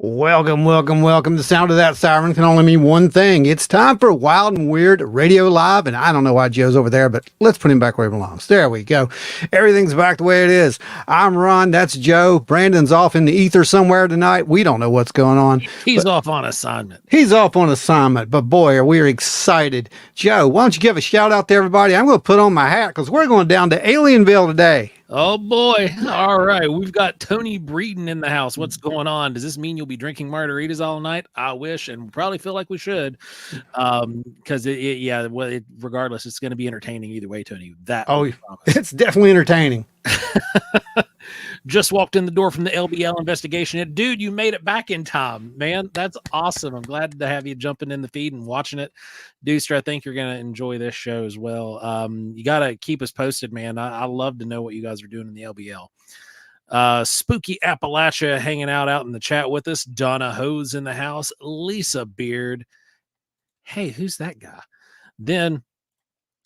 Welcome, welcome, welcome. The sound of that siren can only mean one thing. It's time for Wild and Weird Radio Live, and I don't know why Joe's over there, but let's put him back where he belongs. There we go. Everything's back the way it is. I'm Ron, that's Joe. Brandon's off in the ether somewhere tonight. We don't know what's going on. He's off on assignment. He's off on assignment, but boy, are we excited. Joe, why don't you give a shout out to everybody? I'm going to put on my hat because we're going down to Alienville today. Oh boy. All right. We've got Tony Breeden in the house. What's going on? Does this mean you'll be drinking margaritas all night? I wish, and probably feel like we should. Because regardless, it's going to be entertaining either way, Tony. It's definitely entertaining. Just walked in the door from the LBL investigation. Dude, you made it back in time, man. That's awesome. I'm glad to have you jumping in the feed and watching it. Deuster, I think you're going to enjoy this show as well. You got to keep us posted, man. I love to know what you guys are doing in the LBL. Spooky Appalachia hanging out in the chat with us. Donna Hose in the house. Lisa Beard. Hey, who's that guy? Then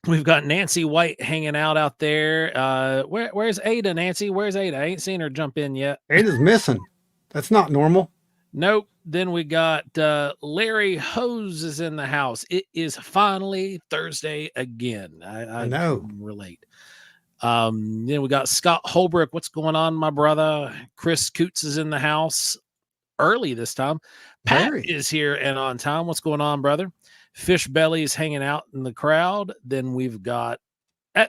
we've got Nancy White hanging out there. Where's Ada, Nancy? Where's Ada? I ain't seen her jump in yet. Ada's missing. That's not normal. Nope. Then we got Larry Hose is in the house. It is finally Thursday again. I know. Can relate. Then we got Scott Holbrook. What's going on, my brother? Chris Coots is in the house early this time. Pat is here and on time. What's going on, brother? Fish Belly is hanging out in the crowd. Then we've got,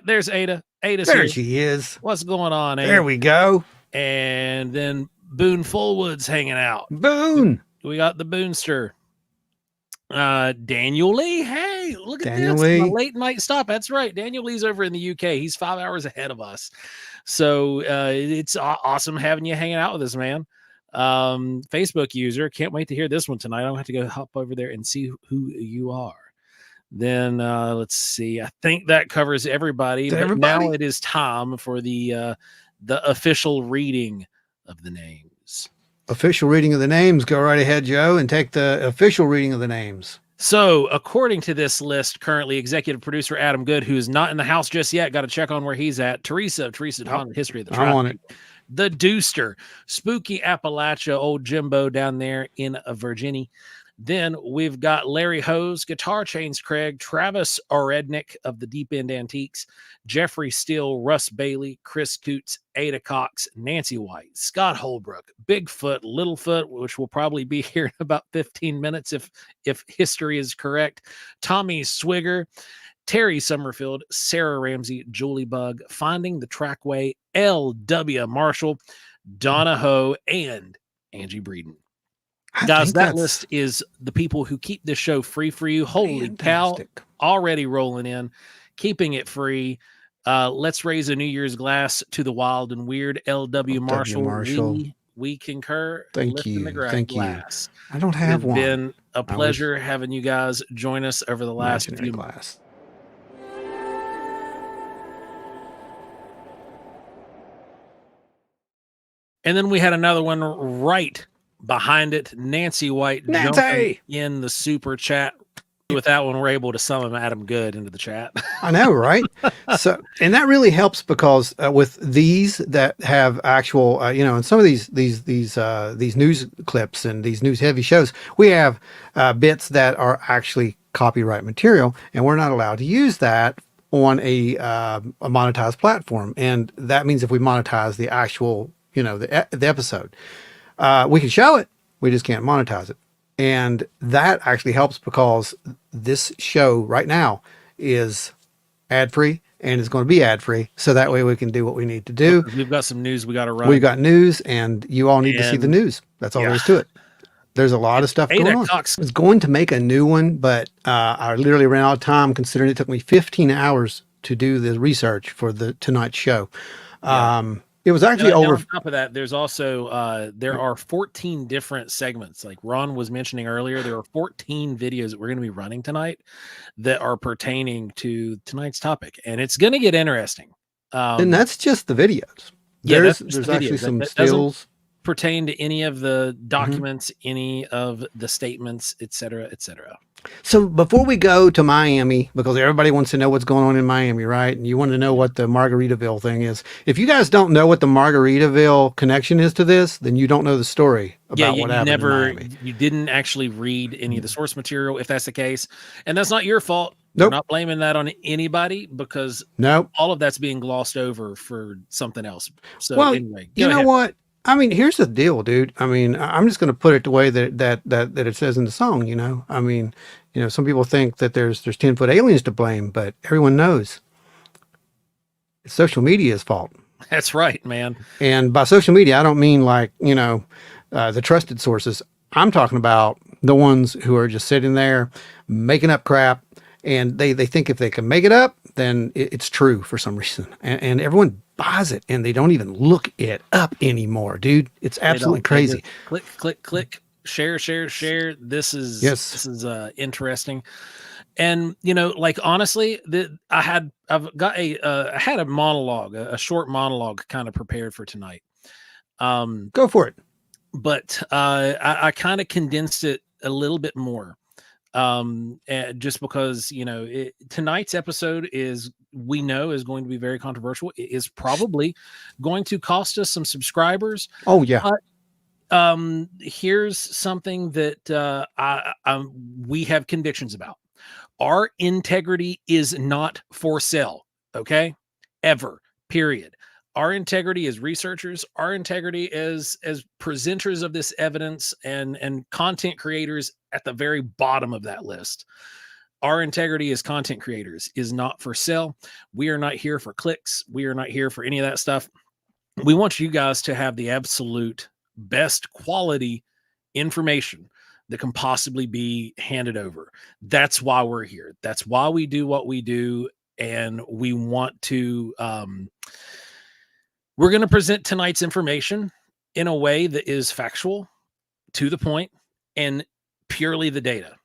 there's Ada. Ada's there here. She is. What's going on, Ada? There we go. And then Boone Fullwood's hanging out. Boone. We got the Boonster. Daniel Lee. Hey, look at Daniel this. Lee. My late night stop. That's right. Daniel Lee's over in the UK. He's 5 hours ahead of us. So it's awesome having you hanging out with us, man. Facebook user. Can't wait to hear this one tonight. I don't have to go hop over there and see who you are. Then let's see. I think that covers everybody. But now it is time for the official reading of the names. Official reading of the names. Go right ahead, Joe, and take the official reading of the names. So, according to this list, currently executive producer Adam Good, who's not in the house just yet, got to check on where he's at. Teresa Haunted History of the Tribe. I'm on it. The Dewster, Spooky Appalachia, old Jimbo down there in Virginia. Then we've got Larry Hose, Guitarchains Craig, Travis Aurednik of the Deep End Antiques, Geoffrey Steele, Russ Bailey, Chris Coots, Ada Cox, Nancy White, Scott Holbrook, BigfootLittlefoot, which will probably be here in about 15 minutes if history is correct, Tommy Swiger, Terri Summerfield, Sarah Ramsey, Julie Bug, Finding the Trackway, L.W. Marshall, Donna Ho, and Angie Breeden. Guys, that list is the people who keep this show free for you. Holy cow, already rolling in, keeping it free. Let's raise a New Year's glass to the wild and weird. L.W. Marshall. We concur. Thank you. Thank glass. You. I don't have one. It's been a pleasure having you guys join us over the last few months. And then we had another one right behind it. Nancy White jumping in the super chat. With that one, we're able to summon Adam Good into the chat. I know, right? So, and that really helps because with these that have actual, and some of these news clips and these news heavy shows, we have bits that are actually copyright material, and we're not allowed to use that on a monetized platform. And that means if we monetize the actual, the episode, we can show it, we just can't monetize it. And that actually helps because this show right now is ad-free and it's going to be ad-free. So that way we can do what we need to do. We've got some news we got to run. We've got news and you all need to see the news. That's all there is to it. There's a lot of stuff going on. I was going to make a new one, but I literally ran out of time considering it took me 15 hours to do the research for tonight's show. It was actually over. On top of that, there's also there are 14 different segments. Like Ron was mentioning earlier, there are 14 videos that we're going to be running tonight that are pertaining to tonight's topic, and it's going to get interesting. And that's just the videos. There's actually some stills. Pertain to any of the documents, any of the statements, etc., etc. So before we go to Miami, because everybody wants to know what's going on in Miami, right? And you want to know what the Margaritaville thing is. If you guys don't know what the Margaritaville connection is to this, then you don't know the story Yeah, about what happened in Miami. you didn't actually read any of the source material, if that's the case. And that's not your fault. We're Nope. not blaming that on anybody because Nope. all of that's being glossed over for something else. So Well, anyway, you go know ahead. what? I mean, here's the deal, dude. I mean, I'm just going to put it the way that it says in the song. I mean, some people think that there's 10-foot aliens to blame, but everyone knows it's social media's fault. That's right, man. And by social media, I don't mean like the trusted sources. I'm talking about the ones who are just sitting there making up crap, and they think if they can make it up, then it's true for some reason, and everyone buys it, and they don't even look it up anymore, dude. It's absolutely crazy. Click, click, click, share, share, share. This is interesting. And like honestly, I had a monologue, a short monologue, kind of prepared for tonight. Go for it. But I kind of condensed it a little bit more. Just because tonight's episode is going to be very controversial. It is probably going to cost us some subscribers. Oh yeah. Here's something that we have convictions about. Our integrity is not for sale. Okay, ever. Period. Our integrity as researchers, our integrity as presenters of this evidence, and content creators at the very bottom of that list. Our integrity as content creators is not for sale. We are not here for clicks. We are not here for any of that stuff. We want you guys to have the absolute best quality information that can possibly be handed over. That's why we're here. That's why we do what we do. And we want to, we're going to present tonight's information in a way that is factual, to the point, and purely the data.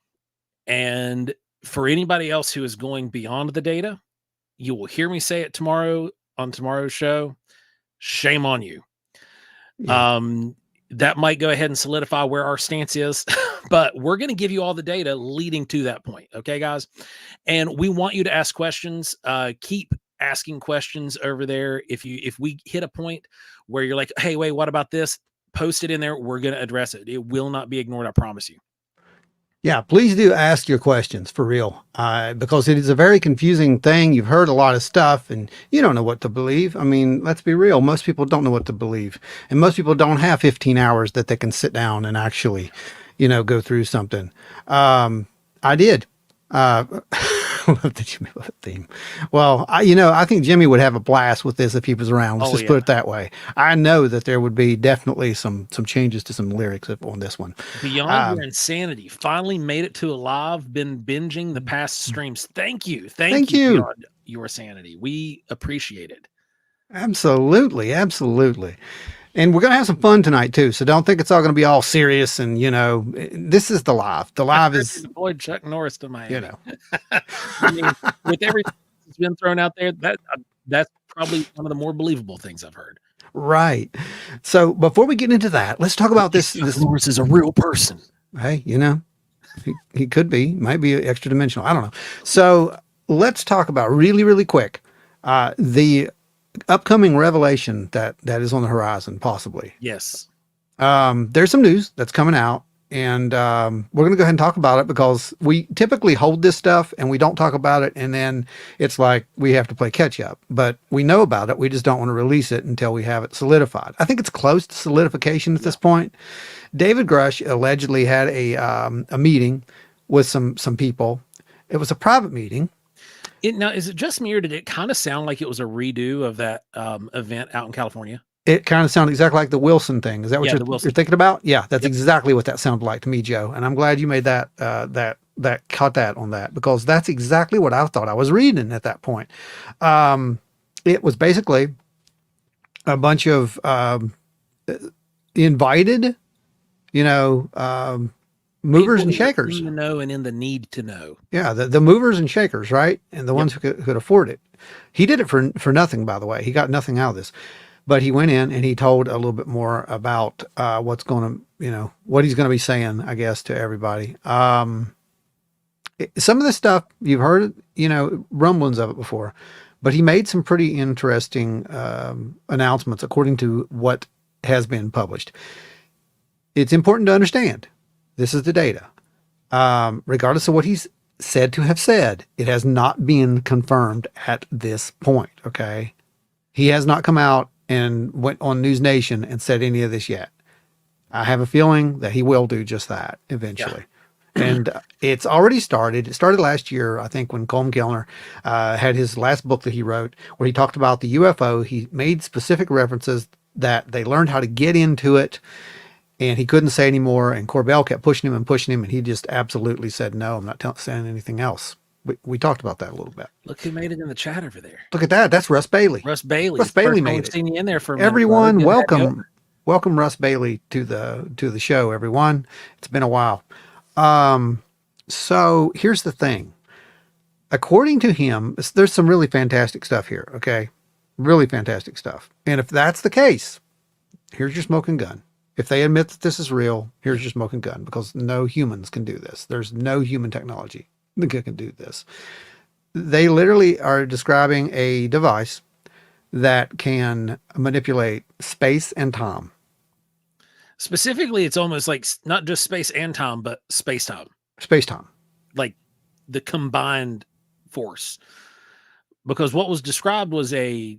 And for anybody else who is going beyond the data, you will hear me say it tomorrow on tomorrow's show. Shame on you. Yeah. That might go ahead and solidify where our stance is, but we're going to give you all the data leading to that point. Okay, guys? And we want you to ask questions. Keep asking questions over there. If we hit a point where you're like, hey, wait, what about this? Post it in there. We're going to address it. It will not be ignored. I promise you. Yeah, please do ask your questions for real, because it is a very confusing thing. You've heard a lot of stuff and you don't know what to believe. I mean, let's be real. Most people don't know what to believe, and most people don't have 15 hours that they can sit down and actually, go through something. I did. Love the Jimmy Buffett theme. Well, I think Jimmy would have a blast with this if he was around. Let's just put it that way. I know that there would be definitely some changes to some lyrics on this one. Beyond Your Insanity finally made it to a live. Been binging the past streams. Thank you. Beyond Your Sanity. We appreciate it. Absolutely. And we're going to have some fun tonight too. So don't think it's all going to be all serious. And this is the live. The live is avoid Chuck Norris to my, I mean, with everything that's been thrown out there, that's probably one of the more believable things I've heard. Right. So before we get into that, let's talk about this. Chuck Norris is a real person. Hey, he could be, might be extra dimensional. I don't know. So let's talk about really, really quick, the upcoming revelation that is on the horizon, possibly. Yes. There's some news that's coming out, and we're going to go ahead and talk about it because we typically hold this stuff and we don't talk about it, and then it's like we have to play catch up. But we know about it. We just don't want to release it until we have it solidified. I think it's close to solidification at this point. David Grush allegedly had a meeting with some people. It was a private meeting. Now, is it just me, or did it kind of sound like it was a redo of that event out in California? It kind of sounded exactly like the Wilson thing. Is that what you're thinking about? Yeah, that's exactly what that sounded like to me, Joe. And I'm glad you made that caught that on that, because that's exactly what I thought I was reading at that point. It was basically a bunch of invited, movers and shakers. In the know and in the need to know. Yeah, the movers and shakers, right? And the ones who could afford it. He did it for nothing, by the way. He got nothing out of this. But he went in and he told a little bit more about what's going to, what he's going to be saying, I guess, to everybody. Some of this stuff you've heard, rumblings of it before, but he made some pretty interesting announcements according to what has been published. It's important to understand this is the data. Regardless of what he's said to have said, it has not been confirmed at this point. Okay. He has not come out and went on News Nation and said any of this yet. I have a feeling that he will do just that eventually. Yeah. And it's already started. It started last year, I think, when Colm Kellner had his last book that he wrote, where he talked about the UFO. He made specific references that they learned how to get into it, and he couldn't say anymore. And Corbell kept pushing him, and he just absolutely said, no, I'm not saying anything else. We talked about that a little bit. Look who made it in the chat over there. Look at that. That's Russ Bailey. Russ Bailey. Russ Bailey made it. Seen you in there for a everyone, welcome. Welcome Russ Bailey to the show, everyone. It's been a while. So here's the thing. According to him, there's some really fantastic stuff here. Okay. Really fantastic stuff. And if that's the case, here's your smoking gun. If they admit that this is real, here's your smoking gun, because no humans can do this. There's no human technology that can do this. They literally are describing a device that can manipulate space and time. Specifically, it's almost like not just space and time, but space-time. Space-time. Like the combined force. Because what was described was a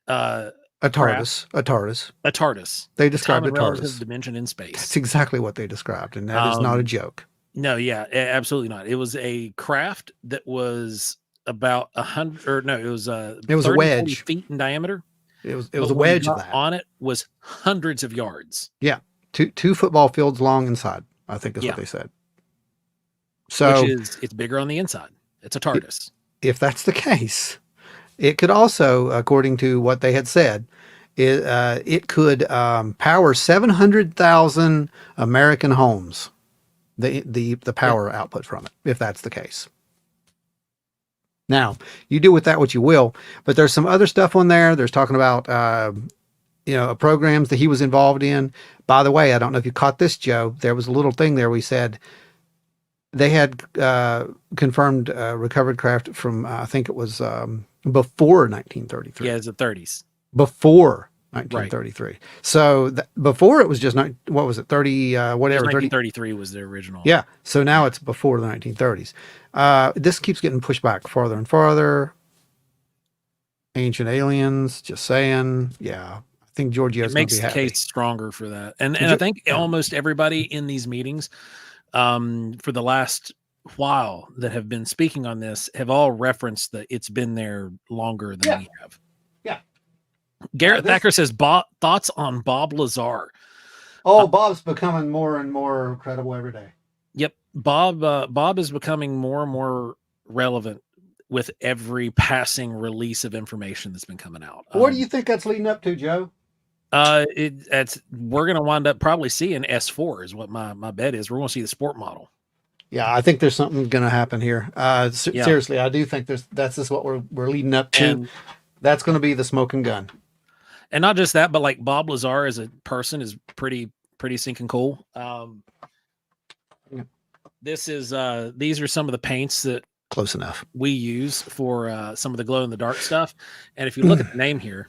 TARDIS. A TARDIS. They described a TARDIS. Dimension in space. That's exactly what they described, and that is not a joke. No, yeah, absolutely not. It was a craft that was about 100, or no, it was a wedge, 40 feet in diameter. It was a wedge of that. On it was hundreds of yards. Yeah, two football fields long inside, I think is what they said. So it's bigger on the inside. It's a TARDIS. If that's the case, it could also, according to what they had said, it could power 700,000 American homes. The power output from it, if that's the case. Now, you do with that what you will, but there's some other stuff on there. There's talking about, programs that he was involved in. By the way, I don't know if you caught this, Joe. There was a little thing there. We said they had confirmed recovered craft from, I think it was before 1933. Yeah, it's the 30s. Before 1933. Right. So before it was just not, what was it? 30, whatever. 1933 was the original. Yeah. So now it's before the 1930s. This keeps getting pushed back farther and farther. Ancient aliens, just saying. Yeah. I think Giorgio's going to be happy. Makes the case stronger for that. And I think almost everybody in these meetings for the last while that have been speaking on this have all referenced that it's been there longer than we have. Yeah. Garrett Thacker says, thoughts on Bob Lazar. Oh, Bob's becoming more and more credible every day. Yep. Bob is becoming more and more relevant with every passing release of information that's been coming out. What do you think that's leading up to, Joe? We're going to wind up probably seeing S4 is what my bet is. We're going to see the sport model. Yeah, I think there's something going to happen here. Seriously, I do think that's just what we're leading up to. And that's going to be the smoking gun. And not just that, but like Bob Lazar as a person is pretty sinking cool. These are some of the paints that close enough we use for some of the glow in the dark stuff. And if you look at the name here,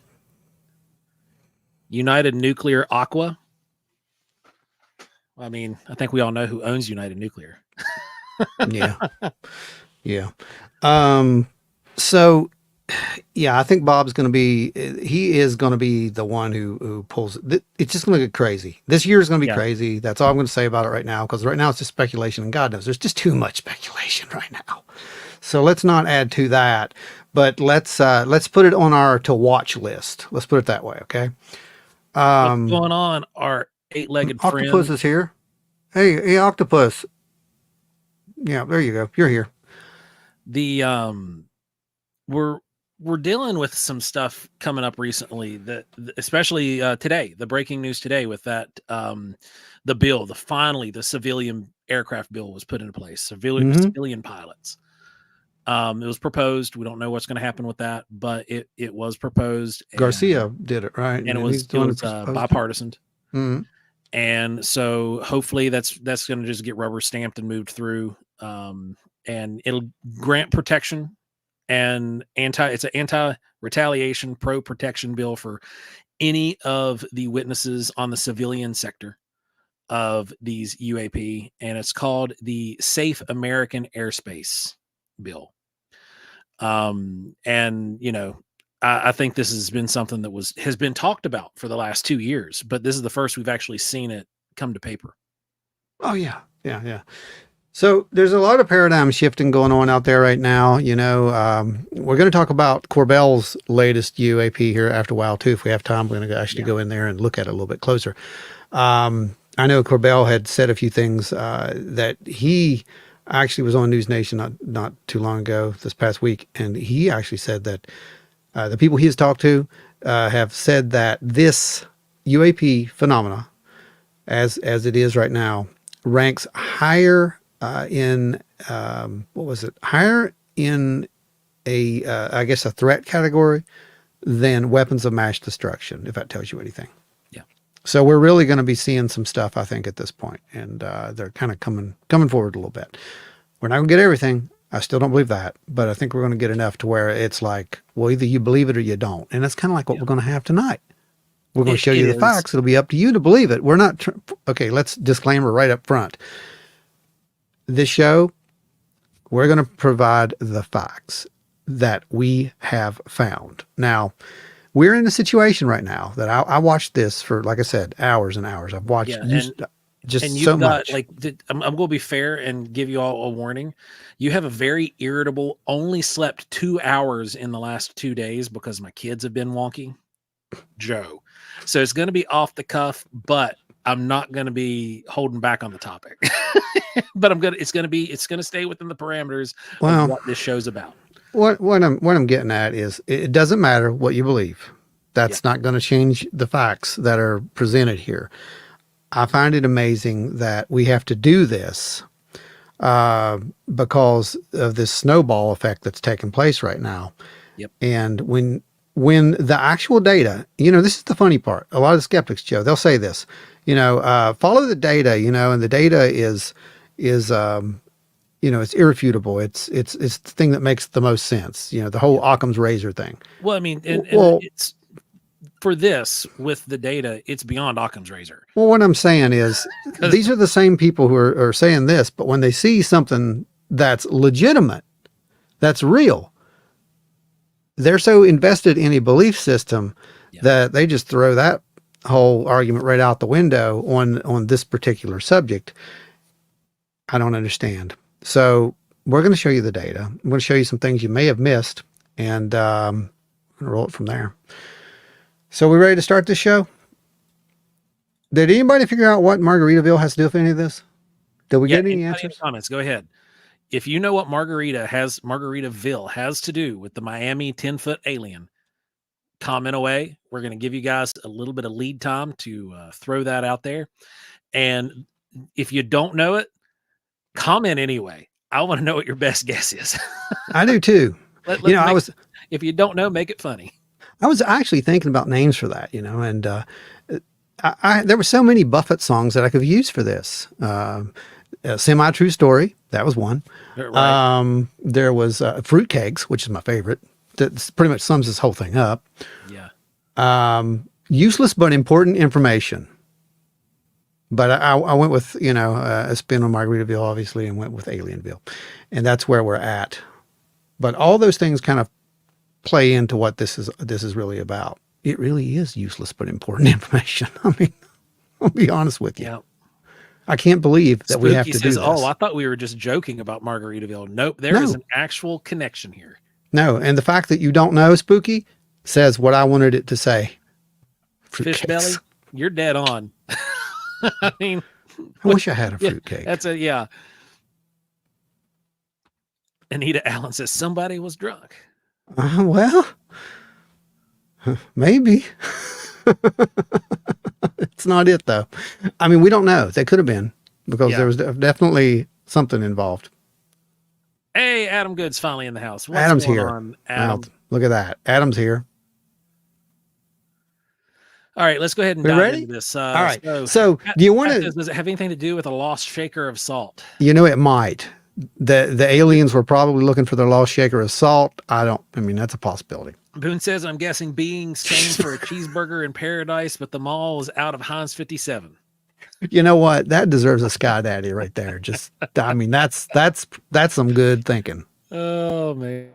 United Nuclear Aqua. I mean, I think we all know who owns United Nuclear. Yeah. So yeah, I think Bob's going to be, he is going to be the one who pulls it. It's just going to get crazy. This year is going to be crazy. That's all I'm going to say about it right now. Cause right now it's just speculation, and God knows there's just too much speculation right now. So let's not add to that, but let's put it on our to watch list. Let's put it that way. Okay. What's going on? Our 8-legged friend. Octopus is here. Hey, Octopus. Yeah, there you go. You're here. We're dealing with some stuff coming up recently that, especially today, the breaking news today with that the bill, the civilian aircraft bill was put into place. Civilian pilots. It was proposed. We don't know what's going to happen with that, but it was proposed. Garcia did it, right? And it was bipartisan. Mm-hmm. And so hopefully that's going to just get rubber stamped and moved through. and it'll grant protection and it's an anti-retaliation, pro-protection bill for any of the witnesses on the civilian sector of these UAP, and it's called the Safe American Airspace Bill. And you know, I think this has been something that has been talked about for the last 2 years, but this is the first we've actually seen it come to paper. Oh yeah. So there's a lot of paradigm shifting going on out there right now. You know, we're going to talk about Corbell's latest UAP here after a while too. If we have time, we're going to actually go in there and look at it a little bit closer. I know Corbell had said a few things that he actually was on News Nation not too long ago, this past week, and he actually said that the people he has talked to have said that this UAP phenomena, as it is right now, ranks higher in higher in a I guess a threat category than weapons of mass destruction, if that tells you anything. Yeah. So we're really going to be seeing some stuff, I think, at this point, and they're kind of coming forward a little bit. We're not going to get everything. I still don't believe that, but I think we're going to get enough to where it's like, well, either you believe it or you don't, and that's kind of like what we're going to have tonight. We're going to show you the facts. It'll be up to you to believe it. We're not okay. Let's disclaimer right up front. This show, we're going to provide the facts that we have found. Now, we're in a situation right now that I watched this for, like I said, hours and hours. I've watched so much. Like, I'm going to be fair and give you all a warning. You have a very irritable, only slept 2 hours in the last 2 days because my kids have been wonky, Joe. So it's going to be off the cuff, but I'm not going to be holding back on the topic. But it's going to stay within the parameters of what this show's about. What I'm getting at is it doesn't matter what you believe. That's not going to change the facts that are presented here. I find it amazing that we have to do this because of this snowball effect that's taking place right now. Yep. And when the actual data, you know, this is the funny part. A lot of the skeptics, Joe, they'll say this, you know, follow the data, you know, and the data is you know, it's irrefutable. It's the thing that makes the most sense. You know, the whole Occam's razor thing. Well, I mean, and it's for this with the data, it's beyond Occam's razor. Well, what I'm saying is these are the same people who are saying this, but when they see something that's legitimate, that's real, they're so invested in a belief system that they just throw that whole argument right out the window on this particular subject. I don't understand. So we're going to show you the data. I'm going to show you some things you may have missed, and I'm going to roll it from there. So we ready to start this show? Did anybody figure out what Margaritaville has to do with any of this? Did we get any answers? Comments, go ahead. If you know what Margaritaville has to do with the Miami 10-foot alien, comment away. We're going to give you guys a little bit of lead time to throw that out there. And if you don't know it, comment anyway. I want to know what your best guess is. I do too. If you don't know, make it funny. I was actually thinking about names for that, you know, and there were so many Buffett songs that I could use for this. Semi-True Story, that was one. Right. There was Fruitcakes, which is my favorite. That pretty much sums this whole thing up. Yeah. Useless but important information. But I went with, you know, a spin on Margaritaville, obviously, and went with Alienville. And that's where we're at. But all those things kind of play into what this is really about. It really is useless but important information. I mean, I'll be honest with you. Yeah. I can't believe that we have to do this. Oh, I thought we were just joking about Margaritaville. Nope, there is an actual connection here. No, and the fact that you don't know, Spooky, says what I wanted it to say. Fish belly, you're dead on. I mean, I wish I had a fruitcake. Yeah. Anita Allen says somebody was drunk. Well, maybe. It's not it though. I mean, we don't know. They could have been, because there was definitely something involved. Hey, Adam Good's finally in the house. What's Adam's going here. on, Adam? Wow, look at that. Adam's here. All right, let's go ahead and dive into this. All right. So do you want to... Does it have anything to do with a lost shaker of salt? You know, it might. the aliens were probably looking for their lost shaker of salt. I mean, that's a possibility. Boone says, I'm guessing beings came for a cheeseburger in paradise, but the mall was out of Heinz 57. You know what? That deserves a Sky Daddy right there. Just, I mean, that's some good thinking. Oh, man.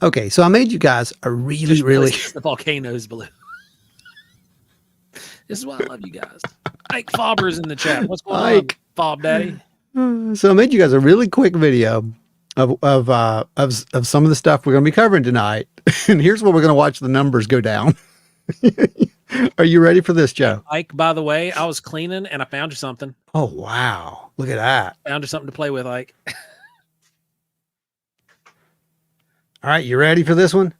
Okay, so I made you guys a really the volcanoes blue. This is why I love you guys. Ike Fauber's in the chat. What's going on, Fob Daddy? So I made you guys a really quick video of some of the stuff we're going to be covering tonight. And here's where we're going to watch the numbers go down. Are you ready for this, Joe? Ike, by the way, I was cleaning and I found you something. Oh, wow. Look at that. Found you something to play with, Ike. All right, you ready for this one?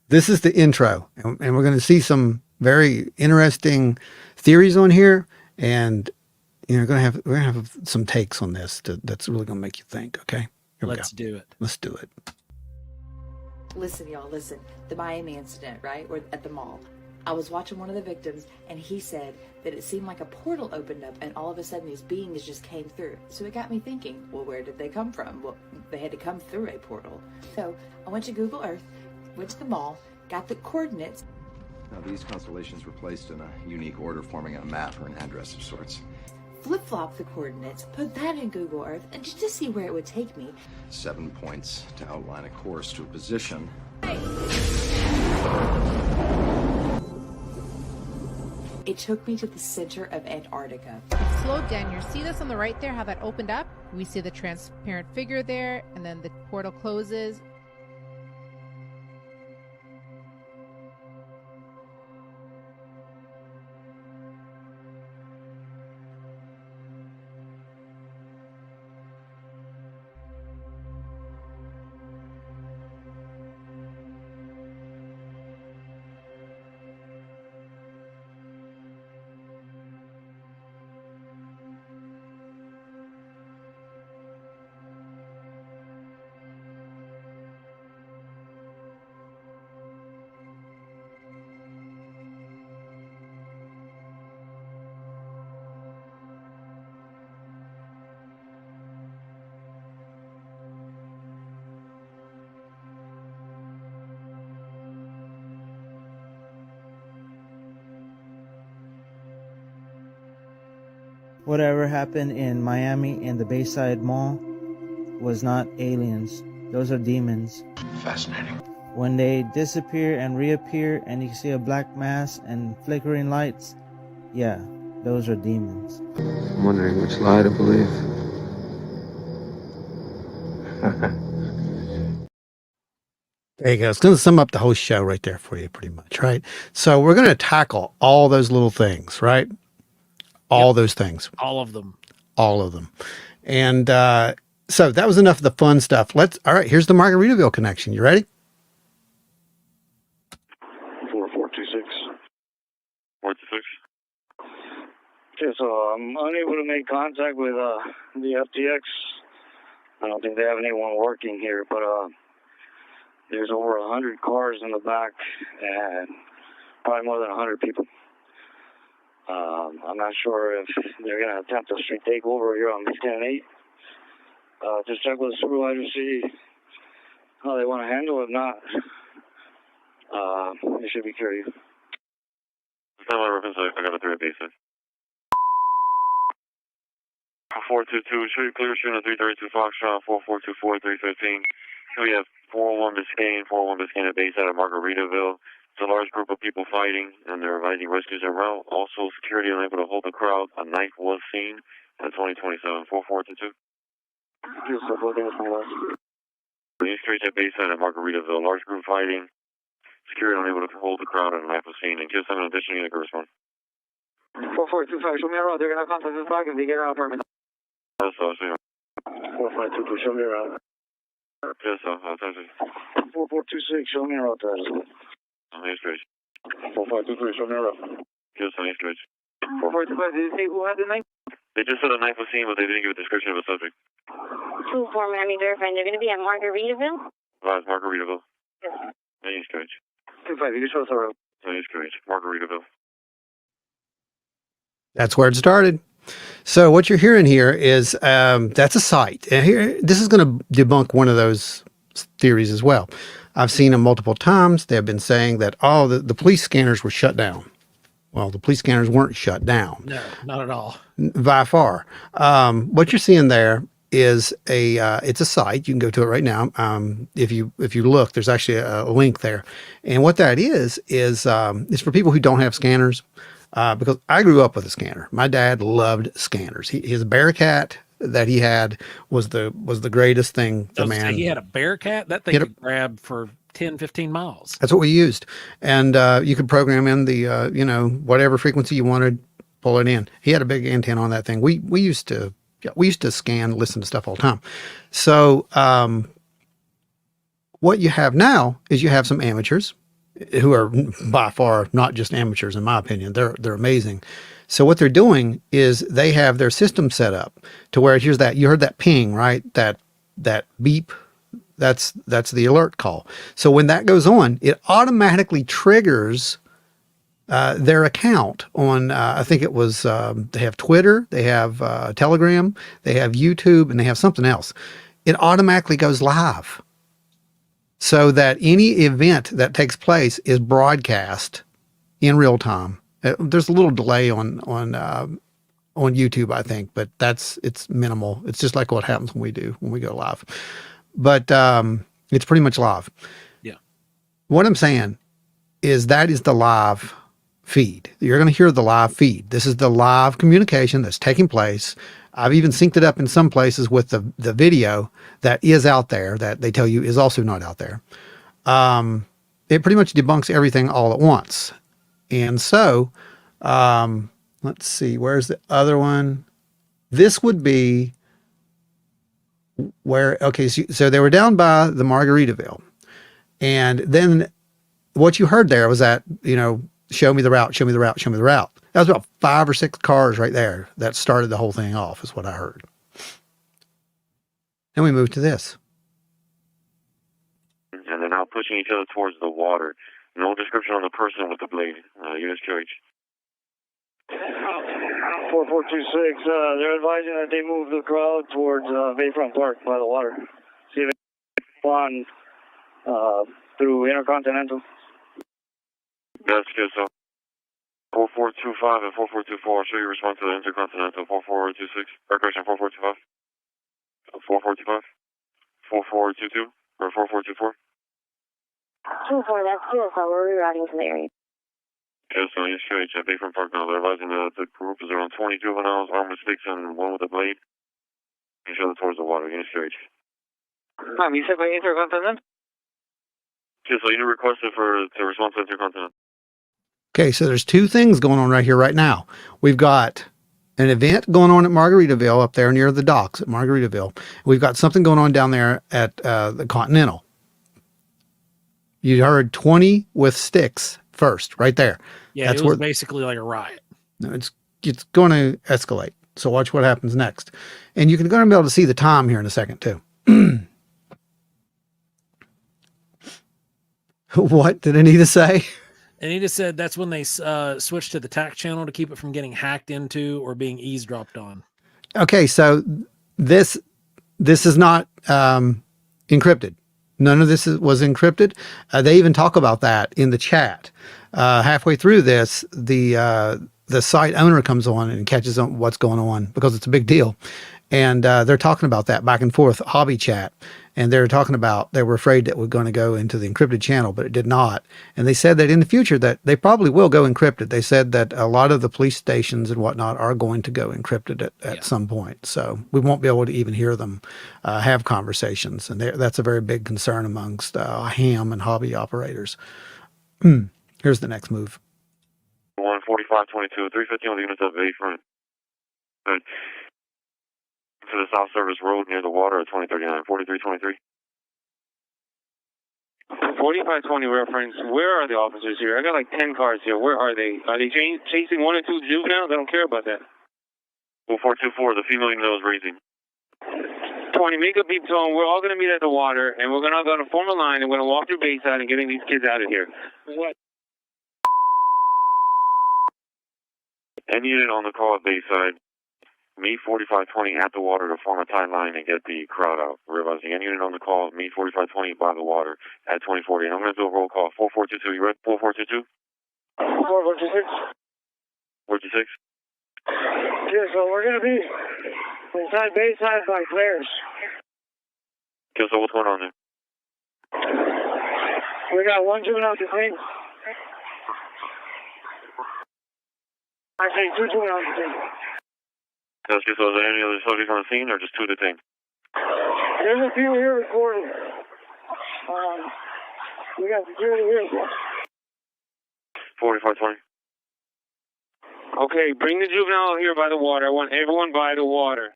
This is the intro, and we're going to see some very interesting theories on here, and we're going to have some takes on this that's really going to make you think. Okay, Let's do it. Let's do it. Listen, y'all, listen. The Miami incident, right? Or at the mall. I was watching one of the victims, and he said that it seemed like a portal opened up, and all of a sudden these beings just came through. So it got me thinking, well, where did they come from? Well, they had to come through a portal. So I went to Google Earth, went to the mall, got the coordinates. Now, these constellations were placed in a unique order, forming a map or an address of sorts. Flip-flop the coordinates, put that in Google Earth, and just to see where it would take me. 7 points to outline a course to a position. It took me to the center of Antarctica. Slowed down. You see this on the right there, how that opened up? We see the transparent figure there, and then the portal closes. Whatever happened in Miami in the Bayside Mall was not aliens. Those are demons. Fascinating. When they disappear and reappear and you see a black mass and flickering lights, yeah, those are demons. I'm wondering which lie to believe. There you go. It's going to sum up the whole show right there for you pretty much, right? So we're going to tackle all those little things, right? All those things. All of them. All of them. And so that was enough of the fun stuff. All right, here's the Margaritaville connection. You ready? 4426. 426. Okay, so I'm unable to make contact with the FTX. I don't think they have anyone working here, but there's over 100 cars in the back and probably more than 100 people. I'm not sure if they're going to attempt a street takeover here on Biscayne 8. Just check with the supervisor, see how they want to handle it. If not, it should be curious. It's not my reference, I got a 3 at basis. 422, show you clear shooting a 332 Foxtrot, 4424, 315. So we have 401 Biscayne at base out of Margaritaville. It's a large group of people fighting, and they're advising rescues en route. Also, security unable to hold the crowd. A knife was seen at 2027. 4422. These streets at base out of Margaritaville. Large group fighting. Security unable to hold the crowd, and a knife was seen. And give them an additional unit to respond. 4425, show me around. They're going to contact this back if they get out for me. Yes, I'll see you. 4522, show me around. Yes, I'll touch you. 4426, show me around. On the street. 4523, show me around. Yes, on the street. 4425, did you say who had the knife? They just said a knife was seen, but they didn't give a description of a subject. 2-4 Miami verifying they're going to be at Margaritaville? Right, Margaritaville. Yes. On the street. 25, you can show us around. On the street. Margaritaville. That's where it started. So what you're hearing here is that's a site. And here, this is going to debunk one of those theories as well. I've seen them multiple times. They've been saying that, oh, the police scanners were shut down. Well, the police scanners weren't shut down. No, not at all. By far. What you're seeing there is it's a site. You can go to it right now. If you look, there's actually a link there. And what that is it's for people who don't have scanners. Because I grew up with a scanner. My dad loved scanners. His Bearcat that he had was the greatest thing. He had a Bearcat? That thing could grab for 10, 15 miles. That's what we used. And you could program in the, whatever frequency you wanted, pull it in. He had a big antenna on that thing. We used to scan, listen to stuff all the time. So what you have now is you have some amateurs who are by far not just amateurs, in my opinion. They're amazing. So what they're doing is they have their system set up to where you heard that ping, right? That beep. That's the alert call. So when that goes on, it automatically triggers their account on, I think it was, they have Twitter, they have Telegram, they have YouTube, and they have something else. It automatically goes live so that any event that takes place is broadcast in real time. There's a little delay on YouTube, I think, but it's minimal. It's just like what happens when we go live. But it's pretty much live. Yeah. What I'm saying is that is the live feed. You're going to hear the live feed. This is the live communication that's taking place. I've even synced it up in some places with the video that is out there that they tell you is also not out there. It pretty much debunks everything all at once. And so, let's see, where's the other one? This would be so they were down by the Margaritaville. And then what you heard there was that, show me the route, show me the route, show me the route. That was about 5 or 6 cars right there that started the whole thing off, is what I heard. Then we moved to this. And they're now pushing each other towards the water. No description on the person with the blade. U.S. Church. 4426, they're advising that they move the crowd towards Bayfront Park by the water. See if they spawn through Intercontinental. That's good, so 4425 and 4424, I'll show you response to the Intercontinental 4426, or correction, 4425, 4425, 4422, or 4424. 24, that's good, so we're rerouting to the area. Yeah, so you show each at Bayfront Park now. They're advising the group is around 20 juveniles, armed with sticks, and one with a blade. You show them towards the water, you show each. You said by Intercontinental? Yeah, so you requested to respond to Intercontinental. Okay, so there's 2 things going on right here right now. We've got an event going on at Margaritaville up there near the docks at Margaritaville. We've got something going on down there at the Continental. You heard 20 with sticks first, right there. Yeah, That's it was basically like a riot. No, it's going to escalate. So watch what happens next. And you're going to be able to see the time here in a second too. What did Anita say? Anita said that's when they switched to the TAC channel to keep it from getting hacked into or being eavesdropped on. Okay, so this is not encrypted. None of this was encrypted. They even talk about that in the chat. Halfway through this, the site owner comes on and catches on what's going on because it's a big deal. And they're talking about that back and forth hobby chat. And they're talking about they were afraid that we're going to go into the encrypted channel, but it did not. And they said that in the future that they probably will go encrypted. They said that a lot of the police stations and whatnot are going to go encrypted at some point. So we won't be able to even hear them have conversations. And that's a very big concern amongst ham and hobby operators. Here's the next move. 14522, 350 on the units of Bayfront. Good. To the South Service Road near the water at 2039, 4323. 4520 reference. Where are the officers here? I got like 10 cars here. Where are they? Are they chasing 1 or 2 juveniles? I don't care about that. 4424, the female unit was raising. 20, make a beep tone. We're all going to meet at the water, and we're going to form a line, and we're going to walk through Bayside and getting these kids out of here. What? Any unit on the call at Bayside, meet 4520 at the water to form a tight line and get the crowd out. Realizing any unit on the call, meet 4520 by the water at 2040. And I'm going to do a roll call. 4422, you ready? 4422? 4426. 46? Yeah, so we're going to be inside Bayside by Claire's. Okay, so what's going on there? We got one juvenile detained. I say two juveniles detained. Okay, so is there any other subjects on the scene or just two detained? There's a few here recording. We got security here. 4520. Okay, bring the juvenile here by the water. I want everyone by the water.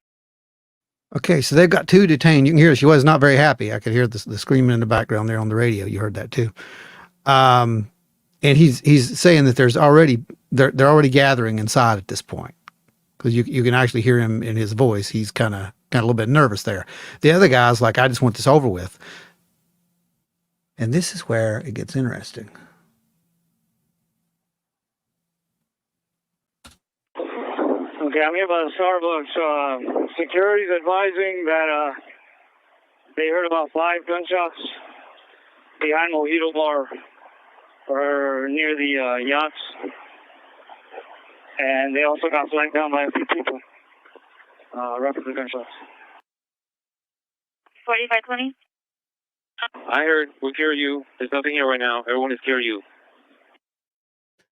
Okay, so they've got two detained. You can hear she was not very happy. I could hear the screaming in the background there on the radio. You heard that too. And he's saying that they're already gathering inside at this point, because you can actually hear him in his voice. He's kind of a little bit nervous there. The other guy's like, I just want this over with. And this is where it gets interesting. Okay, I'm here by the Starbucks. Security's advising that they heard about 5 gunshots behind Mojito Bar or near the yachts. And they also got flanked down by a few people. Roughly gunshots. 4520. I heard. We hear you. There's nothing here right now. Everyone is hear you.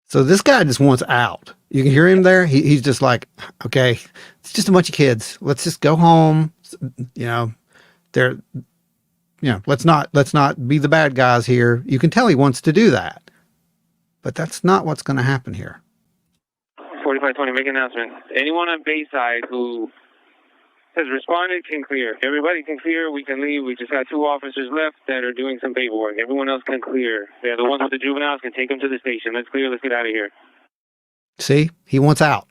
So this guy just wants out. You can hear him there. He's just like, okay, it's just a bunch of kids. Let's just go home. Let's not be the bad guys here. You can tell he wants to do that, but that's not what's going to happen here. 4520, make an announcement. Anyone on Bayside who has responded can clear. Everybody can clear. We can leave. We just got 2 officers left that are doing some paperwork. Everyone else can clear. They're the ones with the juveniles can take them to the station. Let's clear. Let's get out of here. See, he wants out.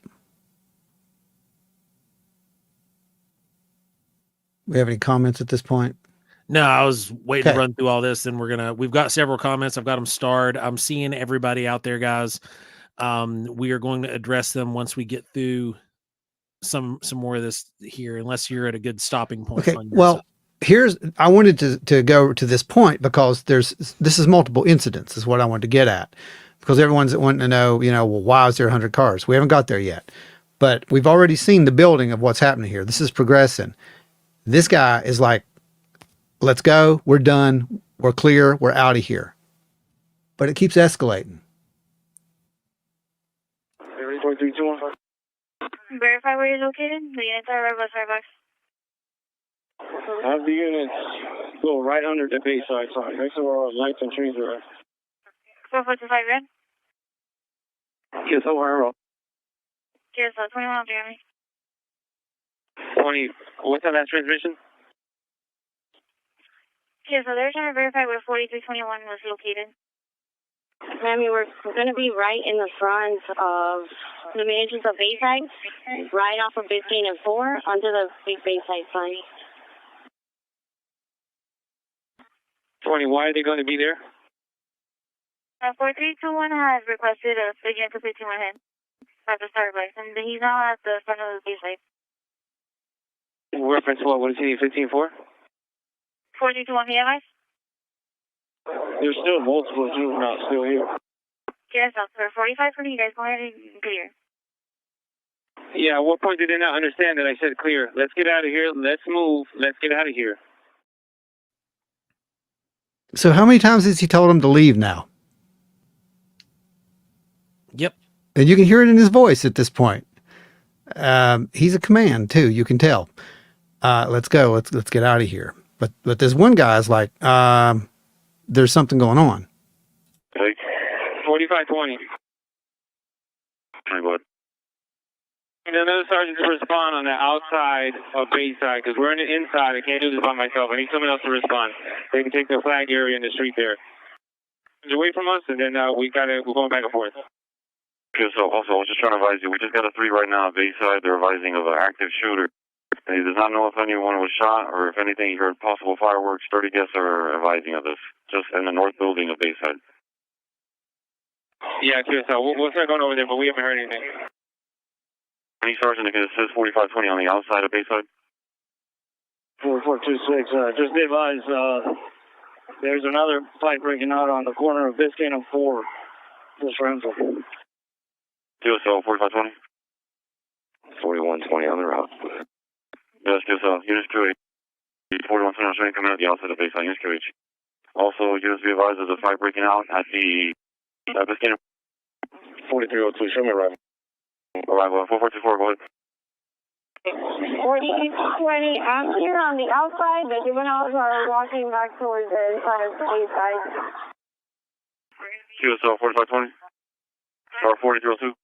We have any comments at this point? No, I was waiting to run through all this, and we've got several comments. I've got them starred. I'm seeing everybody out there, guys. We are going to address them once we get through some more of this here, unless you're at a good stopping point. Okay. Well, I wanted to go to this point because this is multiple incidents is what I wanted to get at, because everyone's wanting to know, well, why is there 100 cars? We haven't got there yet, but we've already seen the building of what's happening here. This is progressing. This guy is like, let's go. We're done. We're clear. We're out of here. But it keeps escalating. Verify where you're located. The units are right by Starbucks. Have the units go right under the Bayside sign, next to where our lights and trees are. 4425 red. Yes, over. Yes, 21 Jeremy. 20. What's that last transmission? Yes, so they're trying to verify where 4321 was located. Mammy, we're going to be right in the front of the main entrance of Bayside, right off of Biscayne and 4, under the big Bayside sign. 20, why are they going to be there? 4321 has requested a unit to 51 head at the Starbucks, and he's now at the front of the Bayside. Reference what? What is he, 15-4? 4321 PMI? There's still multiple juveniles still here. Yes, sir. 45 for you guys. Go ahead and clear. Yeah, at what point did they not understand that I said clear? Let's get out of here. Let's move. Let's get out of here. So how many times has he told him to leave now? Yep. And you can hear it in his voice at this point. He's a command too. You can tell. Let's go. Let's get out of here. But this one guy's like, there's something going on. Okay. 4520. Hey, bud. And another sergeant to respond on the outside of Bayside, because we're in the inside. I can't do this by myself. I need someone else to respond. They can take the flag area in the street there. Just away from us, and then we're going back and forth. Okay, so also, I was just trying to advise you. We just got a 3 right now at Bayside. They're advising of an active shooter. He does not know if anyone was shot or if anything. He heard possible fireworks. 30 guests are advising of this, just in the north building of Bayside. Yeah, QSL. We'll start going over there, but we haven't heard anything. Any sergeant that can assist 4520 on the outside of Bayside? 4426, just be advised, there's another fight breaking out on the corner of Biscayne and 4. Just Ramsey. QSL 4520. 4120 on the route. Yes, QSL. Units 2H. 4120 on strength coming out the outside of Bayside. Units 2H. Also, units be advised, there's a fight breaking out at the Biscayne. 4302, show me right. Arrival 4424, go ahead. 4020, I'm here on the outside. The juveniles are walking back towards the inside of the Bayside. QSL 4520. Or 4302.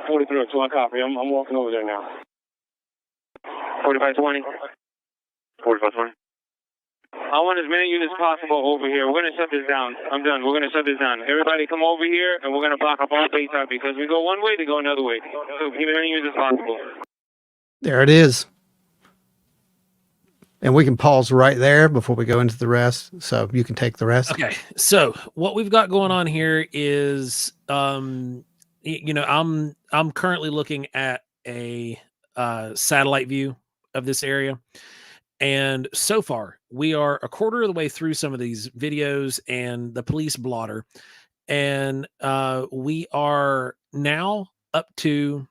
4302, I copy. I'm walking over there now. 4520. 4520. I want as many units possible over here. We're going to shut this down. I'm done. We're going to shut this down. Everybody come over here, and we're going to block up all Bayside because we go one way, they go another way. So keep as many units as possible. There it is. And we can pause right there before we go into the rest. So you can take the rest. Okay. So what we've got going on here is, you know, I'm currently looking at a satellite view of this area. And so far, we are a quarter of the way through some of these videos and the police blotter. And we are now up to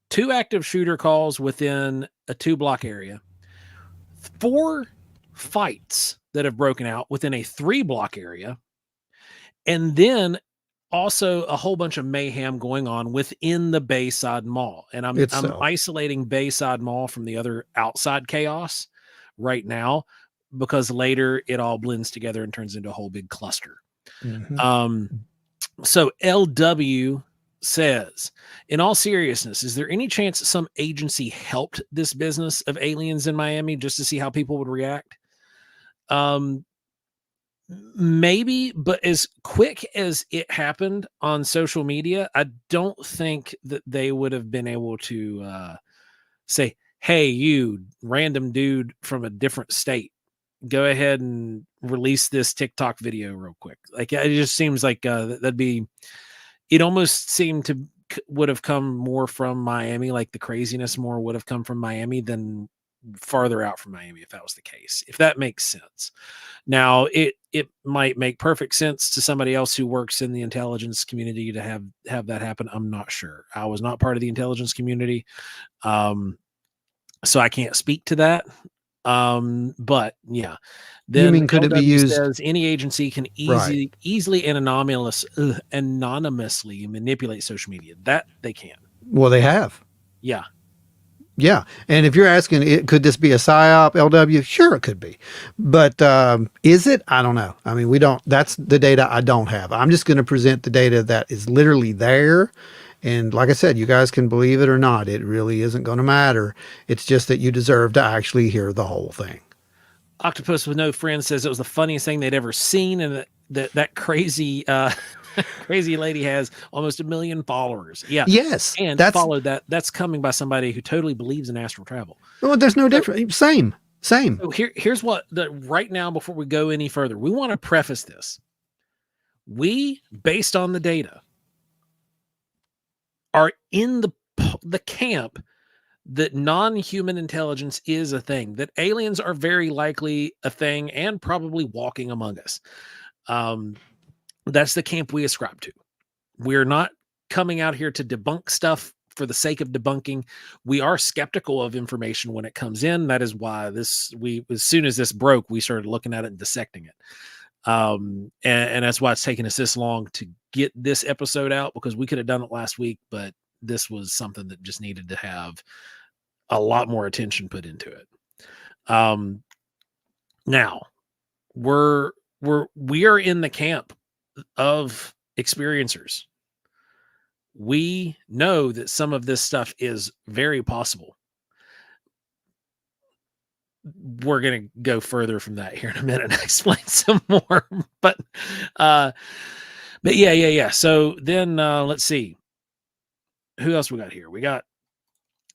2 active shooter calls within a 2-block area, 4 fights that have broken out within a 3-block area, and then also a whole bunch of mayhem going on within the Bayside Mall. And I'm isolating Bayside Mall from the other outside chaos right now, because later it all blends together and turns into a whole big cluster. Mm-hmm. So LW says, in all seriousness, is there any chance some agency helped this business of aliens in Miami just to see how people would react? Maybe, but as quick as it happened on social media, I don't think that they would have been able to say, hey, you random dude from a different state, go ahead and release this TikTok video real quick. Like, it just seems like that'd be, it almost seemed to would have come more from Miami, like the craziness more would have come from Miami than farther out from Miami, if that was the case, if that makes sense. Now, it might make perfect sense to somebody else who works in the intelligence community to have that happen. I'm not sure. I was not part of the intelligence community, so I can't speak to that. But yeah, then you mean could it be used? Says any agency can easily and anonymously manipulate social media. That they can. Well, they have. Yeah. Yeah. And if you're asking, could this be a PSYOP, LW? Sure, it could be. But is it? I don't know. I mean, we don't, that's the data I don't have. I'm just going to present the data that is literally there. And like I said, you guys can believe it or not. It really isn't going to matter. It's just that you deserve to actually hear the whole thing. Octopus with no friends says it was the funniest thing they'd ever seen. And that crazy, crazy lady has almost 1 million followers. Yeah. Yes. And followed that. That's coming by somebody who totally believes in astral travel. Well, there's no difference. Same. So here's what right now, before we go any further, we want to preface this. We, based on the data, are in the camp that non-human intelligence is a thing, that aliens are very likely a thing and probably walking among us. That's the camp we ascribe to. We're not coming out here to debunk stuff for the sake of debunking. We are skeptical of information when it comes in. That is why as soon as this broke, we started looking at it and dissecting it. And that's why it's taken us this long to get this episode out, because we could have done it last week, but this was something that just needed to have a lot more attention put into it. Now we are in the camp of experiencers. We know that some of this stuff is very possible. We're going to go further from that here in a minute and explain some more, but yeah. So then let's see. Who else we got here? We got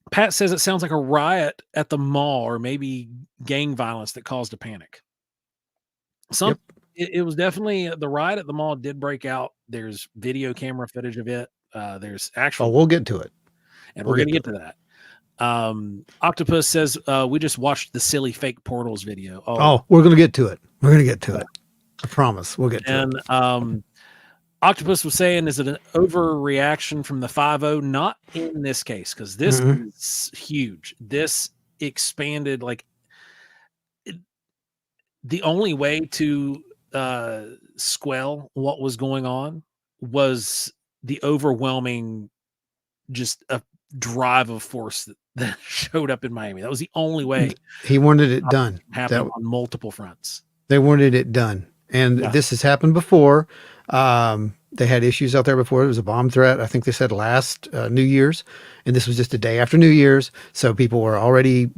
Pat says it sounds like a riot at the mall, or maybe gang violence that caused a panic. It was definitely the riot at the mall did break out. There's video camera footage of it. There's actual. Oh, we'll get to it. And We'll we're going to get get to that. Octopus says, we just watched the silly fake portals video. Oh, we're going to get to it. We're going to get to it. I promise. We'll get to it. Octopus was saying, is it an overreaction from the 5-0? Not in this case, because this is huge. This expanded, like, the only way to squell what was going on was the overwhelming, just a drive of force that showed up in Miami. That was the only way. He wanted it done. Happened on multiple fronts. They wanted it done. And this has happened before. They had issues out there before. There was a bomb threat. I think they said last New Year's, and this was just a day after New Year's. So people were already,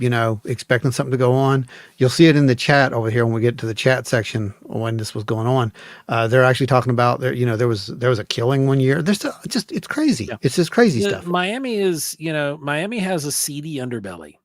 expecting something to go on. You'll see it in the chat over here when we get to the chat section when this was going on. They're actually talking about there was a killing one year. There's it's crazy. Yeah. It's just crazy stuff. Miami has a seedy underbelly,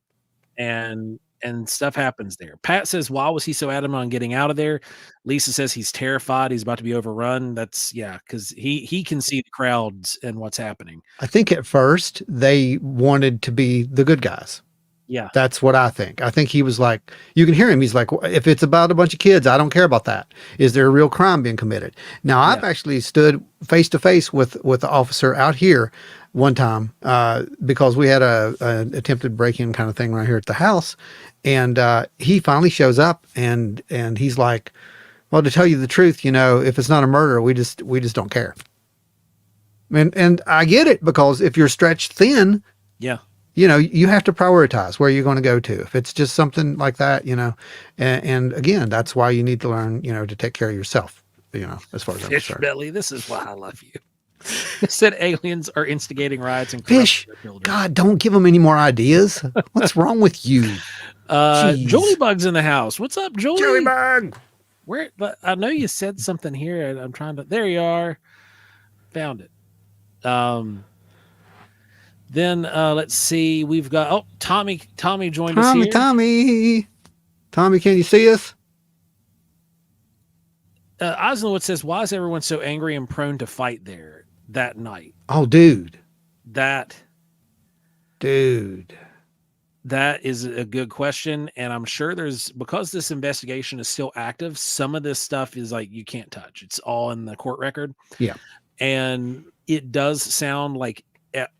and stuff happens there. Pat says, why was he so adamant on getting out of there? Lisa says he's terrified. He's about to be overrun. That's because he can see the crowds and what's happening. I think at first they wanted to be the good guys. Yeah. That's what I think. I think he was like, you can hear him. He's like, if it's about a bunch of kids, I don't care about that. Is there a real crime being committed? Now, I've actually stood face to face with the officer out here one time because we had an attempted break-in kind of thing right here at the house. And he finally shows up and he's like, well, to tell you the truth, if it's not a murder, we just don't care. And I get it, because if you're stretched thin, you have to prioritize where you're going to go to. If it's just something like that, and again, that's why you need to learn, to take care of yourself, as far as I'm Fish concerned. Belly, this is why I love you. It said aliens are instigating riots and Fish. God, don't give them any more ideas. What's wrong with you? Jolie Bug's in the house. What's up, Jolie? Jolie Bug. Where? I know you said something here. I'm trying to. There you are. Found it. Then let's see. We've got Tommy. Tommy joined us here. Tommy, can you see us? Eisenwood says, "Why is everyone so angry and prone to fight there that night?" Oh, dude. That is a good question, and I'm sure because this investigation is still active, some of this stuff is like you can't touch. It's all in the court record. Yeah, and it does sound like, at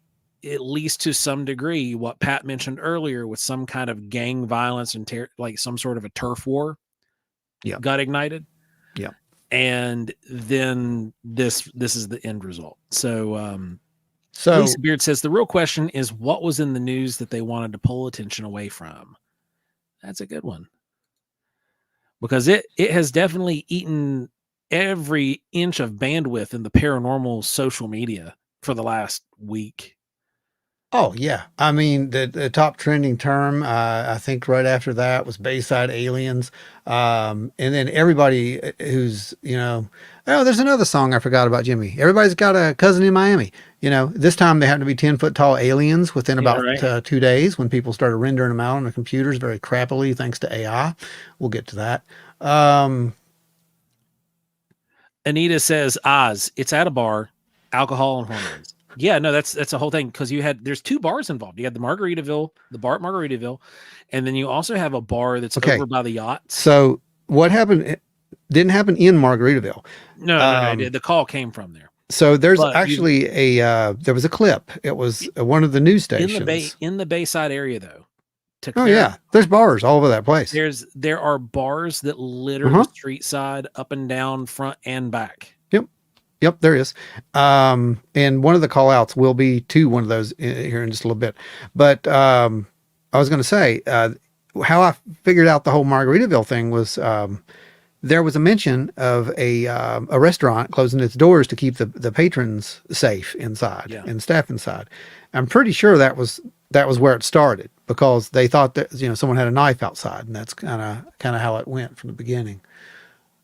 least to some degree, what Pat mentioned earlier, with some kind of gang violence and like some sort of a turf war. Yeah, got ignited. Yeah, and then this is the end result. So Lisa Beard says the real question is, what was in the news that they wanted to pull attention away from? That's a good one, because it has definitely eaten every inch of bandwidth in the paranormal social media for the last week. Oh yeah, I mean the top trending term, I think right after that was Bayside Aliens, and then everybody who's there's another song I forgot about, Jimmy. Everybody's got a cousin in Miami. This time they happen to be 10-foot tall aliens within about 2 days, when people started rendering them out on the computers very crappily thanks to AI. We'll get to that. Anita says, Oz, it's at a bar, alcohol and hormones. Yeah, no, that's the whole thing, because there's two bars involved. You had the Margaritaville, the bar at Margaritaville, and then you also have a bar that's over by the yacht. So what happened? It didn't happen in Margaritaville. No, the call came from there. So there's actually there was a clip. It was one of the news stations in the Bayside area, though. There's bars all over that place. There are bars that litter the street side, up and down, front and back. Yep, there is. And one of the call outs will be to one of those here in just a little bit. But I was going to say, how I figured out the whole Margaritaville thing was there was a mention of a restaurant closing its doors to keep the patrons safe inside and staff inside. I'm pretty sure that was where it started, because they thought that someone had a knife outside, and that's kind of how it went from the beginning.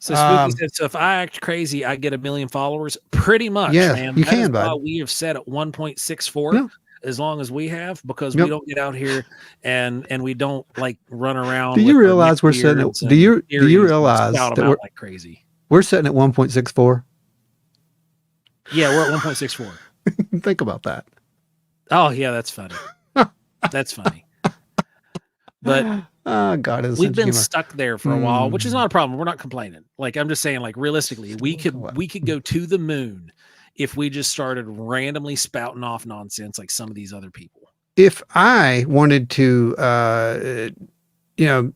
So Spooky said, so if I act crazy, I get 1 million followers. Pretty much, man. You can, bud. Why we have set at 1.64 as long as we have, because we don't get out here and we don't like run around. Do you realize we're setting it? Do you realize that we're like crazy? We're setting at 1.64. Yeah, we're at 1.64. Think about that. Oh yeah, that's funny. That's funny. But oh God, we've been stuck there for a while, which is Hmm. not a problem. We're not complaining. Like I'm just saying, like realistically, we could go to the moon if we just started randomly spouting off nonsense like some of these other people. If I wanted to,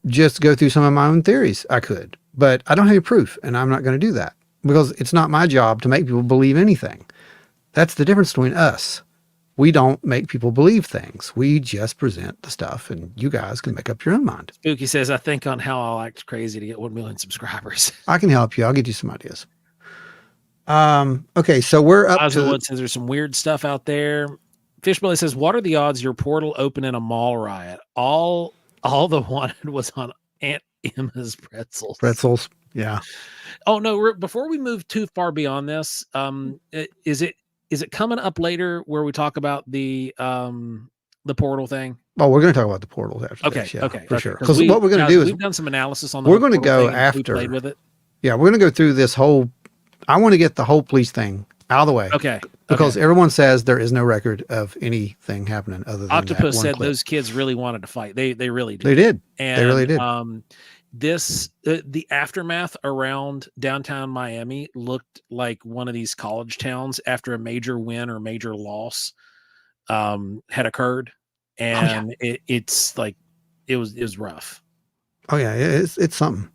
just go through some of my own theories, I could, but I don't have any proof, and I'm not going to do that because it's not my job to make people believe anything. That's the difference between us. We don't make people believe things. We just present the stuff, and you guys can make up your own mind. Spooky says, I think on how I'll act crazy to get 1 million subscribers. I can help you. I'll get you some ideas. Okay, so we're up to... Wood says there's some weird stuff out there. Fishbelly says, what are the odds your portal open in a mall riot? All the wanted was on Aunt Emma's pretzels. Pretzels, yeah. Oh, no, before we move too far beyond this, is it coming up later where we talk about the portal thing? Oh, we're going to talk about the portals after okay, this. Yeah, okay, for okay. sure. Because what we're going to do is we've done some analysis on the we're going to go thing after. we played with it. Yeah, we're going to go through this whole. I want to get the whole police thing out of the way. Okay. Because everyone says there is no record of anything happening other than Octopus that one said clip. Those kids really wanted to fight. They really did. They did. And, they really did. The aftermath around downtown Miami looked like one of these college towns after a major win or major loss had occurred, and it's like it was rough. Oh yeah, it's something.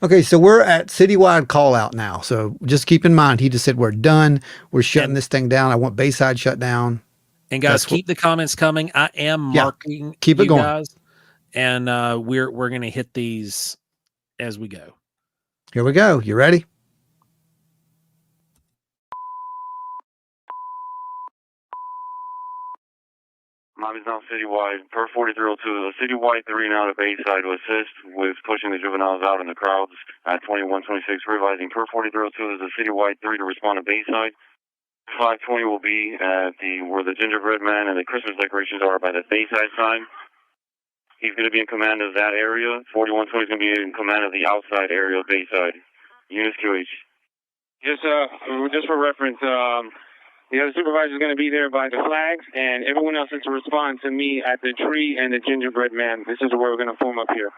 Okay, so we're at citywide call out now. So just keep in mind, he just said we're done. We're shutting this thing down. I want Bayside shut down. And guys, keep the comments coming. I am marking. Keep it going, guys, and we're gonna hit these as we go. Here we go. You ready? Miami's now citywide. Per 4302, the citywide 3 now to Bayside to assist with pushing the juveniles out in the crowds at 2126. Revising per 4302 is a citywide 3 to respond to Bayside. 520 will be at where the gingerbread man and the Christmas decorations are by the Bayside sign. He's going to be in command of that area. 4120 is going to be in command of the outside area of Bayside. Units QH. Just for reference, the other supervisor is going to be there by the flags, and everyone else is to respond to me at the tree and the gingerbread man. This is where we're going to form up here.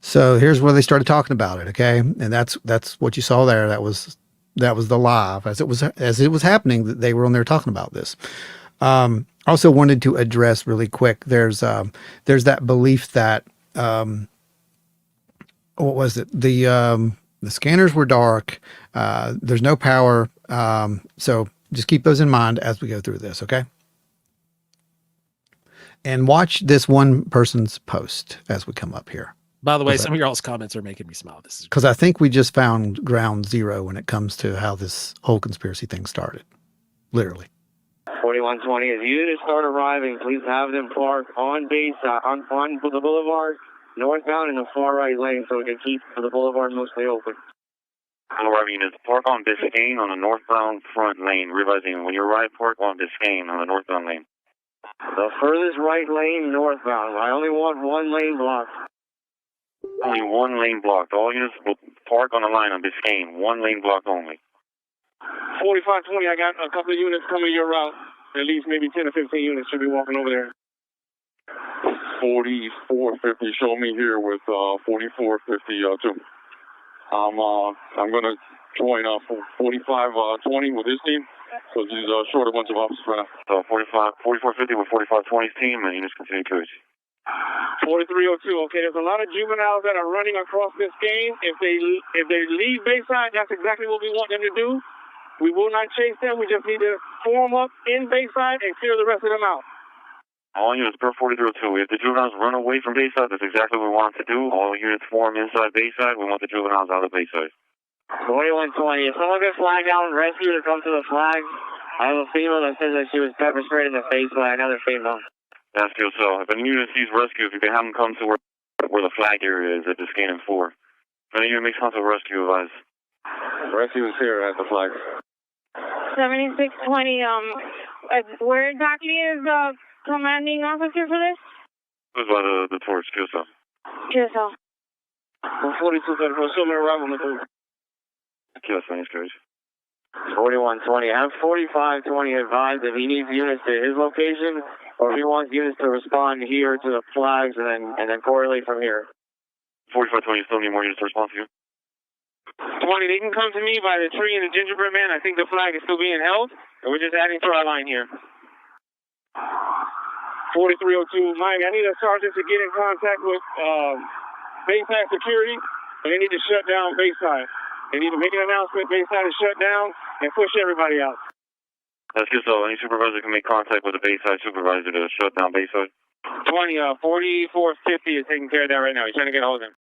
So here's where they started talking about it. Okay, and that's what you saw there. That was the live as it was happening. That they were on there talking about this. Also wanted to address really quick. There's that belief that what was it? The scanners were dark. There's no power. So just keep those in mind as we go through this, okay? And watch this one person's post as we come up here. By the way, some of y'all's comments are making me smile. This is because I think we just found ground zero when it comes to how this whole conspiracy thing started. Literally. 4120, as units start arriving, please have them park on Bayside, on the boulevard, northbound in the far right lane, so we can keep the boulevard mostly open. All right, units, park on Biscayne on the northbound front lane. Realizing when you arrive, park on Biscayne on the northbound lane. The furthest right lane northbound. I only want one lane blocked. Only one lane blocked. All units will park on the line on Biscayne. One lane blocked only. 4520, I got a couple of units coming your route. At least maybe 10 or 15 units should be walking over there. 4450, show me here with 4450 too. I'm going to join 4520 with this team, so he's short a bunch of officers right now. So 4450 with 4520's team, and units continue to 4302, okay, there's a lot of juveniles that are running across this game. If they leave Bayside, that's exactly what we want them to do. We will not chase them. We just need to form up in Bayside and clear the rest of them out. All units per 4302. If the juveniles run away from Bayside, that's exactly what we want to do. All units form inside Bayside. We want the juveniles out of Bayside. 4120, if someone gets flagged out and rescue to come to the flag, I have a female that says that she was pepper sprayed in the face by another female. That's good. So if any unit sees rescue, if you can have them come to where the flag area is at Biscayne and 4. If any unit makes contact with rescue, advise. Rescue is here at the flag. 7620, where exactly is the commanding officer for this? It was by the torch, QSL. QSL. 42, assuming arrival, Mr. QSL, thanks, coach. 4120. Have 4520 advised if he needs units to his location or if he wants units to respond here to the flags and then correlate from here. 4520, you still need more units to respond to you? 20, they can come to me by the tree and the gingerbread man. I think the flag is still being held, and we're just adding to our line here. 4302, Mike, I need a sergeant to get in contact with Bayside Security, and they need to shut down Bayside. They need to make an announcement, Bayside is shut down, and push everybody out. That's good, so any supervisor can make contact with the Bayside supervisor to shut down Bayside. 20, 4450 is taking care of that right now. He's trying to get a hold of him.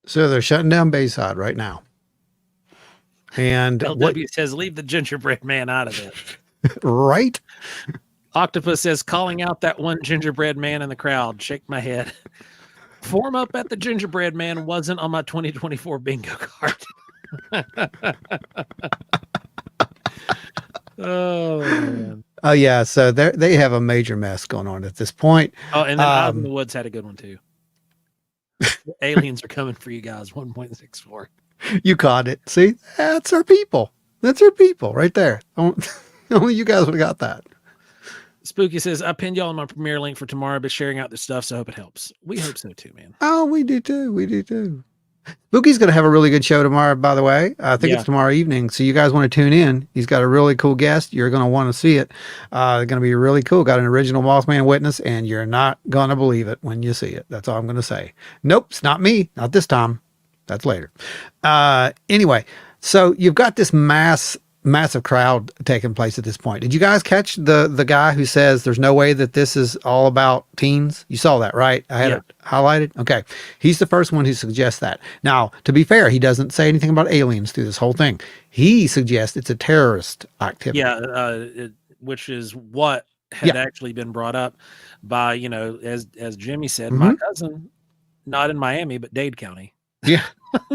So they're shutting down Bayside right now. And LW says, leave the gingerbread man out of it. Right? Octopus says, calling out that one gingerbread man in the crowd. Shake my head. Form up at the gingerbread man wasn't on my 2024 bingo card. Oh, man. Oh, yeah. So they have a major mess going on at this point. Oh, and then Out in the Woods had a good one, too. Aliens are coming for you guys. 1.64. You caught it. See, that's our people. That's our people right there. Only you guys would have got that. Spooky says, I pinned y'all on my premiere link for tomorrow, but sharing out this stuff, so I hope it helps. We hope so too, man. Oh, we do too. We do too. Spooky's going to have a really good show tomorrow, by the way. I think it's tomorrow evening. So you guys want to tune in. He's got a really cool guest. You're going to want to see it. It's going to be really cool. Got an original Mothman witness, and you're not going to believe it when you see it. That's all I'm going to say. Nope, it's not me. Not this time. That's later. Anyway, so you've got this massive crowd taking place at this point. Did you guys catch the guy who says there's no way that this is all about teens? You saw that, right? I had it highlighted. Okay. He's the first one who suggests that. Now, to be fair, he doesn't say anything about aliens through this whole thing. He suggests it's a terrorist activity. Yeah, which is what had actually been brought up by, as Jimmy said, my cousin, not in Miami, but Dade County. Yeah.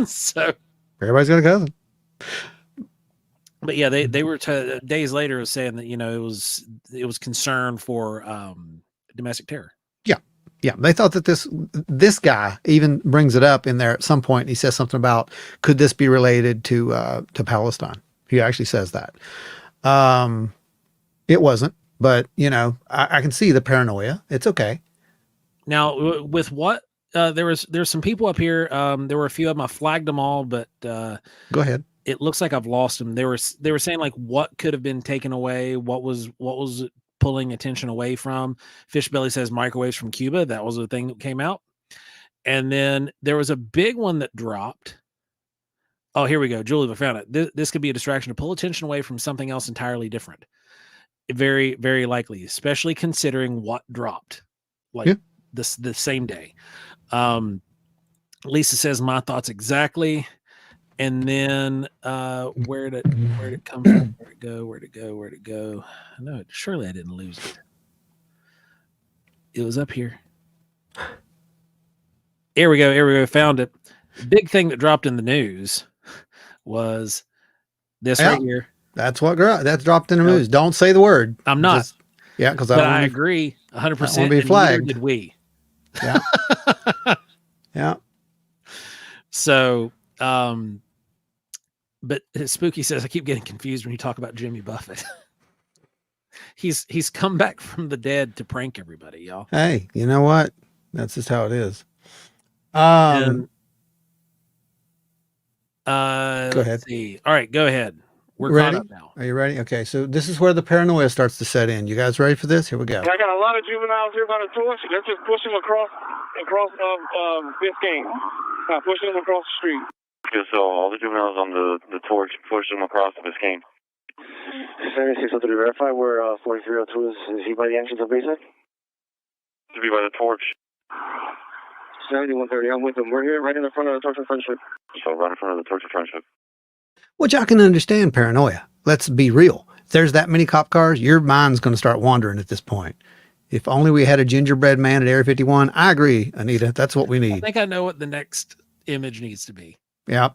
So everybody's got a cousin. But yeah, they were days later saying that it was concern for domestic terror. Yeah, they thought that this guy even brings it up in there at some point. He says something about could this be related to Palestine? He actually says that. It wasn't, but I can see the paranoia. It's okay. Now with what there's some people up here. There were a few of them. I flagged them all, but go ahead. It looks like I've lost them. They were saying like what could have been taken away, what was pulling attention away from. Fishbelly says microwaves from Cuba. That was the thing that came out. And then there was a big one that dropped. Oh, here we go. Julie, I found it. This could be a distraction to pull attention away from something else entirely different. Very, very likely, especially considering what dropped the same day. Lisa says my thoughts exactly. And then where'd it come from? Where'd it go? No, surely I didn't lose it. It was up here. Here we go. Found it. Big thing that dropped in the news was this right here. That's what that's dropped in the news. Don't say the word. I'm not. Because I agree 100%. Want to be flagged. Did we? Yeah. Yeah. So, but Spooky says, I keep getting confused when you talk about Jimmy Buffett. He's come back from the dead to prank everybody, y'all. Hey, you know what? That's just how it is. Go ahead. Let's see. All right, go ahead. We're ready? caught up now. Are you ready? Okay, so this is where the paranoia starts to set in. You guys ready for this? Here we go. I got a lot of juveniles here by the torch. Let's just push them across Biscayne. Pushing them across the street. Okay, so all the juveniles on the torch, push them across the Biscayne. 7603, verify where 4302 is he by the entrance of Bayside? To be by the torch. 7130, I'm with them. We're here right in the front of the torch of Friendship. So right in front of the torch of Friendship. Which I can understand paranoia. Let's be real. If there's that many cop cars, your mind's going to start wandering at this point. If only we had a gingerbread man at Area 51. I agree, Anita. That's what we need. I think I know what the next image needs to be. Yeah.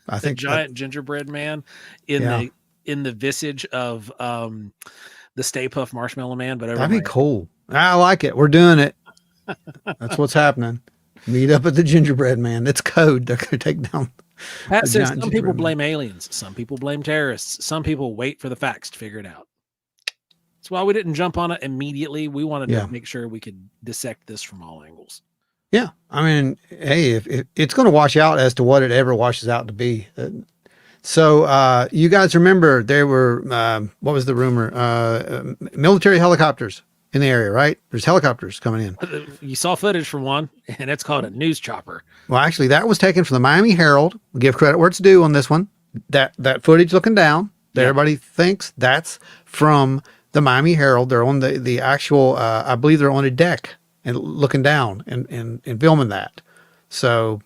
I think giant gingerbread man in the visage of the Stay Puft Marshmallow Man. But that'd be cool. I like it. We're doing it. That's what's happening. Meet up at the gingerbread man. It's code. They're going to take down. Pat A says giant some people gingerbread man. blame aliens, some people blame terrorists, some people wait for the facts to figure it out. That's why we didn't jump on it immediately. We wanted Yeah. to make sure we could dissect this from all angles. Yeah. I mean, hey, if it's going to wash out as to what it ever washes out to be. So you guys remember there were, what was the rumor? Military helicopters in the area, right? There's helicopters coming in. You saw footage from one, and it's called a news chopper. Well, actually, that was taken from the Miami Herald. We'll give credit where it's due on this one. That footage looking down, that everybody thinks that's from the Miami Herald. They're on the actual, I believe they're on a deck and looking down and filming that. So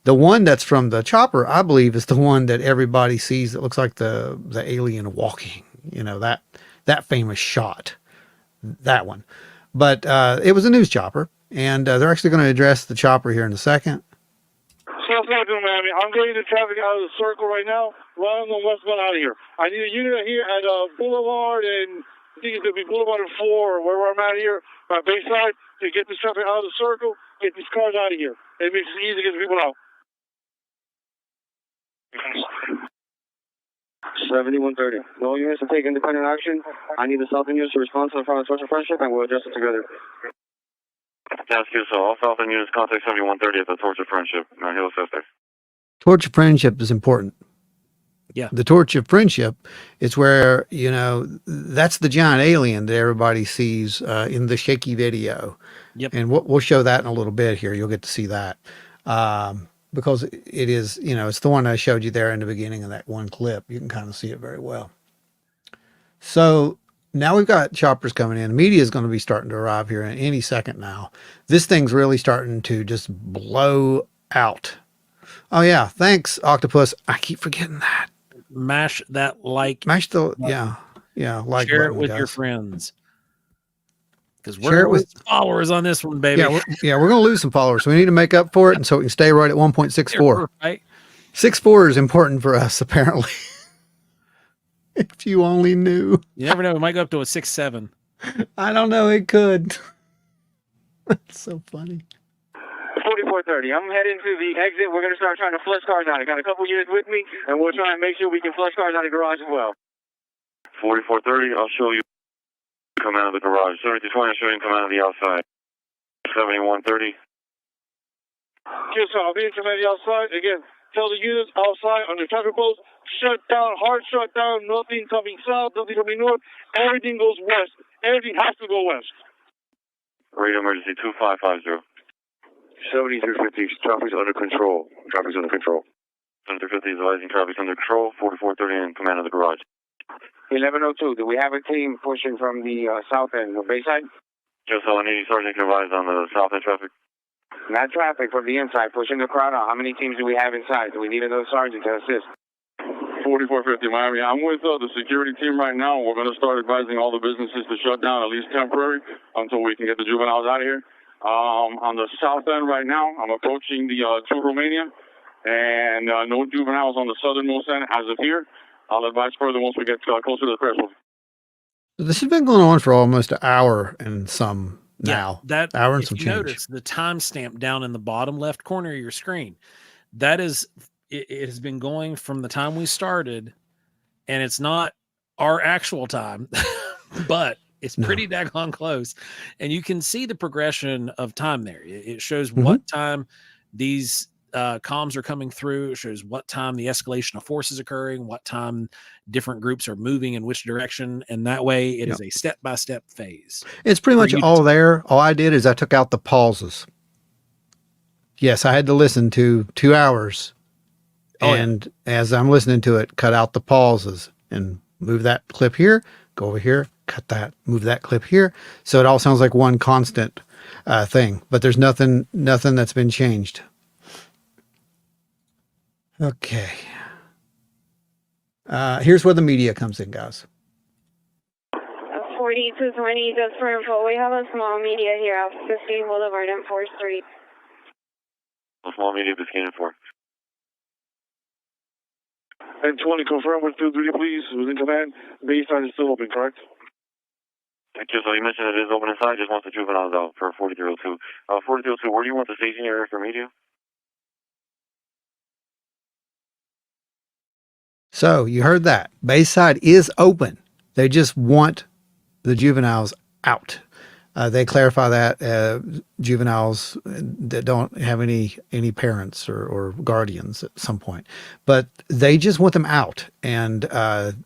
the one that's from the chopper, I believe, is the one that everybody sees that looks like the alien walking, you know, that famous shot, that one. But it was a news chopper, and they're actually going to address the chopper here in a second. Miami. I'm getting the traffic out of the circle right now. Right on the westbound out of here. I need a unit here at Boulevard and I think it's going to be Boulevard and 4 or wherever I'm at here, my Bayside, to get this traffic out of the circle, get these cars out of here. It makes it easy to get the people out. 7130. No units to take independent action. I need the Southern units to respond to the front of Torch of Friendship, and we'll address it together. That's good. So all Southern units contact 7130 at the Torch of Friendship. Hill suspect. Torch of Friendship is important. Yeah. The Torch of Friendship is where, you know, that's the giant alien that everybody sees in the shaky video. Yep. And we'll show that in a little bit here. You'll get to see that. Because it is, you know, it's the one I showed you there in the beginning of that one clip. You can kind of see it very well. So now we've got choppers coming in. Media is going to be starting to arrive here in any second now. This thing's really starting to just blow out. Oh, yeah. Thanks, Octopus. I keep forgetting that. Mash that like. Mash the, yeah, like share it button, with guys. your friends. Because Share we're it with followers on this one, baby. Yeah, we're going to lose some followers. So we need to make up for it, and so we can stay right at 1.64. Right. 6.4 is important for us, apparently. If you only knew. You never know. It might go up to a 6.7. I don't know. It could. That's so funny. 4430. I'm heading to the exit. We're going to start trying to flush cars out. I got a couple units with me, and we'll try and make sure we can flush cars out of the garage as well. 4430. I'll show you come out of the garage. 3220. I'll show you come out of the outside. 7130. Yes, sir. I'll be in command outside. Again, tell the units outside on the traffic post, shut down, hard shut down, nothing coming south, nothing coming north. Everything goes west. Everything has to go west. Radio emergency 2550. 7350. Traffic's under control. Traffic's under control. 7350 is advising traffic's under control. 4430 in command of the garage. 1102. Do we have a team pushing from the south end of Bayside? Just so I need Sergeant can advise on the south end traffic. Not traffic from the inside, pushing the crowd out. How many teams do we have inside? Do we need another sergeant to assist? 4450 Miami. I'm with the security team right now. We're going to start advising all the businesses to shut down, at least temporary, until we can get the juveniles out of here. On the south end right now, I'm approaching the to Romania, and no juveniles on the southernmost end as of here. I'll advise further once we get closer to the press. This has been going on for almost an hour and some now. That hour and if some you change. notice the timestamp down in the bottom left corner of your screen, that is it has been going from the time we started, and it's not our actual time, but it's pretty daggone close. And you can see the progression of time there. It shows what time these comms are coming through. It shows what time the escalation of force is occurring, what time different groups are moving in which direction. And that way it is a step-by-step phase. It's pretty much all there. All I did is I took out the pauses. Yes, I had to listen to 2 hours. And as I'm listening to it, cut out the pauses and move that clip here, go over here, cut that, move that clip here. So it all sounds like one constant thing, but there's nothing that's been changed. Okay. Here's where the media comes in, guys. 4220, just for info, we have a small media here off 15 Boulevard and 4th Street. A small media Biscayne 4. And 20, confirm with 230, please. Within command. Bayside is still open, correct? Just so you mentioned it is open inside, just wants the juveniles out for 4302. 4302, where do you want the staging area for media? So you heard that. Bayside is open. They just want the juveniles out. They clarify that juveniles that don't have any parents or guardians at some point, but they just want them out. And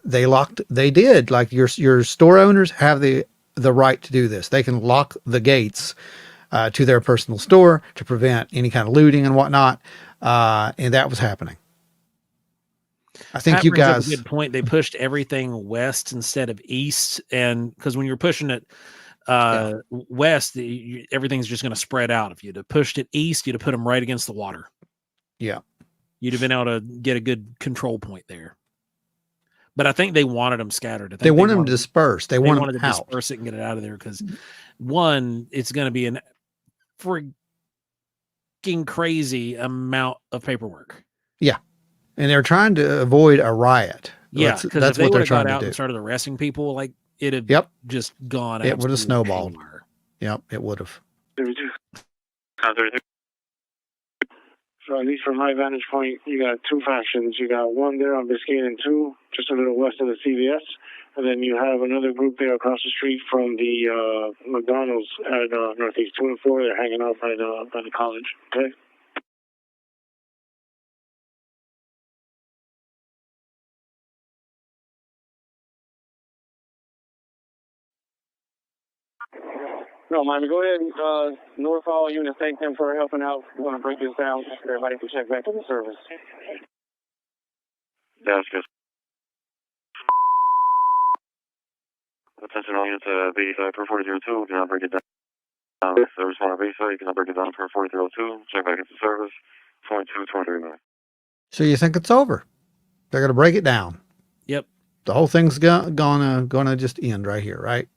they did, like your store owners have the right to do this. They can lock the gates to their personal store to prevent any kind of looting and whatnot. And that was happening. I think Pat you brings up guys. a good point. They pushed everything west instead of east, and because when you're pushing it west, everything's just going to spread out. If you'd have pushed it east, you'd have put them right against the water. Yeah, you'd have been able to get a good control point there. But I think they wanted them scattered. I think they wanted them dispersed. They wanted to out. disperse it and get it out of there because one, it's going to be an freaking crazy amount of paperwork. Yeah. And they're trying to avoid a riot. Yeah, because if they would have got out and started arresting people, like it'd have just gone. It would have snowballed. Yep, it would have. So at least from my vantage point, you got two factions. You got one there on Biscayne and 2, just a little west of the CVS. And then you have another group there across the street from the McDonald's at Northeast 2 and 4. They're hanging out by the college. Okay? No, Miami, go ahead and north all units, thank them for helping out. We're going to break this down. Everybody can check back to the service. That's good. Attention all units at Bayside per 4002. Do not break it down. Service on Bayside, you cannot break it down per 4002. Check back into service. 22-23 minutes. So you think it's over? They're going to break it down. Yep. The whole thing's gonna just end right here, right?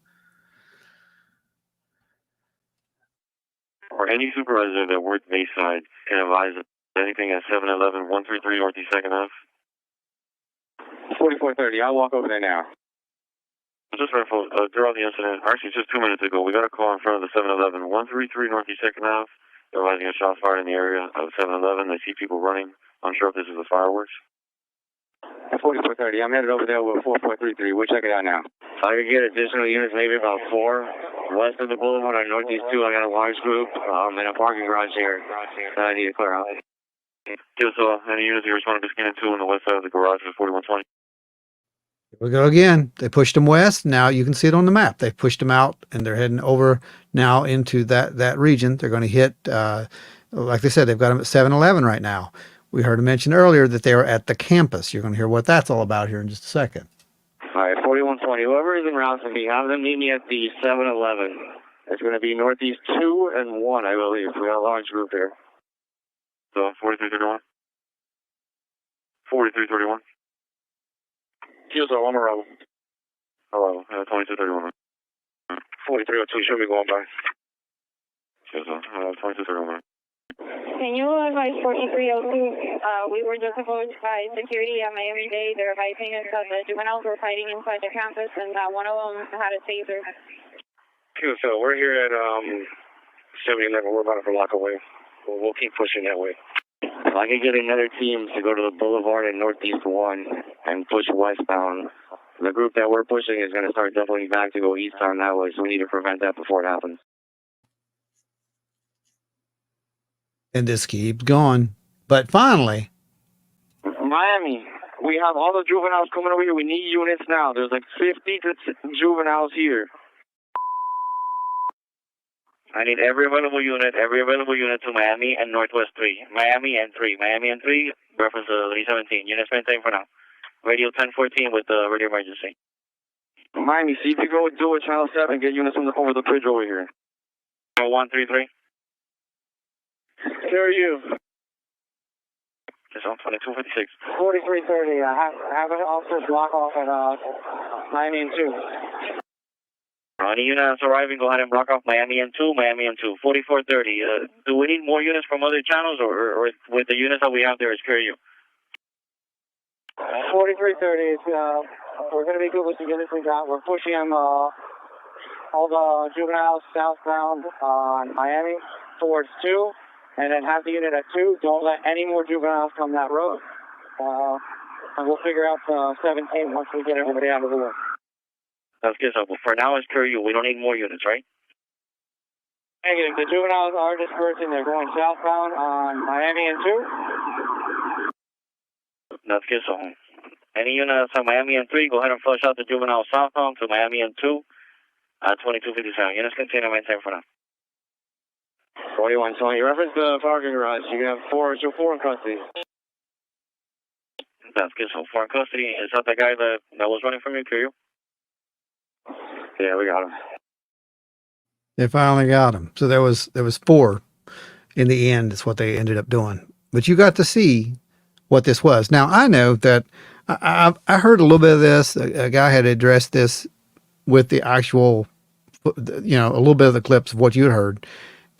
Or any supervisor that worked Bayside can advise anything at 711 133 Northeast 2nd Ave. 4430, I'll walk over there now. Just right, folks, throughout the incident, actually just 2 minutes ago, we got a call in front of the 711 133 Northeast 2nd Ave. They're advising a shot fired in the area of 711. They see people running. Unsure if this is the fireworks. 4430, I'm headed over there with 4433. We'll check it out now. I could get additional units, maybe about 4 west of the boulevard on Northeast 2. I got a large group in a parking garage here that I need to clear out. Give us any units you respond to Biscayne 2 on the west side of the garage of 4120. Here we go again. They pushed them west. Now you can see it on the map. They've pushed them out, and they're heading over now into that region. They're going to hit, like they said, they've got them at 7-Eleven right now. We heard him mention earlier that they were at the campus. You're going to hear what that's all about here in just a second. All right, 4120. Whoever is in Ramsey, have them meet me at the 7-Eleven. It's going to be Northeast 2 and 1, I believe. We got a large group here. So 4331. 4331. Here's our one arrival. Hello, 2231. 4302 should be going by. Here's 2231. Can you advise 4302? We were just approached by security at Miami-Dade. They're advising us that the juveniles were fighting inside the campus and that one of them had a taser. So we're here at 7-Eleven. We're about to block away. We'll keep pushing that way. If I could get another team to go to the boulevard in Northeast 1 and push westbound, the group that we're pushing is going to start doubling back to go eastbound that way, so we need to prevent that before it happens. And this keeps going. But finally, Miami, we have all the juveniles coming over here. We need units now. There's like 50 juveniles here. I need every available unit to Miami and Northwest 3. Miami and 3. Reference 317. Units maintained for now. Radio 1014 with the radio emergency. Miami, see if you go do a channel 7 and get units over the bridge over here. 133. Where are you? It's on 2256. 4330. Have an officer block off at Miami and 2. Any units arriving, go ahead and block off Miami and 2. 4430. Do we need more units from other channels, or with the units that we have there, is clear you? 4330. We're going to be good with the units we got. We're pushing all the juveniles southbound on Miami towards 2, and then have the unit at 2. Don't let any more juveniles come that road. And we'll figure out 17 once we get everybody out of the way. That's good. So for now, it's per you. We don't need more units, right? Negative. The juveniles are dispersing. They're going southbound on Miami and 2. That's good. So any units on Miami and 3, go ahead and flush out the juveniles southbound to Miami and 2 at 2257. Units continue to maintain for now. 41. So you reference the parking garage. You have 4 in custody. That's good. So 4 in custody. Is that the guy that was running from you, you? Yeah, we got him. They finally got him. So there was 4 in the end. Is what they ended up doing. But you got to see what this was. Now I know that I heard a little bit of this. A guy had addressed this with the actual, a little bit of the clips of what you had heard,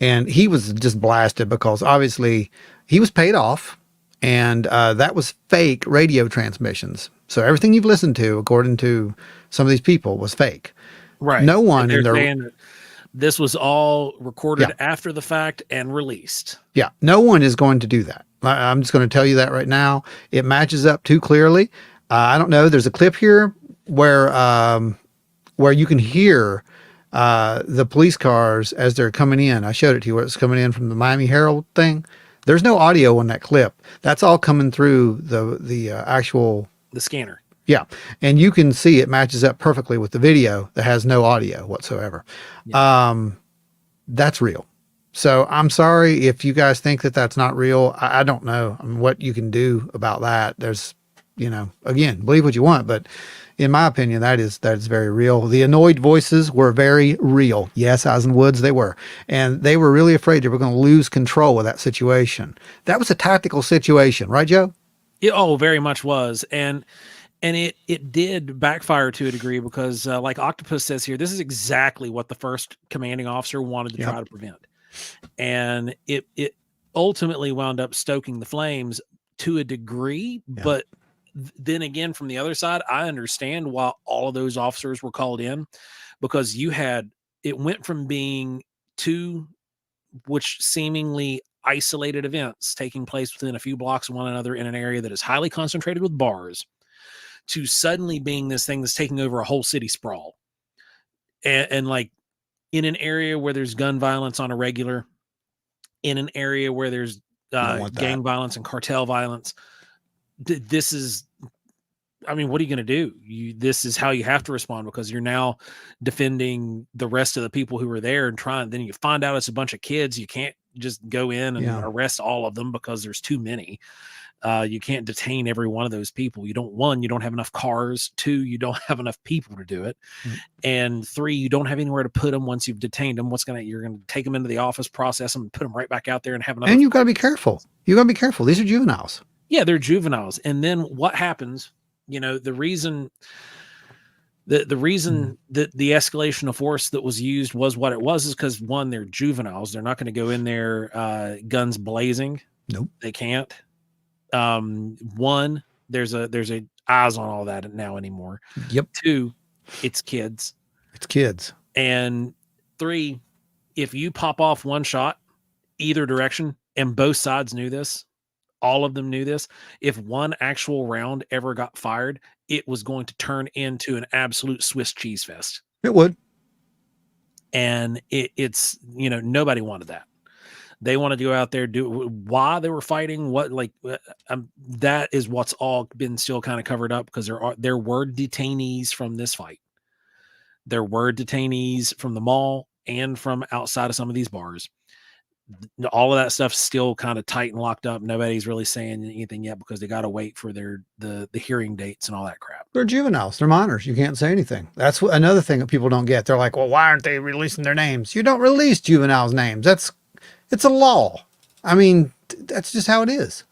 and he was just blasted because obviously he was paid off, and that was fake radio transmissions. So everything you've listened to, according to some of these people, was fake. Right. No one in their saying that this was all recorded after the fact and released. Yeah. No one is going to do that. I'm just going to tell you that right now. It matches up too clearly. I don't know. There's a clip here where you can hear the police cars as they're coming in. I showed it to you where it's coming in from the Miami Herald thing. There's no audio on that clip. That's all coming through the actual scanner. Yeah. And you can see it matches up perfectly with the video that has no audio whatsoever. Yeah. That's real. So I'm sorry if you guys think that that's not real. I don't know what you can do about that. There's, again, believe what you want, but in my opinion, that is very real. The annoyed voices were very real. Yes, I was in the woods, they were. And they were really afraid they were going to lose control of that situation. That was a tactical situation, right, Joe? It very much was. And it did backfire to a degree because like Octopus says here, this is exactly what the first commanding officer wanted to try to prevent. And it ultimately wound up stoking the flames to a degree, but then again, from the other side, I understand why all of those officers were called in, because it went from being 2, which seemingly isolated events taking place within a few blocks of one another in an area that is highly concentrated with bars, to suddenly being this thing that's taking over a whole city sprawl. And like in an area where there's gun violence on a regular, in an area where there's gang violence and cartel violence, this is, what are you going to do? This is how you have to respond, because you're now defending the rest of the people who were there and then you find out it's a bunch of kids. You can't just go in and arrest all of them because there's too many. You can't detain every one of those people. You don't have enough cars. 2, you don't have enough people to do it. And 3, you don't have anywhere to put them once you've detained them. You're going to take them into the office, process them, and put them right back out there and have another. And you've got to be careful. These are juveniles. Yeah, they're juveniles. And then what happens, the reason that the escalation of force that was used was what it was is because, 1, they're juveniles. They're not going to go in there guns blazing. Nope. They can't. 1, there's a eyes on all that now anymore. Yep. 2, it's kids. And 3, if you pop off one shot either direction, and both sides knew this, all of them knew this, if one actual round ever got fired, it was going to turn into an absolute Swiss cheese fest. It would. And it's nobody wanted that. They wanted to go out there, do why they were fighting, that is what's all been still kind of covered up, because there were detainees from this fight. There were detainees from the mall and from outside of some of these bars. All of that stuff's still kind of tight and locked up. Nobody's really saying anything yet because they got to wait for the hearing dates and all that crap. They're juveniles. They're minors. You can't say anything. That's another thing that people don't get. They're like, well, why aren't they releasing their names? You don't release juveniles' names. It's a law. That's just how it is.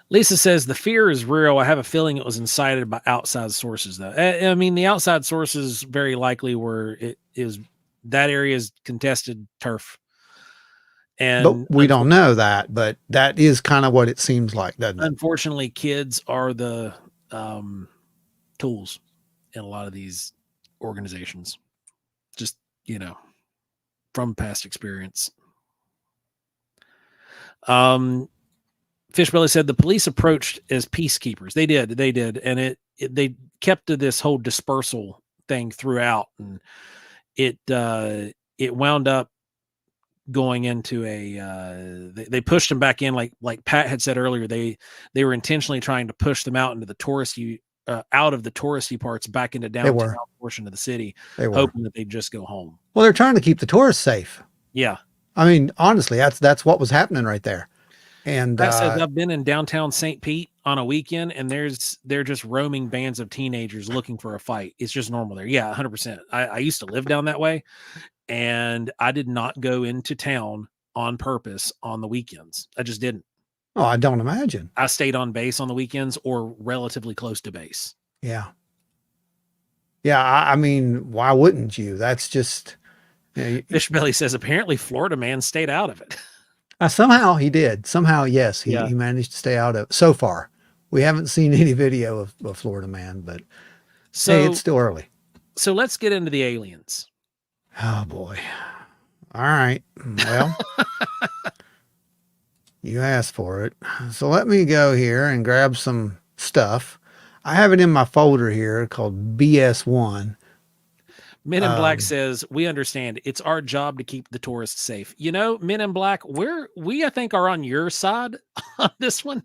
Lisa says the fear is real. I have a feeling it was incited by outside sources, though. The outside sources very likely that area is contested turf. But we don't know that, but that is kind of what it seems like, doesn't it? Unfortunately, kids are the tools in a lot of these organizations. Just, from past experience. Fishbelly said the police approached as peacekeepers. They did, and they kept to this whole dispersal thing throughout, and it wound up going into they pushed them back in, like Pat had said earlier. They were intentionally trying to push them out into the touristy out of the touristy parts back into downtown portion of the city, hoping that they'd just go home. Well, they're trying to keep the tourists safe. Yeah, I mean, honestly, that's what was happening right there. And that says I've been in downtown St. Pete on a weekend, and they're just roaming bands of teenagers looking for a fight. It's just normal there. Yeah, 100%. I used to live down that way, and I did not go into town on purpose on the weekends. I just didn't. Oh, I don't imagine. I stayed on base on the weekends or relatively close to base. Yeah. Yeah, I mean, why wouldn't you? That's just... Fishbelly says apparently Florida man stayed out of it. Somehow he did. Somehow, yes, he managed to stay out of it. So far, we haven't seen any video of Florida man, but hey, it's still early. So let's get into the aliens. Oh boy! All right. Well, you asked for it, so let me go here and grab some stuff. I have it in my folder here called BS1. Men in Black says, we understand it's our job to keep the tourists safe. You know, Men in Black, we I think are on your side on this one.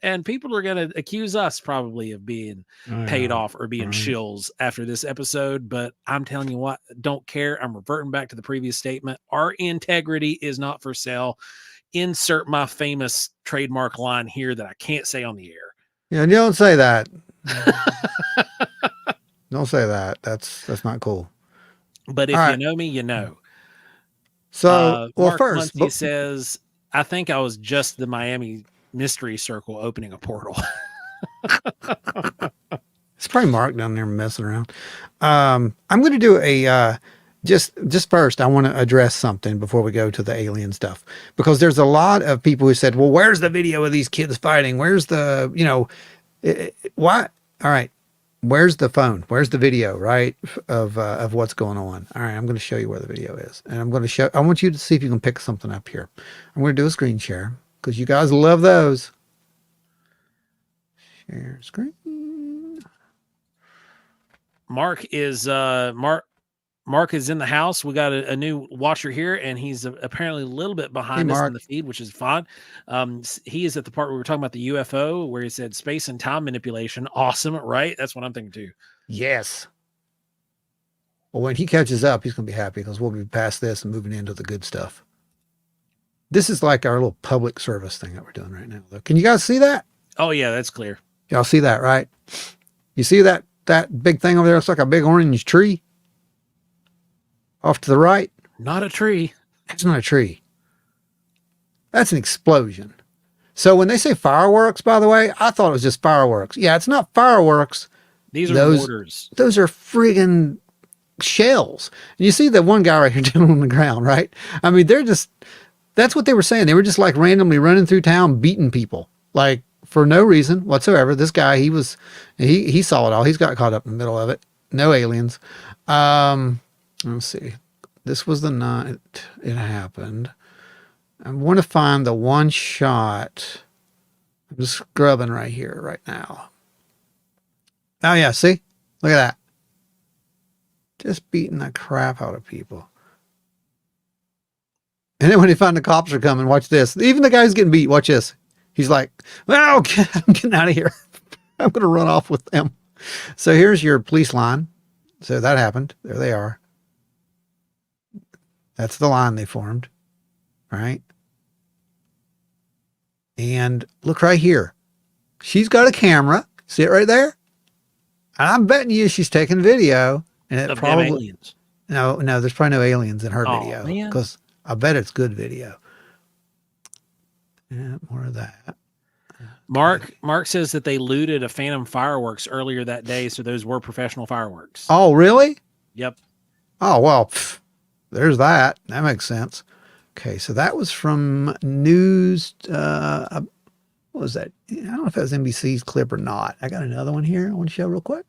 And people are going to accuse us probably of being paid off or being shills after this episode. But I'm telling you what, don't care. I'm reverting back to the previous statement. Our integrity is not for sale. Insert my famous trademark line here that I can't say on the air. Yeah, don't say that. Don't say that. That's not cool. But if you know me, you know. So, well, Mark first, Muncie says, I think I was just the Miami Mystery Circle opening a portal. It's probably Mark down there messing around. I'm going to do a just first. I want to address something before we go to the alien stuff, because there's a lot of people who said, "Well, where's the video of these kids fighting? Where's the why? All right." Where's the phone? Where's the video, right? Of what's going on. All right. I'm going to show you where the video is, and I want you to see if you can pick something up here. I'm going to do a screen share because you guys love those. Share screen. Mark is Mark is in the house. We got a new watcher here, and he's apparently a little bit behind us in the feed, which is fine. He is at the part where we were talking about the UFO, where he said space and time manipulation. Awesome, right? That's what I'm thinking too. Yes. Well, when he catches up, he's going to be happy because we'll be past this and moving into the good stuff. This is like our little public service thing that we're doing right now. Can you guys see that? Oh, yeah, that's clear. Y'all see that, right? You see that big thing over there? It's like a big orange tree. Off to the right. Not a tree. That's not a tree. That's an explosion. So when they say fireworks, by the way, I thought it was just fireworks. Yeah, it's not fireworks. These are mortars. Those are friggin' shells. And you see the one guy right here down on the ground, right? I mean, that's what they were saying. They were just like randomly running through town, beating people, like for no reason whatsoever. This guy, he saw it all. He's got caught up in the middle of it. No aliens. Let's see. This was the night it happened. I want to find the one shot. I'm just scrubbing right here, right now. Oh, yeah. See? Look at that. Just beating the crap out of people. And then when they find the cops are coming, watch this. Even the guy's getting beat. Watch this. He's like, well, okay, I'm getting out of here. I'm going to run off with them. So here's your police line. So that happened. There they are. That's the line they formed, right? And look right here. She's got a camera. See it right there? And I'm betting you she's taking video. And it probably aliens. No, there's probably no aliens in her video because I bet it's good video. Yeah, more of that. Mark says that they looted a Phantom fireworks earlier that day, so those were professional fireworks. Oh, really? Yep. Oh, well, there's that. That makes sense. Okay, so that was from news. What was that? I don't know if that was NBC's clip or not. I got another one here I want to show real quick.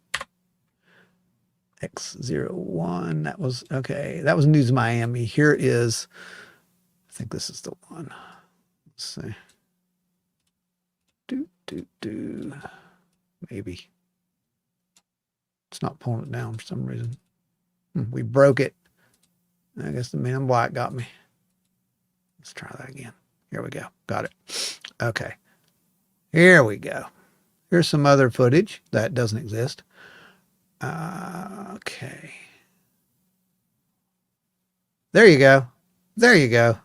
X01. That was, okay. That was News Miami. Here is, I think this is the one. Let's see. Maybe. It's not pulling it down for some reason. We broke it. I guess the man in black got me. Let's try that again. Here we go. Got it. Okay. Here we go. Here's some other footage that doesn't exist. Okay. There you go. There you go.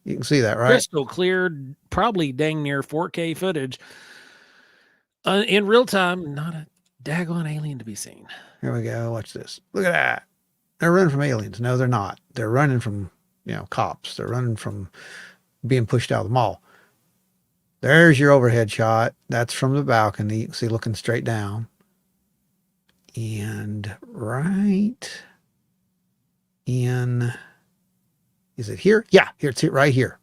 You can see that, right? Crystal clear, probably dang near 4K footage. In real time, not a daggone alien to be seen. Here we go. Watch this. Look at that. They're running from aliens. No, they're not. They're running from, cops. They're running from being pushed out of the mall. There's your overhead shot. That's from the balcony. You can see looking straight down. And right in, is it here? Yeah, here, it's right here.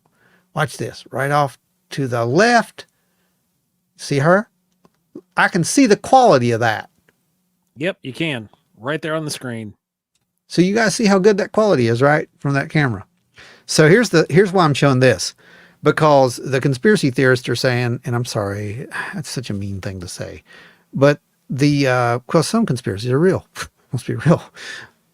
Watch this. Right off to the left. See her? I can see the quality of that. Yep, you can. Right there on the screen. So you guys see how good that quality is, right? From that camera. So here's why I'm showing this. Because the conspiracy theorists are saying, and I'm sorry, that's such a mean thing to say, but because some conspiracies are real. Must be real.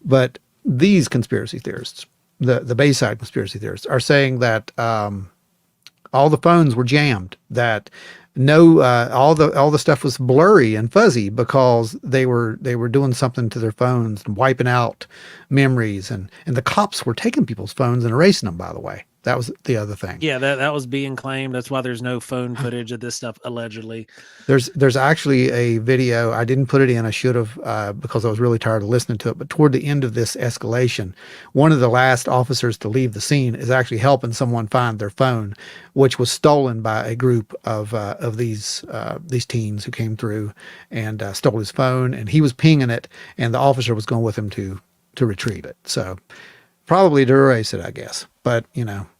But these conspiracy theorists, the Bayside conspiracy theorists, are saying that all the phones were jammed, that all the stuff was blurry and fuzzy because they were doing something to their phones and wiping out memories, and the cops were taking people's phones and erasing them, by the way. That was the other thing. Yeah, that was being claimed. That's why there's no phone footage of this stuff, allegedly. There's actually a video. I didn't put it in. I should have because I was really tired of listening to it. But toward the end of this escalation, one of the last officers to leave the scene is actually helping someone find their phone, which was stolen by a group of these teens who came through and stole his phone. And he was pinging it, and the officer was going with him to retrieve it. So probably to erase it, I guess. But,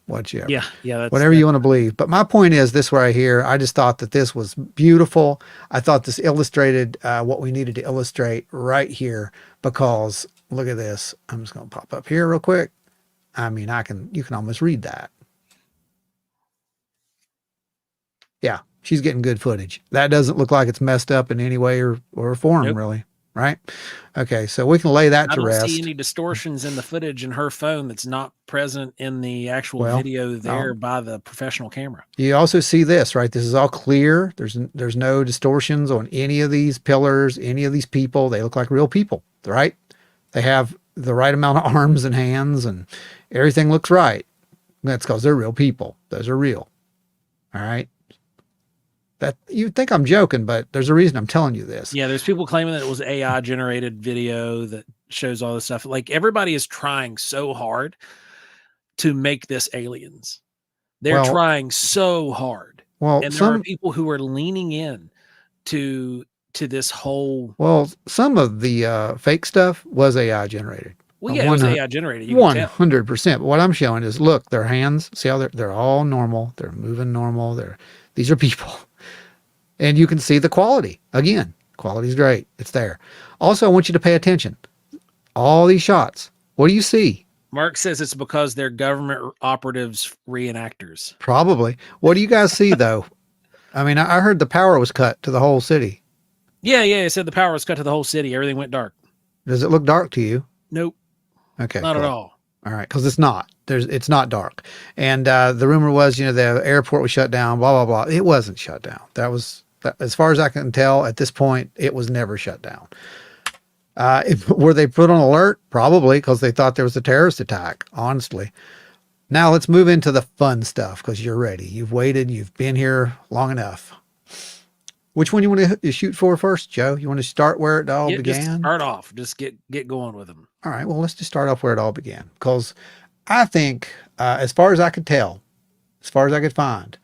whatever. Yeah. Whatever you want to believe. But my point is this right here. I just thought that this was beautiful. I thought this illustrated what we needed to illustrate right here, because look at this. I'm just going to pop up here real quick. I mean, you can almost read that. Yeah, she's getting good footage. That doesn't look like it's messed up in any way or form, Nope. Really. Right? Okay, so we can lay that to rest. I don't see any distortions in the footage in her phone that's not present in the actual video there by the professional camera. You also see this, right? This is all clear. There's no distortions on any of these pillars, any of these people. They look like real people, right? They have the right amount of arms and hands, and everything looks right. That's because they're real people. Those are real. All right? That you'd think I'm joking, but there's a reason I'm telling you this. Yeah, there's people claiming that it was AI generated video that shows all this stuff. Like, everybody is trying so hard to make this aliens. They're trying so hard. Well, and there are people who are leaning in to this whole. Well, some of the fake stuff was AI generated. Well, yeah, it was AI generated. 100%. But what I'm showing is, look, their hands. See how they're all normal. They're moving normal. These are people. And you can see the quality. Again, quality's great. It's there. Also, I want you to pay attention. All these shots. What do you see? Mark says it's because they're government operatives reenactors. Probably. What do you guys see, though? I mean, I heard the power was cut to the whole city. Yeah. It said the power was cut to the whole city. Everything went dark. Does it look dark to you? Nope. Okay. Not at all. All right, because it's not. It's not dark. And the rumor was, the airport was shut down, blah, blah, blah. It wasn't shut down. As far as I can tell, at this point, it was never shut down. Were they put on alert? Probably, because they thought there was a terrorist attack, honestly. Now let's move into the fun stuff, because you're ready. You've waited. You've been here long enough. Which one you want to shoot for first, Joe? You want to start where it all began? Just start off. Just get going with them. All right. Well, let's just start off where it all began, because I think, as far as I could tell, as far as I could find,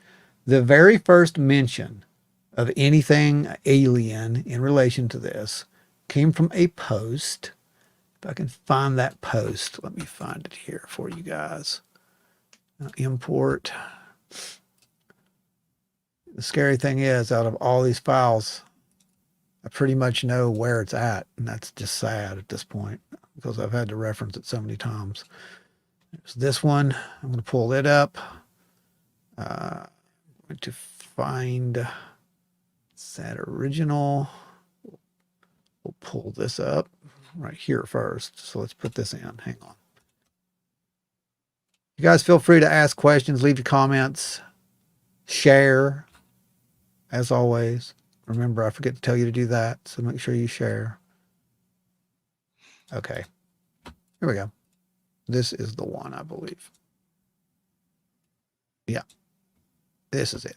the very first mention of anything alien in relation to this came from a post. If I can find that post, let me find it here for you guys. Import. The scary thing is, out of all these files, I pretty much know where it's at, and that's just sad at this point, because I've had to reference it so many times. There's this one. I'm going to pull it up. I'm going to find that original? We'll pull this up right here first. So let's put this in. Hang on. You guys feel free to ask questions, leave your comments, share. As always, remember, I forget to tell you to do that. So make sure you share. Okay. Here we go. This is the one, I believe. Yeah. This is it.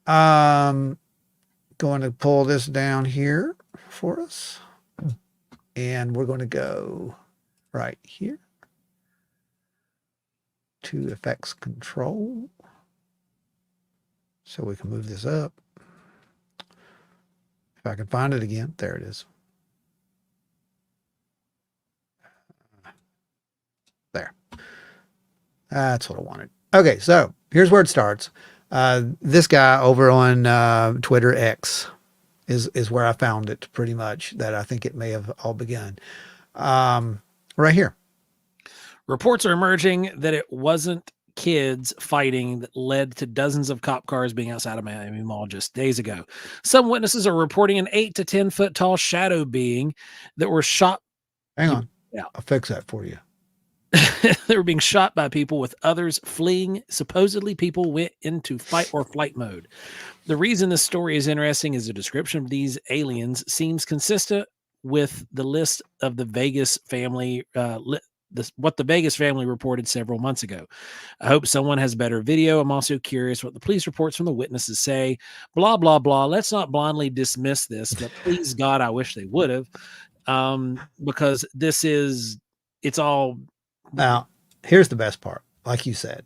Going to pull this down here for us. And we're going to go right here to effects control. So we can move this up. If I can find it again, there it is. There. That's what I wanted. Okay, so here's where it starts. This guy over on Twitter X is where I found it pretty much, that I think it may have all begun. Right here. Reports are emerging that it wasn't kids fighting that led to dozens of cop cars being outside of Miami Mall just days ago. Some witnesses are reporting an 8 to 10 foot tall shadow being that were shot. Hang on. Yeah. I'll fix that for you. They were being shot by people, with others fleeing. Supposedly people went into fight or flight mode. The reason this story is interesting is the description of these aliens seems consistent with the list of the Vegas family, what the Vegas family reported several months ago. I hope someone has better video. I'm also curious what the police reports from the witnesses say. Blah, blah, blah. Let's not blindly dismiss this, but please God, I wish they would have. Because it's all. Now, here's the best part. Like you said,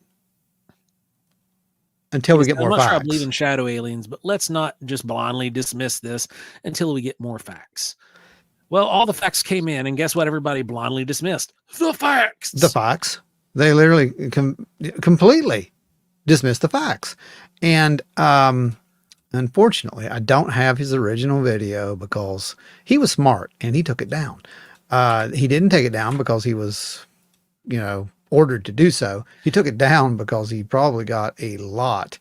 until we get more facts. I'm not sure I believe in shadow aliens, but let's not just blindly dismiss this until we get more facts. Well, all the facts came in, and guess what? Everybody blindly dismissed the facts. The facts. They literally completely dismissed the facts. And unfortunately, I don't have his original video because he was smart and he took it down. He didn't take it down because he was, ordered to do so. He took it down because he probably got a lot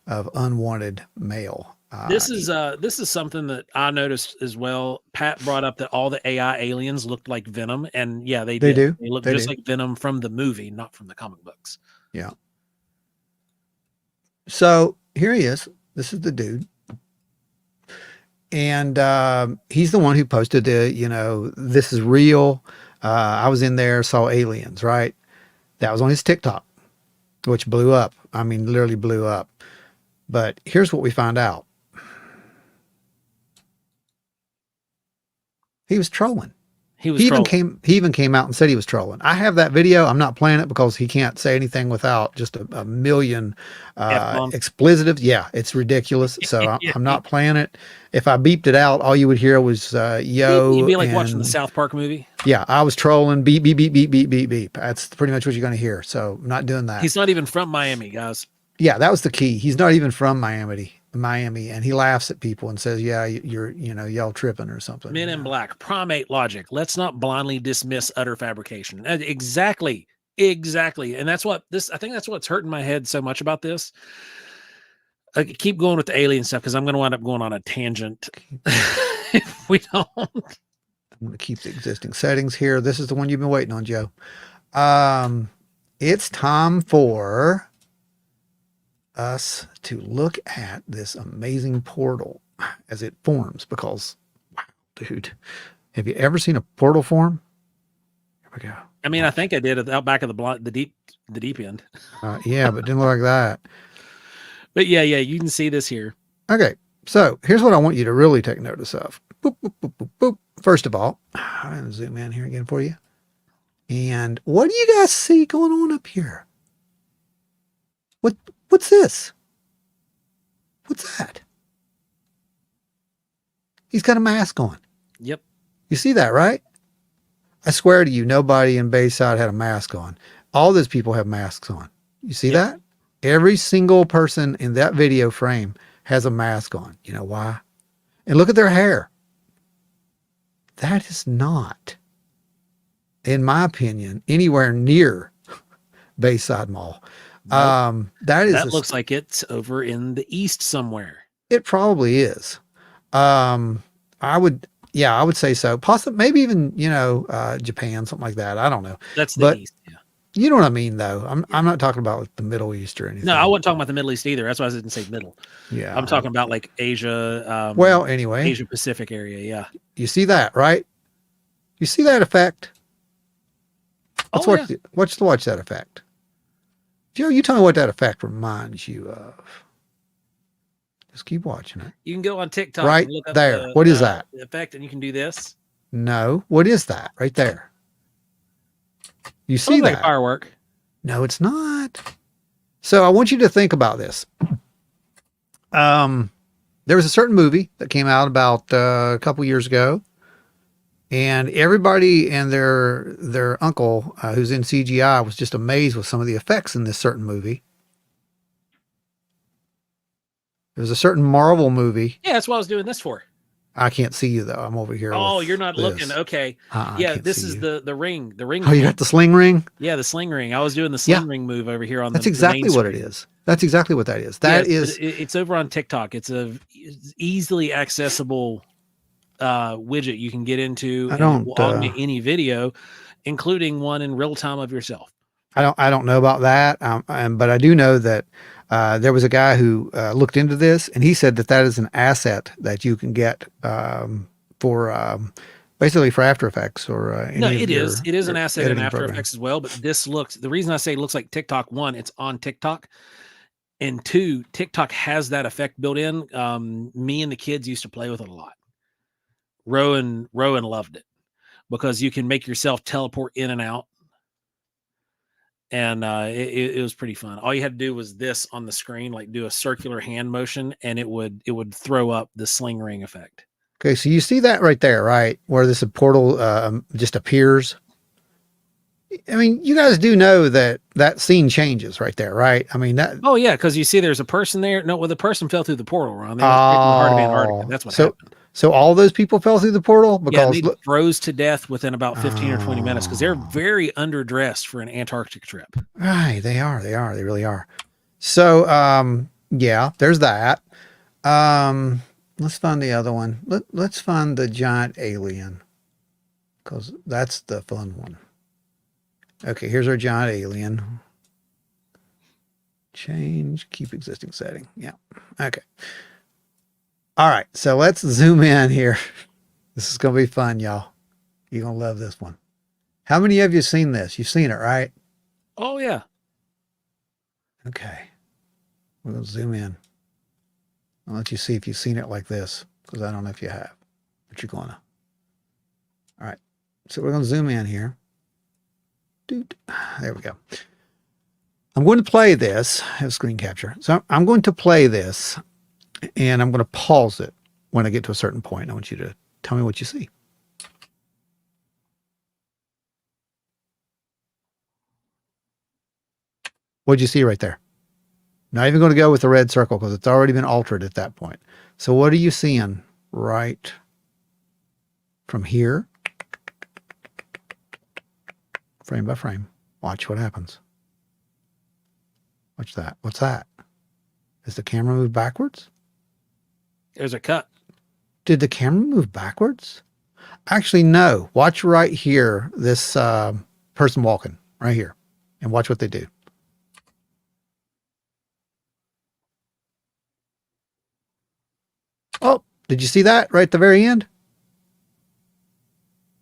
of unwanted mail. This is something that I noticed as well. Pat brought up that all the AI aliens looked like Venom, and yeah, they do. They look just like Venom from the movie, not from the comic books. Yeah. So here he is. This is the dude. And he's the one who posted this is real. I was in there, saw aliens, right? That was on his TikTok, which blew up. I mean, literally blew up. But here's what we found out. He was trolling. He even came out and said he was trolling. I have that video. I'm not playing it because he can't say anything without just a million explicitives. Yeah, it's ridiculous. So I'm not playing it. If I beeped it out, all you would hear was yo. You'd be like watching the South Park movie. Yeah, I was trolling. Beep, beep, beep, beep, beep, beep, beep. That's pretty much what you're going to hear. So I'm not doing that. He's not even from Miami, guys. Yeah, that was the key. He's not even from Miami, and he laughs at people and says, "Yeah, you're y'all tripping or something." Men in Black, primate logic. Let's not blindly dismiss utter fabrication. Exactly, and that's what I think that's what's hurting my head so much about this. I keep going with the alien stuff because I'm going to wind up going on a tangent if we don't. I'm going to keep the existing settings here. This is the one you've been waiting on, Joe. It's time for us to look at this amazing portal as it forms, because wow, dude, have you ever seen a portal form? Here we go. I mean, I think I did out back of the deep end. Yeah, but it didn't look like that. But yeah, you can see this here. Okay, so here's what I want you to really take notice of. Boop, boop, boop, boop, boop. First of all, I'm going to zoom in here again for you. And what do you guys see going on up here? What's this? What's that? He's got a mask on. Yep. You see that, right? I swear to you, nobody in Bayside had a mask on. All those people have masks on. You see that? Every single person in that video frame has a mask on. You know why? And look at their hair. That is not, in my opinion, anywhere near Bayside Mall. Nope. That looks like it's over in the east somewhere. It probably is. I would say so. Possibly, maybe even, Japan, something like that. I don't know. That's the But East. Yeah. you know what I mean, though. I'm not talking about like the Middle East or anything. No, I wasn't talking about the Middle East either. That's why I didn't say middle. Yeah. I'm talking about like Asia. Well, anyway, Asia Pacific area. Yeah. You see that, right? You see that effect? Let's watch that effect. Joe, you tell me what that effect reminds you of. Just keep watching it. You can go on TikTok. Right and look up there. What is that? The effect, and you can do this. No. What is that right there? You see that? Like a firework. No, it's not. So I want you to think about this. There was a certain movie that came out about a couple years ago, and everybody and their uncle, who's in CGI, was just amazed with some of the effects in this certain movie. There was a certain Marvel movie. Yeah, that's what I was doing this for. I can't see you though. I'm over here. Oh, you're not looking. Okay. Yeah, this is the ring. The ring. Oh, you got the sling ring? Yeah, the sling ring. I was doing the sling ring move over here on That's the exactly main what it screen. is. That's exactly what that is. That is. It's over on TikTok. It's a easily accessible widget you can get into. I don't will augment any video, including one in real time of yourself. I don't know about that, but I do know that there was a guy who looked into this, and he said that is an asset that you can get for basically for After Effects or No, it is. It is an asset in editing After program. Effects as well. But this looks. The reason I say it looks like TikTok, one, it's on TikTok, and two, TikTok has that effect built in. Me and the kids used to play with it a lot. Rowan loved it because you can make yourself teleport in and out. And it was pretty fun. All you had to do was this on the screen, like do a circular hand motion, and it would throw up the sling ring effect. Okay, so you see that right there, right? Where this portal just appears. I mean, you guys do know that scene changes right there, right? I mean that. Oh yeah, because you see, there's a person there. No, well, the person fell through the portal, Ron. They were in the heart of Antarctica. That's what happened. So all those people fell through the portal because they froze to death within about 15 or 20 minutes because they're very underdressed for an Antarctic trip. Right, they are. They really are. So yeah, there's that. Let's find the other one. Let's find the giant alien because that's the fun one. Okay, here's our giant alien. Change, keep existing setting. Yeah. Okay. All right, so let's zoom in here. This is going to be fun, y'all. You're going to love this one. How many of you have seen this? You've seen it, right? Oh, yeah. Okay. We're going to zoom in. I'll let you see if you've seen it like this, because I don't know if you have, but you're going to. All right, so we're going to zoom in here. There we go. I'm going to play this. I have screen capture. So I'm going to play this. And I'm going to pause it when I get to a certain point. I want you to tell me what you see. What'd you see right there? Not even going to go with the red circle because it's already been altered at that point. So what are you seeing right from here? Frame by frame. Watch what happens. Watch that. What's that? Does the camera move backwards? There's a cut. Did the camera move backwards? Actually, no. Watch right here, this person walking right here, and watch what they do. Oh, did you see that right at the very end?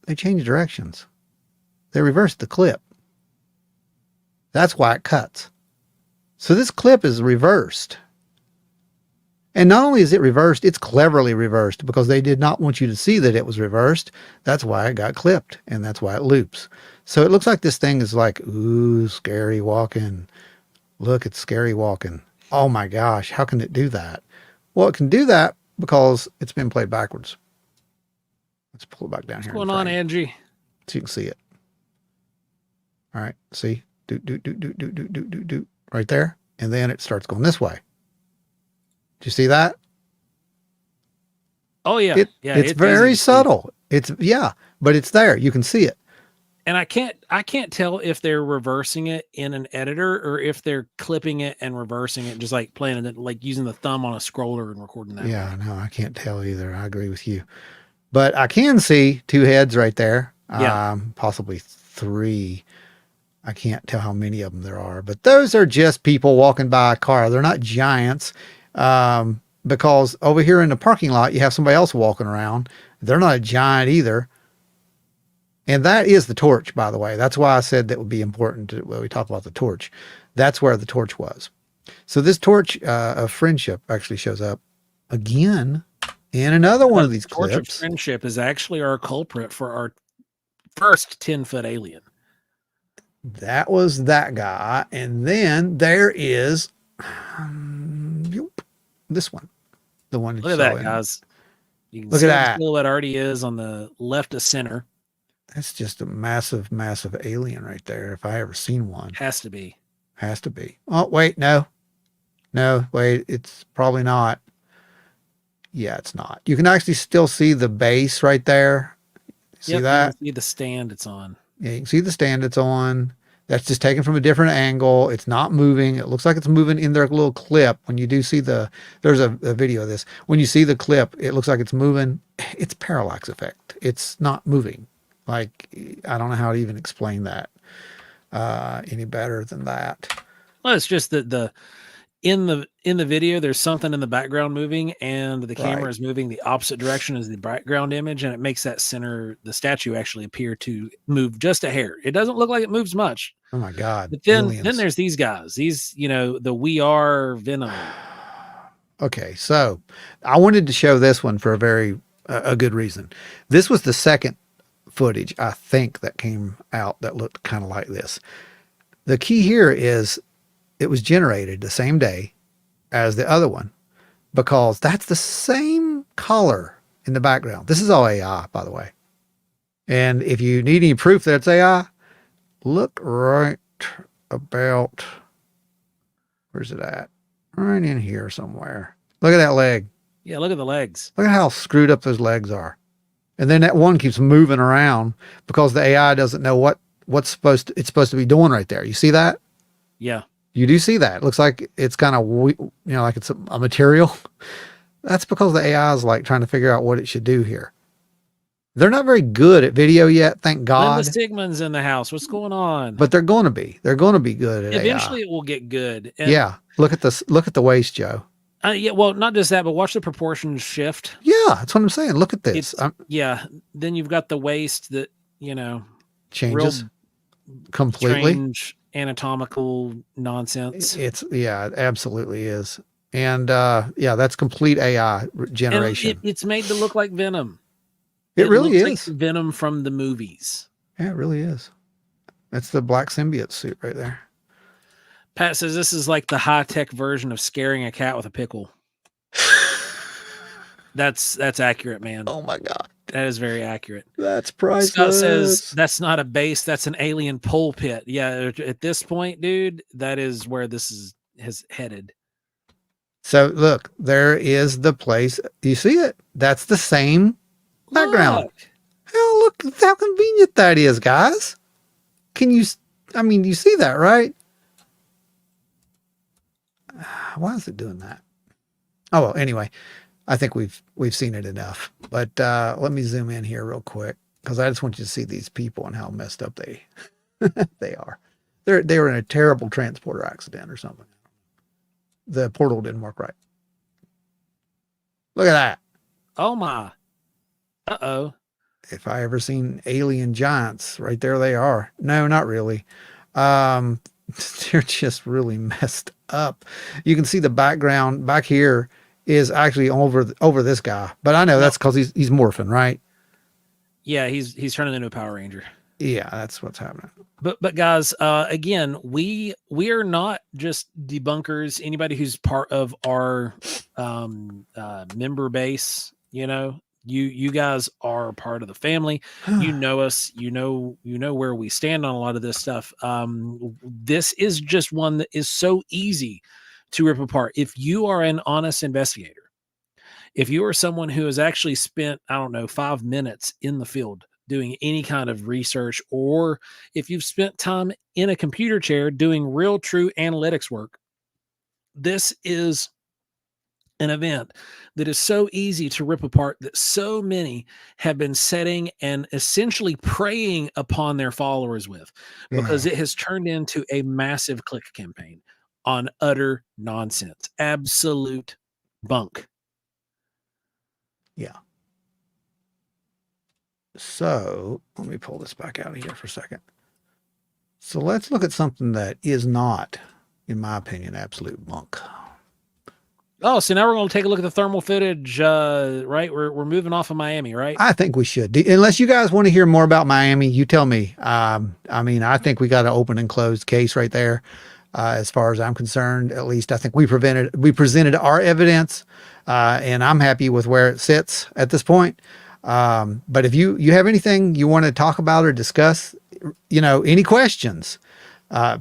They changed directions. They reversed the clip. That's why it cuts. So this clip is reversed. And not only is it reversed, it's cleverly reversed because they did not want you to see that it was reversed. That's why it got clipped, and that's why it loops. So it looks like this thing is like, ooh, scary walking. Look, it's scary walking. Oh my gosh, how can it do that? Well, it can do that because it's been played backwards. Let's pull it back down here. What's going on, Angie? So you can see it. All right, see? Do. Right there. And then it starts going this way. Do you see that? Oh yeah. It's very subtle. But it's there. You can see it. And I can't tell if they're reversing it in an editor or if they're clipping it and reversing it, just like playing it, like using the thumb on a scroller and recording that. Yeah, no, I can't tell either. I agree with you. But I can see 2 heads right there. Yeah. Possibly 3. I can't tell how many of them there are, but those are just people walking by a car. They're not giants. Because over here in the parking lot, you have somebody else walking around. They're not a giant either. And that is the torch, by the way. That's why I said that would be important when we talk about the torch. That's where the torch was. So this torch of friendship actually shows up again in another one of these Torch clips. of friendship is actually our culprit for our first 10-foot alien. That was that guy. And then there is this one. The one. Look at that, guys. You can Look see at what that. the silhouette already is on the left of center. That's just a massive, massive alien right there. If I ever seen one. Has to be. Has to be. Oh, wait, no. No, wait, it's probably not. Yeah, it's not. You can actually still see the base right there. See that? You can see the stand it's on. Yeah, you can see the stand it's on. That's just taken from a different angle. It's not moving. It looks like it's moving in their little clip. When you do see there's a video of this. When you see the clip, it looks like it's moving. It's parallax effect. It's not moving. Like, I don't know how to even explain that any better than that. Well, it's just that in the video, there's something in the background moving, and the camera is moving the opposite direction as the background image, and it makes that the statue actually appear to move just a hair. It doesn't look like it moves much. Oh my God. But then there's these guys. These, the We Are Venom. Okay, so I wanted to show this one for a good reason. This was the second footage, I think, that came out that looked kind of like this. The key here is it was generated the same day as the other one, because that's the same color in the background. This is all AI, by the way. And if you need any proof that it's AI, look right about, where's it at? Right in here somewhere. Look at that leg. Yeah, look at the legs. Look at how screwed up those legs are. And then that one keeps moving around because the AI doesn't know it's supposed to be doing right there. You see that? Yeah. You do see that. It looks like it's kind of, like it's a material. That's because the AI is like trying to figure out what it should do here. They're not very good at video yet, thank God. Linda Stigman's in the house. What's going on? But they're going to be. They're going to be good at Eventually AI. it will get good. And Yeah. Look at this. Look at the waist, Joe. yeah, well, not just that, but watch the proportions shift. Yeah, that's what I'm saying. Look at this. Yeah. Then you've got the waist that, Changes real completely. Strange anatomical nonsense. It absolutely is. And that's complete AI generation. And it's made to look like Venom. It really looks is. like Venom from the movies. Yeah, it really is. That's the black symbiote suit right there. Pat says this is like the high-tech version of scaring a cat with a pickle. That's accurate, man. Oh my God. That is very accurate. That's priceless. Scott says that's not a base, that's an alien pole pit. Yeah, at this point, dude, that is where this has headed. So look, there is the place. You see it? That's the same background. Look how convenient that is, guys. You see that, right? Why is it doing that? Oh, well, anyway, I think we've seen it enough, but let me zoom in here real quick, because I just want you to see these people and how messed up they are. They were in a terrible transporter accident or something. The portal didn't work right. Look at that. Oh my. Uh-oh. If I ever seen alien giants, right there they are. No, not really. They're just really messed up. You can see the background back here is actually over this guy, but I know that's because he's morphing, right? Yeah, he's turning into a Power Ranger. Yeah, that's what's happening. But guys, again, we are not just debunkers. Anybody who's part of our member base, you guys are part of the family. You know us. You know where we stand on a lot of this stuff. This is just one that is so easy to rip apart. If you are an honest investigator, if you are someone who has actually spent, 5 minutes in the field doing any kind of research, or if you've spent time in a computer chair doing real true analytics work, this is an event that is so easy to rip apart, that so many have been setting and essentially preying upon their followers with, because it has turned into a massive click campaign on utter nonsense, absolute bunk. Yeah. So let me pull this back out of here for a second. So let's look at something that is not, in my opinion, absolute bunk. Oh, so now we're going to take a look at the thermal footage, right? We're moving off of Miami, right? I think we should. Unless you guys want to hear more about Miami, you tell me. I mean, I think we got an open and closed case right there. As far as I'm concerned, at least I think we presented our evidence, and I'm happy with where it sits at this point. But if you have anything you want to talk about or discuss, any questions,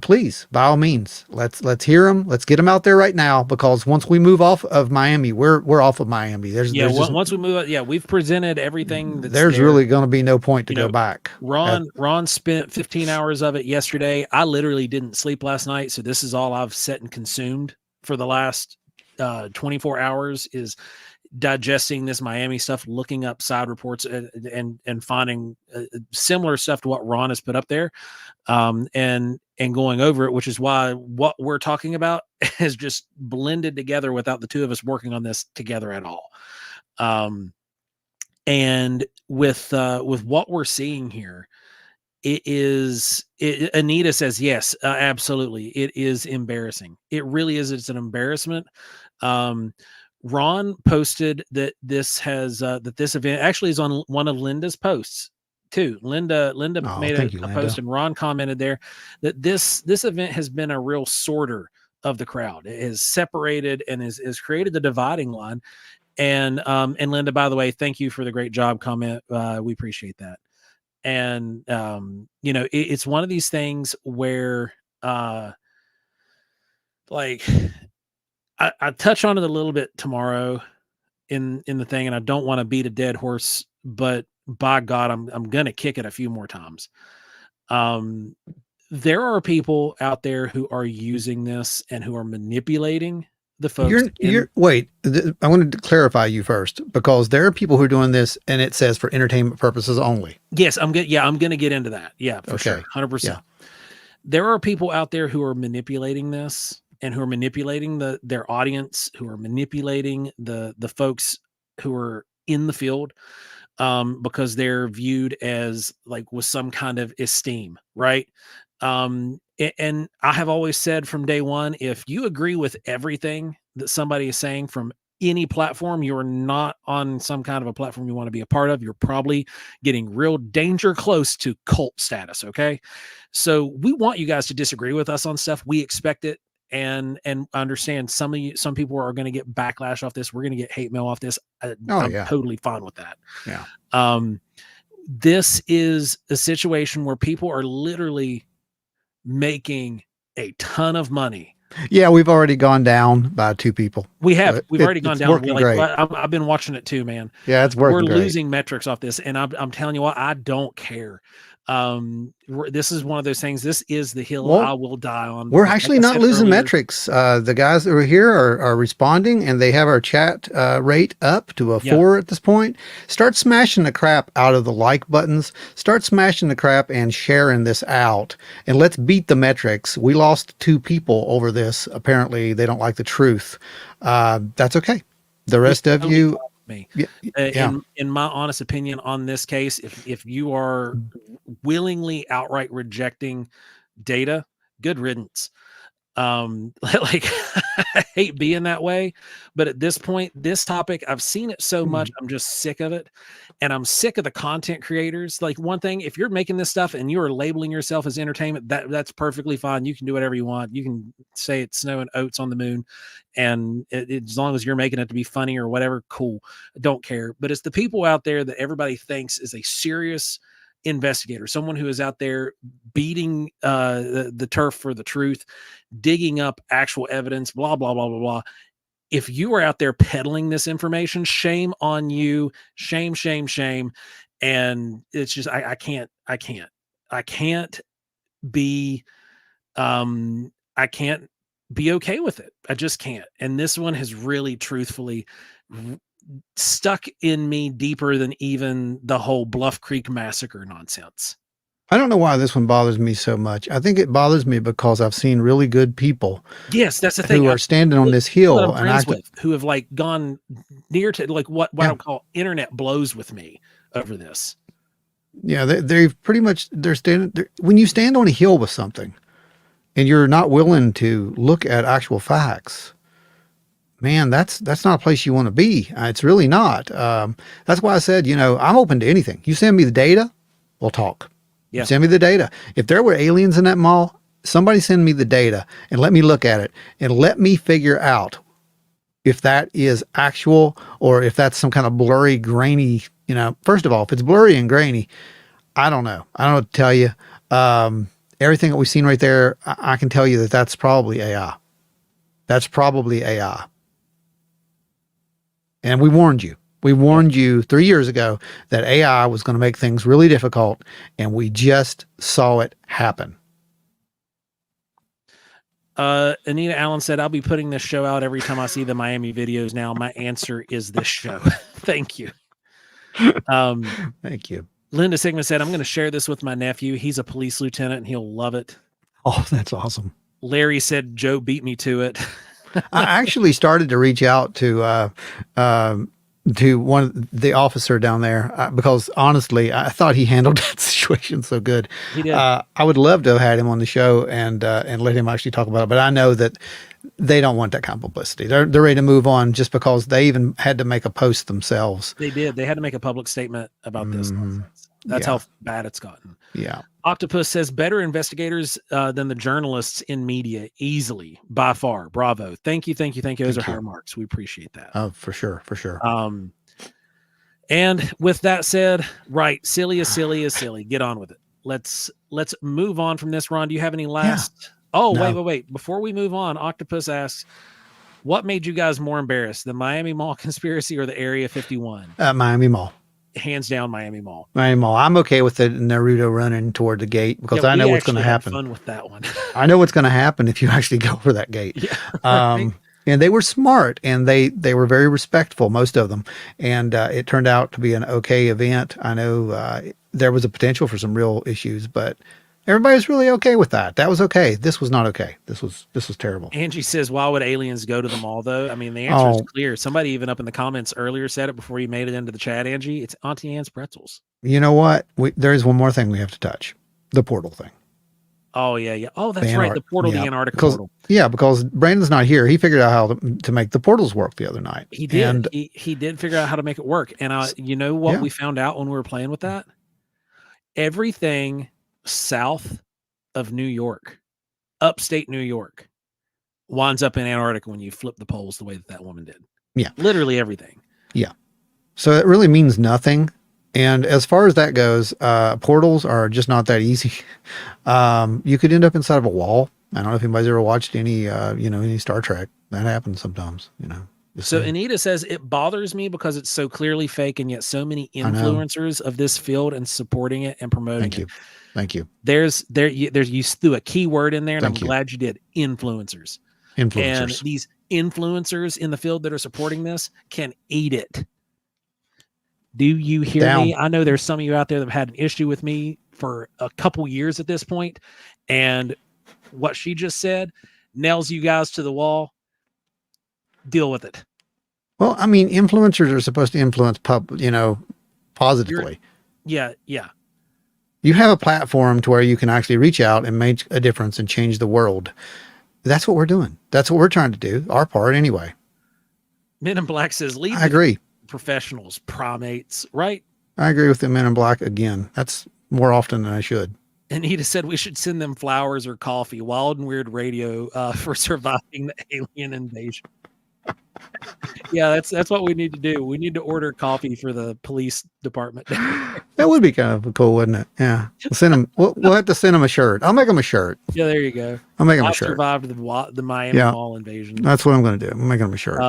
please, by all means, let's hear them. Let's get them out there right now, because once we move off of Miami, we're off of Miami. Once we move, we've presented everything. There's really going to be no point to go back. Ron spent 15 hours of it yesterday. I literally didn't sleep last night, so this is all I've set and consumed for the last 24 hours is digesting this Miami stuff, looking up side reports and finding similar stuff to what Ron has put up there, and going over it, which is why what we're talking about is just blended together without the two of us working on this together at all. And with what we're seeing here, Anita says, yes, absolutely. It is embarrassing. It really is. It's an embarrassment. Ron posted that this event actually is on one of Linda's posts too. Linda made a post, and Ron commented there that this event has been a real sorter of the crowd. It has separated and has created the dividing line. And Linda, by the way, thank you for the great job comment. We appreciate that. And it's one of these things where I touch on it a little bit tomorrow in the thing, and I don't want to beat a dead horse, but by God, I'm going to kick it a few more times. There are people out there who are using this and who are manipulating the folks. Wait, I wanted to clarify you first, because there are people who are doing this and it says for entertainment purposes only. Yes, I'm going to get into that. Yeah, for sure. 100%. Yeah. There are people out there who are manipulating this, and who are manipulating their audience, who are manipulating the folks who are in the field, because they're viewed as like with some kind of esteem, right? And I have always said from day one, if you agree with everything that somebody is saying from any platform, you're not on some kind of a platform you want to be a part of. You're probably getting real danger close to cult status. Okay. So we want you guys to disagree with us on stuff. We expect it. And understand some people are going to get backlash off this. We're going to get hate mail off this. I'm totally fine with that. Yeah. This is a situation where people are literally making a ton of money. Yeah, we've already gone down by 2 people. We've already gone down. Great. I've been watching it too, man. Yeah, it's working. We're losing metrics off this, and I'm telling you what, I don't care. This is one of those things. This is the hill I will die on. We're actually not losing metrics. The guys that are here are responding, and they have our chat rate up to a 4 at this point. Start smashing the crap out of the like buttons. Start smashing the crap and sharing this out, and let's beat the metrics. We lost 2 people over this. Apparently, they don't like the truth. That's okay. The rest of you. Me. In my honest opinion on this case, if you are willingly outright rejecting data, good riddance. I hate being that way, but at this point, this topic, I've seen it so much, I'm just sick of it. And I'm sick of the content creators. Like, one thing, if you're making this stuff and you're labeling yourself as entertainment, that's perfectly fine. You can do whatever you want. You can say it's snowing oats on the moon, and as long as you're making it to be funny or whatever, cool. Don't care. But it's the people out there that everybody thinks is a serious investigator, someone who is out there beating the turf for the truth, digging up actual evidence, blah, blah, blah, blah, blah. If you are out there peddling this information, shame on you. Shame, shame, shame. And it's just, I can't be, I can't be okay with it. I just can't. And this one has really truthfully stuck in me deeper than even the whole Bluff Creek massacre nonsense. I don't know why this one bothers me so much. I think it bothers me because I've seen really good people. Yes, that's the thing. Who are standing on this hill, and who have like gone near to like what I call internet blows with me over this. Yeah, they've pretty much they're standing. When you stand on a hill with something, and you're not willing to look at actual facts, man, that's not a place you want to be. It's really not. That's why I said, I'm open to anything. You send me the data, we'll talk. Yeah. Send me the data. If there were aliens in that mall, somebody send me the data and let me look at it and let me figure out if that is actual or if that's some kind of blurry, grainy, first of all, if it's blurry and grainy, I don't know. I don't know what to tell you. Everything that we've seen right there, I can tell you that that's probably AI. That's probably AI. And we warned you. We warned you 3 years ago that AI was going to make things really difficult, and we just saw it happen. Anita Allen said, I'll be putting this show out every time I see the Miami videos now. My answer is this show. Thank you. Thank you. Linda Sigma said, I'm going to share this with my nephew. He's a police lieutenant, and he'll love it. Oh, that's awesome. Larry said, Joe beat me to it. I actually started to reach out to the officer down there because honestly, I thought he handled that situation so good. He did. I would love to have had him on the show and let him actually talk about it, but I know that they don't want that kind of publicity. They're ready to move on just because they even had to make a post themselves. They did. They had to make a public statement about this. That's how bad it's gotten. Yeah. Octopus says better investigators than the journalists in media, easily, by far. Bravo. Thank you. Those are high marks. We appreciate that. Oh, for sure. And with that said, right, silly is silly. Get on with it. Let's move on from this. Ron, do you have any last? Yeah. Oh, no. Wait. Before we move on, Octopus asks, what made you guys more embarrassed, the Miami Mall conspiracy or the Area 51? Miami Mall. Hands down, Miami Mall. I'm okay with the Naruto running toward the gate because I know what's going to happen. Fun with that one. I know what's going to happen if you actually go for that gate. Yeah, right. And they were smart and they were very respectful, most of them. And it turned out to be an okay event. I know there was a potential for some real issues, but everybody was really okay with that. That was okay. This was not okay. This was terrible. Angie says, why would aliens go to the mall, though? I mean, the answer is clear. Somebody even up in the comments earlier said it before you made it into the chat, Angie. It's Auntie Anne's pretzels. You know what? There is one more thing we have to touch. The portal thing. Oh, yeah. Oh, that's right. The portal, the Antarctica portal. Yeah, because Brandon's not here. He figured out how to make the portals work the other night. He did. And he did figure out how to make it work. And you know what we found out when we were playing with that? Everything south of New York, upstate New York, winds up in Antarctica when you flip the poles the way that woman did. Yeah. Literally everything. Yeah. So it really means nothing. And as far as that goes, portals are just not that easy. You could end up inside of a wall. I don't know if anybody's ever watched any Star Trek. That happens sometimes, So Anita says it bothers me because it's so clearly fake and yet so many influencers of this field and supporting it and promoting it. Thank you. There's you threw a keyword in there and I'm glad you did. Influencers. And these influencers in the field that are supporting this can eat it. Do you hear me? I know there's some of you out there that have had an issue with me for a couple years at this point, and what she just said nails you guys to the wall. Deal with it. Well, I mean, influencers are supposed to influence positively. Yeah. You have a platform to where you can actually reach out and make a difference and change the world. That's what we're doing. That's what we're trying to do. Our part anyway. Men in Black says, I agree. Professionals, primates, right? I agree with the Men in Black again. That's more often than I should. Anita said we should send them flowers or coffee. Wild and Weird Radio for surviving the alien invasion. Yeah, that's what we need to do. We need to order coffee for the police department. That would be kind of cool, wouldn't it? Yeah, we'll send them. We'll have to send them a shirt. I'll make them a shirt. Yeah, there you go. I'll make them a shirt. Survived the Miami Mall invasion. That's what I'm going to do. I'm making them a shirt.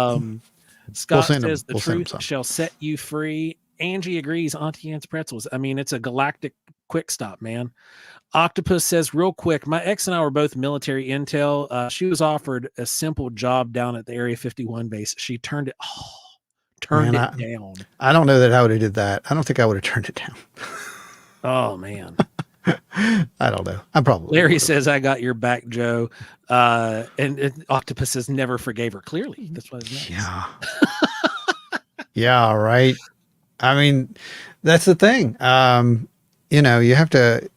Scott says the truth shall set you free, Angie agrees. Auntie Anne's pretzels. I mean, it's a galactic quick stop, man. Octopus says, real quick, my ex and I were both military intel. She was offered a simple job down at the Area 51 base. She turned it down. I don't know that I would have did that. I don't think I would have turned it down. Oh, man. I don't know. I probably Larry says, I got your back, Joe. And Octopus says, never forgave her. Clearly, that's what it means. Yeah. Yeah, right. I mean, that's the thing. You have to,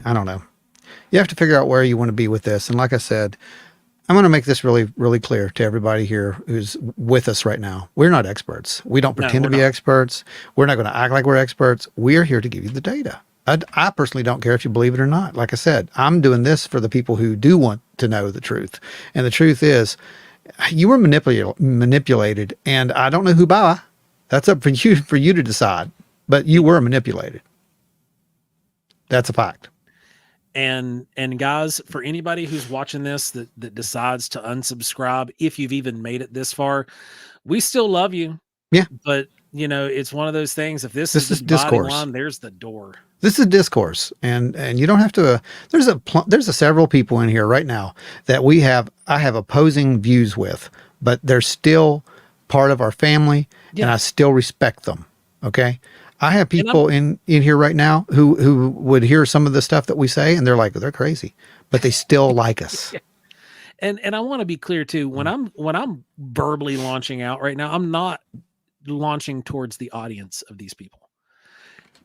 I don't know. You have to figure out where you want to be with this. And like I said, I'm going to make this really, really clear to everybody here who's with us right now. We're not experts. We don't pretend to be experts. We're not going to act like we're experts. We're here to give you the data. I personally don't care if you believe it or not. Like I said, I'm doing this for the people who do want to know the truth. And the truth is, you were manipulated, and I don't know who by. That's up for you to decide. But you were manipulated. That's a fact. And guys, for anybody who's watching this that decides to unsubscribe, if you've even made it this far, we still love you. Yeah. But it's one of those things. If this is the discourse, line, there's the door. This is discourse, and you don't have to. There's several people in here right now that I have opposing views with, but they're still part of our family, and I still respect them. Okay. I have people in here right now who would hear some of the stuff that we say, and they're like, they're crazy, but they still like us. And I want to be clear too. When I'm verbally launching out right now, I'm not launching towards the audience of these people.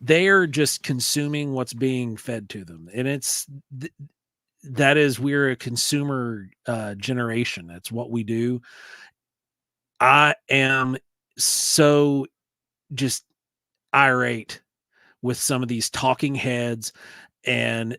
They're just consuming what's being fed to them, and we're a consumer generation. That's what we do. I am so just irate with some of these talking heads and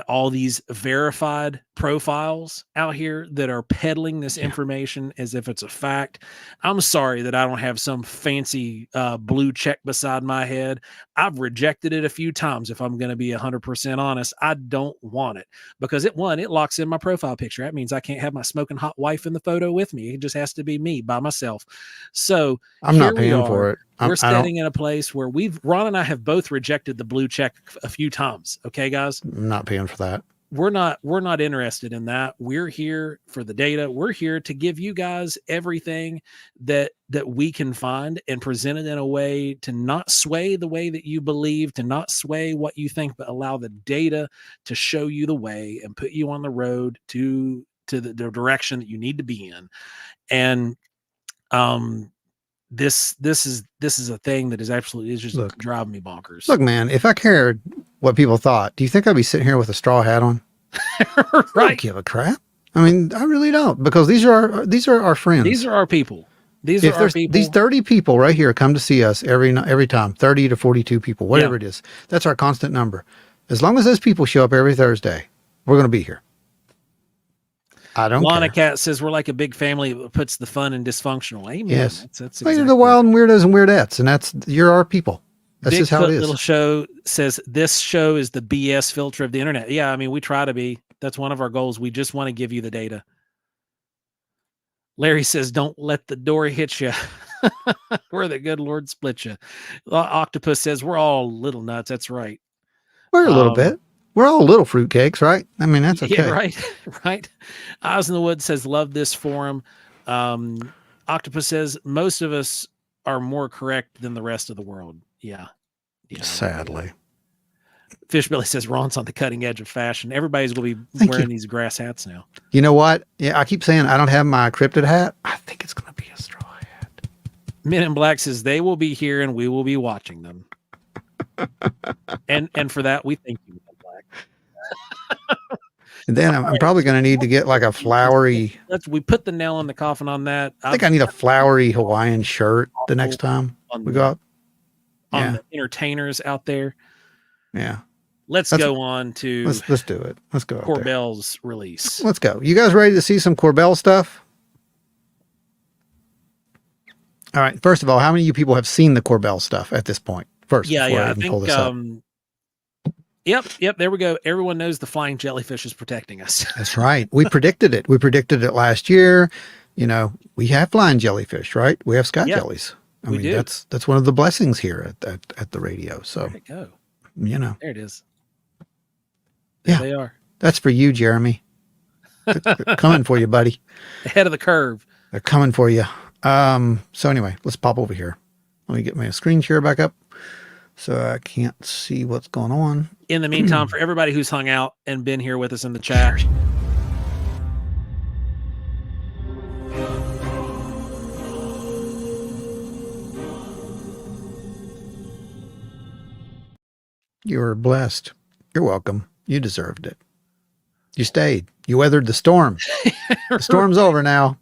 all these verified profiles out here that are peddling this information as if it's a fact. I'm sorry that I don't have some fancy blue check beside my head. I've rejected it a few times. If I'm going to be 100% honest, I don't want it because it locks in my profile picture. That means I can't have my smoking hot wife in the photo with me. It just has to be me by myself. So I'm not paying for it. We're standing in a place where Ron and I have both rejected the blue check a few times. Okay, guys? I'm not paying for that. We're not interested in that. We're here for the data. We're here to give you guys everything that we can find and present it in a way to not sway the way that you believe, to not sway what you think, but allow the data to show you the way and put you on the road to the direction that you need to be in. And this is a thing that is absolutely just driving me bonkers. Look, man, if I cared what people thought, do you think I'd be sitting here with a straw hat on? Right. I don't give a crap. I mean, I really don't, because these are our friends. These are our people. These 30 people right here come to see us every time, 30 to 42 people, whatever it is. That's our constant number. As long as those people show up every Thursday, we're going to be here. I don't Lana care. Cat says we're like a big family that puts the fun in dysfunctional. Amen. Yes. That's Well, exactly. you're the wild and weirdos and weirdettes, and you're our people. That's just how it is. Little Show says this show is the BS filter of the internet. Yeah, I mean, we try to be. That's one of our goals. We just want to give you the data. Larry says, don't let the door hit you. Where the good Lord split you. Octopus says, we're all little nuts. That's right. We're a little bit. We're all little fruitcakes, right? I mean, that's okay. Yeah, right. Eyes in the Wood says, love this forum. Octopus says, most of us are more correct than the rest of the world. Yeah. Sadly. Fishbilly says, Ron's on the cutting edge of fashion. Everybody's going to be wearing these grass hats now. You know what? Yeah, I keep saying I don't have my cryptid hat. I think it's going to be a straw hat. Men in Black says, they will be here and we will be watching them. and for that, we thank you. And then I'm probably going to need to get like a flowery. We put the nail in the coffin on that. I think I need a flowery Hawaiian shirt the next time we go up. On the entertainers out there. Yeah. Let's go on to. Let's do it. Let's go. Corbell's release. Let's go. You guys ready to see some Corbell stuff? All right. First of all, how many of you people have seen the Corbell stuff at this point? First, I think. Yep. There we go. Everyone knows the flying jellyfish is protecting us. That's right. We predicted it. We predicted it last year. You know, we have flying jellyfish, right? We have sky jellies. I We mean, do. that's one of the blessings here at the radio. So, Where'd it go? you know, There it is. There yeah, they are. that's for you, Jeremy. They're coming for you, buddy. Ahead of the curve. They're coming for you. So anyway, let's pop over here. Let me get my screen share back up so I can't see what's going on. In the meantime, for everybody who's hung out and been here with us in the chat, You're blessed. You're welcome. You deserved it. You stayed. You weathered the storm. The storm's over now.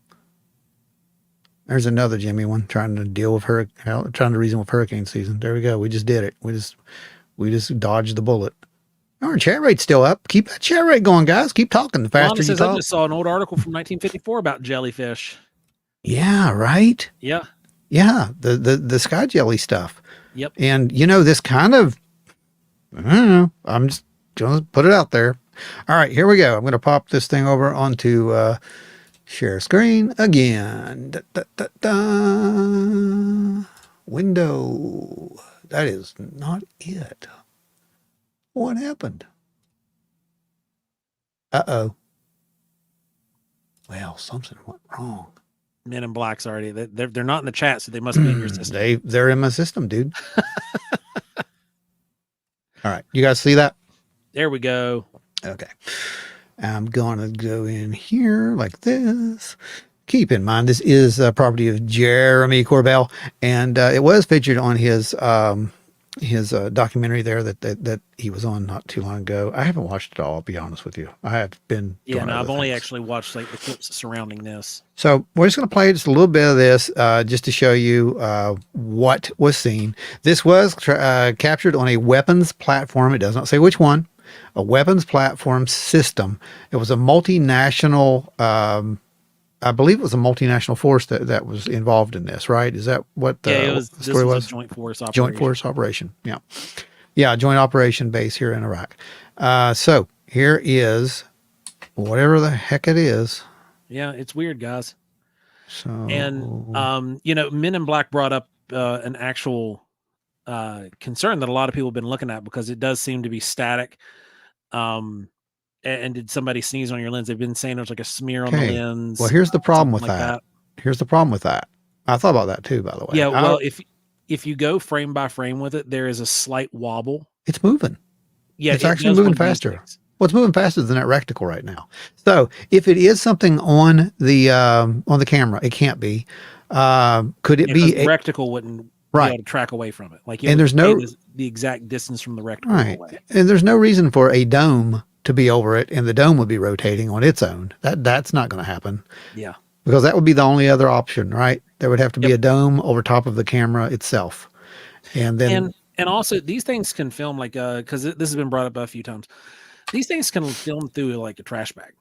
There's another Jimmy one trying to deal with trying to reason with hurricane season. There we go. We just did it. We just dodged the bullet. Our chat rate's still up. Keep that chat rate going, guys. Keep talking. The faster Donna you says, I talk. just saw an old article from 1954 about jellyfish. Yeah, right. Yeah. Yeah, the sky jelly stuff. Yep. And this kind of, I don't know. I'm just gonna put it out there. All right, here we go. I'm gonna pop this thing over onto share screen again. Window. That is not it. What happened? Uh-oh. Well, something went wrong. Men in Black's already. They're not in the chat, so they must be in your system. They're in my system, dude. All right, you guys see that? There we go. Okay. I'm gonna go in here like this. Keep in mind, this is a property of Jeremy Corbell, and it was featured on his documentary there that he was on not too long ago. I haven't watched it all, I'll be honest with you. I have been. Yeah, no, I've only actually watched like the clips surrounding this. So we're just going to play just a little bit of this just to show you what was seen. This was captured on a weapons platform. It does not say which one. A weapons platform system. It was a multinational, I believe it was a multinational force that was involved in this, right? Is that what the story was? A joint force operation. Joint force operation. Yeah. Yeah. Joint operation base here in Iraq. So here is whatever the heck it is. Yeah, it's weird, guys. So, and Men in Black brought up an actual concern that a lot of people have been looking at, because it does seem to be static. And did somebody sneeze on your lens? They've been saying there's like a smear on the lens. Well, here's the problem with that. Here's the problem with that. I thought about that too, by the way. Yeah, well, if you go frame by frame with it, there is a slight wobble. It's moving. Yeah, it's actually moving faster. Well, it's moving faster than that reticle right now. So if it is something on the camera, it can't be. Could it be the reticle wouldn't be able to track away from it? Like, and there's no the exact distance from the reticle away. And there's no reason for a dome to be over it, and the dome would be rotating on its own. That's not going to happen. Yeah, because that would be the only other option, right? There would have to be a dome over top of the camera itself, and then and also these things can film like because this has been brought up a few times. These things can film through like a trash bag.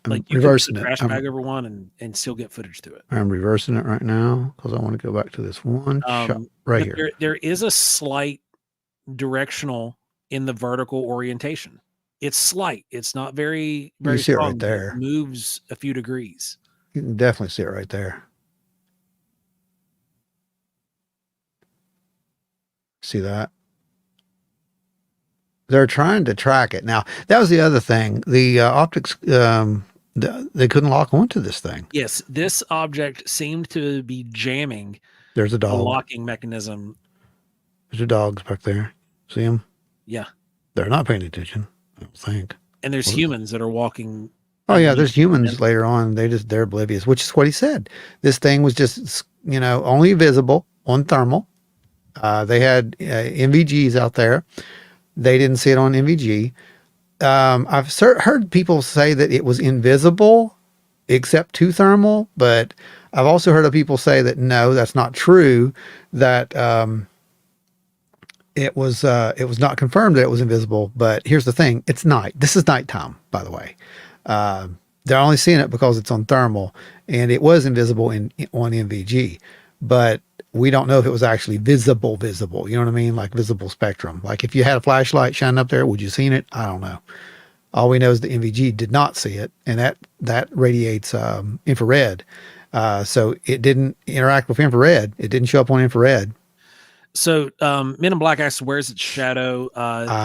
Like you reversing can put a trash bag over one and still get footage through it. I'm reversing it right now because I want to go back to this one shot right here. There is a slight directional in the vertical orientation. It's slight. It's not very you see strong, it right there. It moves a few degrees. You can definitely see it right there. See that? They're trying to track it. Now, that was the other thing. The optics, they couldn't lock onto this thing. Yes, this object seemed to be jamming. There's a dog. The locking mechanism. There's a dogs back there. See them? Yeah. They're not paying attention, I don't think. And there's humans that are walking. Oh, yeah, there's humans later on. They're oblivious, which is what he said. This thing was just, only visible on thermal. They had NVGs out there. They didn't see it on NVG. I've heard people say that it was invisible except to thermal, but I've also heard of people say that no, that's not true, that it was not confirmed that it was invisible. But here's the thing. It's night. This is nighttime, by the way. They're only seeing it because it's on thermal, and it was invisible on NVG, but we don't know if it was actually visible. You know what I mean? Like visible spectrum. Like if you had a flashlight shining up there, would you seen it? I don't know. All we know is the NVG did not see it, and that radiates infrared. So it didn't interact with infrared. It didn't show up on infrared. So Men in Black asks, where's its shadow?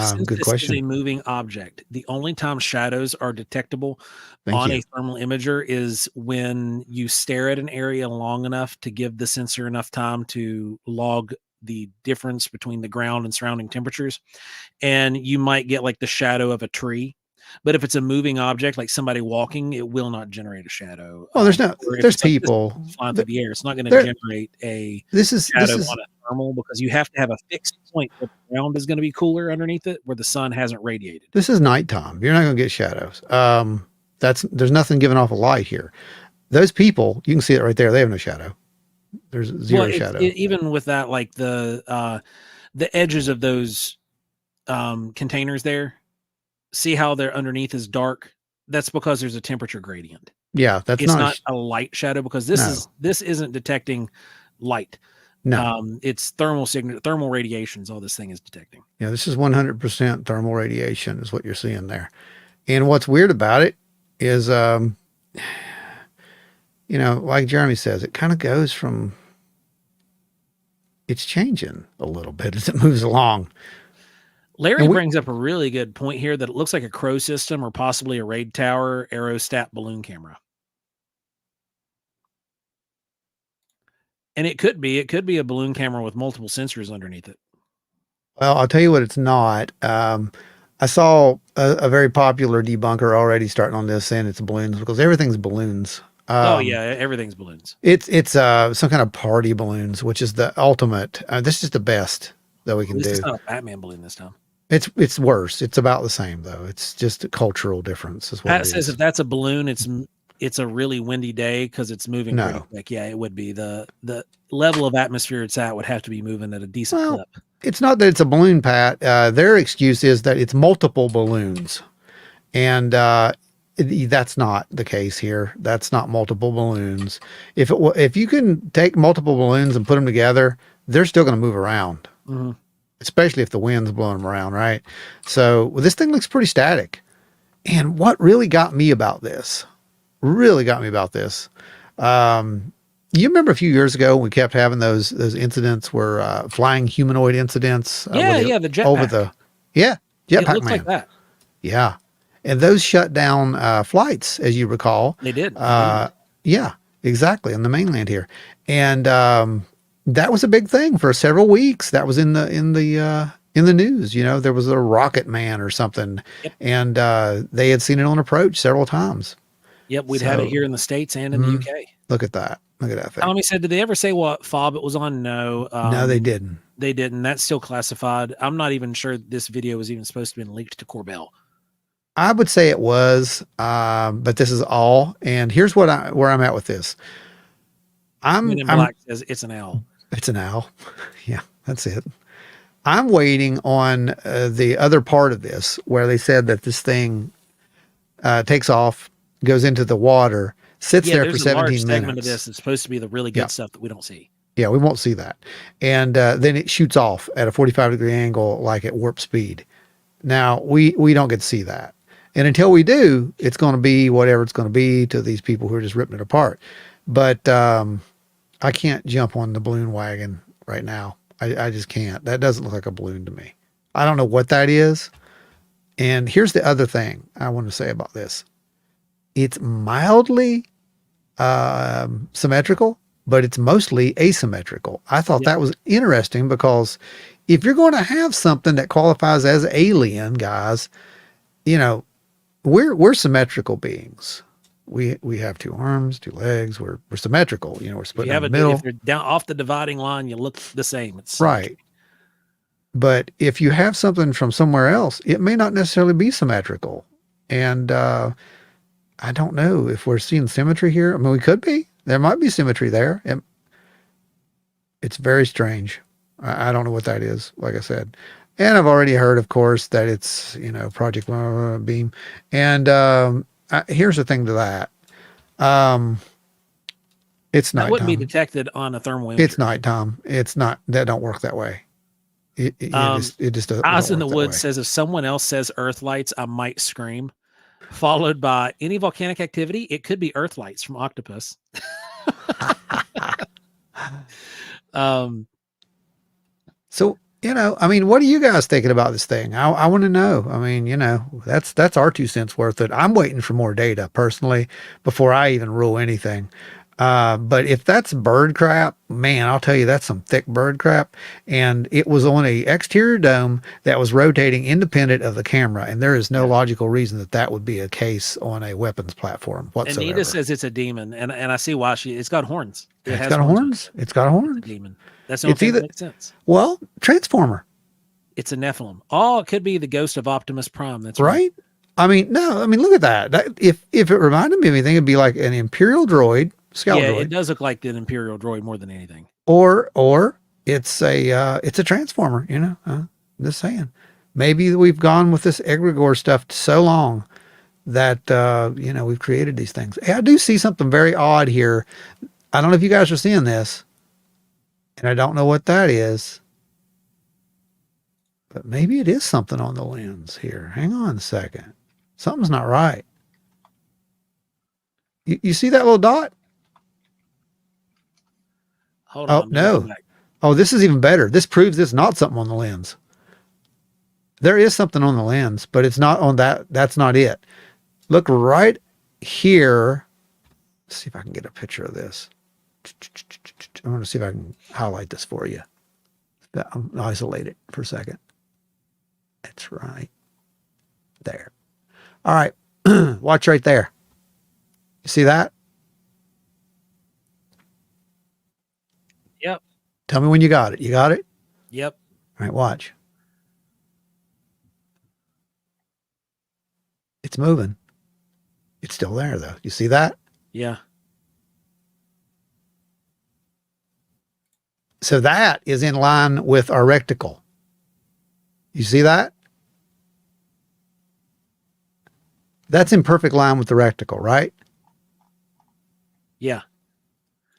Since Good this question. is a moving object, the only time shadows are detectable Thank on you. a thermal imager is when you stare at an area long enough to give the sensor enough time to log the difference between the ground and surrounding temperatures. And you might get like the shadow of a tree. But if it's a moving object, like somebody walking, it will not generate a shadow. Well, there's Like people flying through the air. It's not going to generate a shadow on a thermal because you have to have a fixed point where the ground is going to be cooler underneath it, where the sun hasn't radiated. This is nighttime. You're not going to get shadows. There's nothing giving off a light here. Those people, you can see it right there. They have no shadow. There's zero shadow. Even with that, like the edges of those containers there. See how they're underneath is dark? That's because there's a temperature gradient. Yeah, it's not a light shadow because this isn't detecting light. No, it's thermal radiation is all this thing is detecting. Yeah, this is 100% thermal radiation is what you're seeing there. And what's weird about it is, like Jeremy says, it kind of goes from, it's changing a little bit as it moves along. Larry brings up a really good point here that it looks like a crow system or possibly a raid tower aerostat balloon camera. And it could be a balloon camera with multiple sensors underneath it. Well, I'll tell you what it's not. I saw a very popular debunker already starting on this saying it's balloons because everything's balloons. Everything's balloons. It's some kind of party balloons, which is the ultimate. This is the best that we can do. It's not a Batman balloon this time. It's worse. It's about the same though. It's just a cultural difference. Is what Pat says if that's a balloon, it's a really windy day because it's moving pretty quick. Yeah, it would be the level of atmosphere it's at would have to be moving at a decent clip. It's not that it's a balloon, Pat. Their excuse is that it's multiple balloons, and that's not the case here. That's not multiple balloons. If you can take multiple balloons and put them together, they're still going to move around. Mm-hmm. Especially if the wind's blowing them around, right? So this thing looks pretty static. And what really got me about this, you remember a few years ago we kept having those incidents where flying humanoid incidents? The jetpack. Jetpack looks man. like that. Yeah. And those shut down flights, as you recall. They did. Yeah, exactly. On the mainland here. And that was a big thing for several weeks. That was in the news. There was a rocket man or something, and they had seen it on approach several times. Yep, we'd had it here in the States and in the UK. Look at that. Look at that thing. Tommy said, did they ever say what fob it was on? No. No, they didn't. They didn't. That's still classified. I'm not even sure this video was even supposed to have been leaked to Corbell. I would say it was, but this is all. And here's where I'm at with this. Men in Black says it's an owl. It's an owl. Yeah, that's it. I'm waiting on the other part of this where they said that this thing takes off, goes into the water, sits there for 17 minutes. Segment of this is supposed to be the really good stuff that we don't see. Yeah, we won't see that. And then it shoots off at a 45-degree angle, like at warp speed. Now, we don't get to see that. And until we do, it's going to be whatever it's going to be to these people who are just ripping it apart. But I can't jump on the balloon wagon right now. I just can't. That doesn't look like a balloon to me. I don't know what that is. And here's the other thing I want to say about this. It's mildly symmetrical, but it's mostly asymmetrical. I thought that was interesting because if you're going to have something that qualifies as alien, guys, we're symmetrical beings. We have two arms, two legs. We're symmetrical. We're split in the middle. If you're down off the dividing line, you look the same. It's right. But if you have something from somewhere else, it may not necessarily be symmetrical. And I don't know if we're seeing symmetry here. I mean, we could be. There might be symmetry there. It's very strange. I don't know what that is, like I said. And I've already heard, of course, that it's, Project Beam. And here's the thing to that. It's nighttime. That wouldn't be detected on a thermal imager. It's nighttime. It's not. That don't work that way. It just doesn't. Oz in the Woods says, if someone else says Earth lights, I might scream. Followed by any volcanic activity. It could be Earth lights from Octopus. So, I mean, what are you guys thinking about this thing? I want to know. I mean, that's our 2 cents worth it. I'm waiting for more data personally before I even rule anything. But if that's bird crap, man, I'll tell you, that's some thick bird crap. And it was on a exterior dome that was rotating independent of the camera. And there is no logical reason that would be a case on a weapons platform whatsoever. Anita says it's a demon, and I see why it's got horns. It's got horns. It's got horns. It's a demon. That's the only thing that makes sense. Well, Transformer. It's a Nephilim. Oh, it could be the ghost of Optimus Prime. That's right. I mean, no, I mean, look at that. If it reminded me of anything, it'd be like an Imperial droid, scout droid. It does look like an Imperial droid more than anything. Or it's a Transformer, I'm just saying. Maybe we've gone with this egregore stuff so long that, we've created these things. Hey, I do see something very odd here. I don't know if you guys are seeing this, and I don't know what that is. But maybe it is something on the lens here. Hang on a second. Something's not right. You see that little dot? Hold on. Oh, no. Oh, this is even better. This proves there's not something on the lens. There is something on the lens, but it's not on that. That's not it. Look right here. Let's see if I can get a picture of this. I'm going to see if I can highlight this for you. I'll isolate it for a second. That's right there. All right. Watch right there. You see that? Yep. Tell me when you got it. You got it? Yep. All right, watch. It's moving. It's still there, though. You see that? Yeah. So that is in line with our reticle. You see that? That's in perfect line with the reticle, right? Yeah.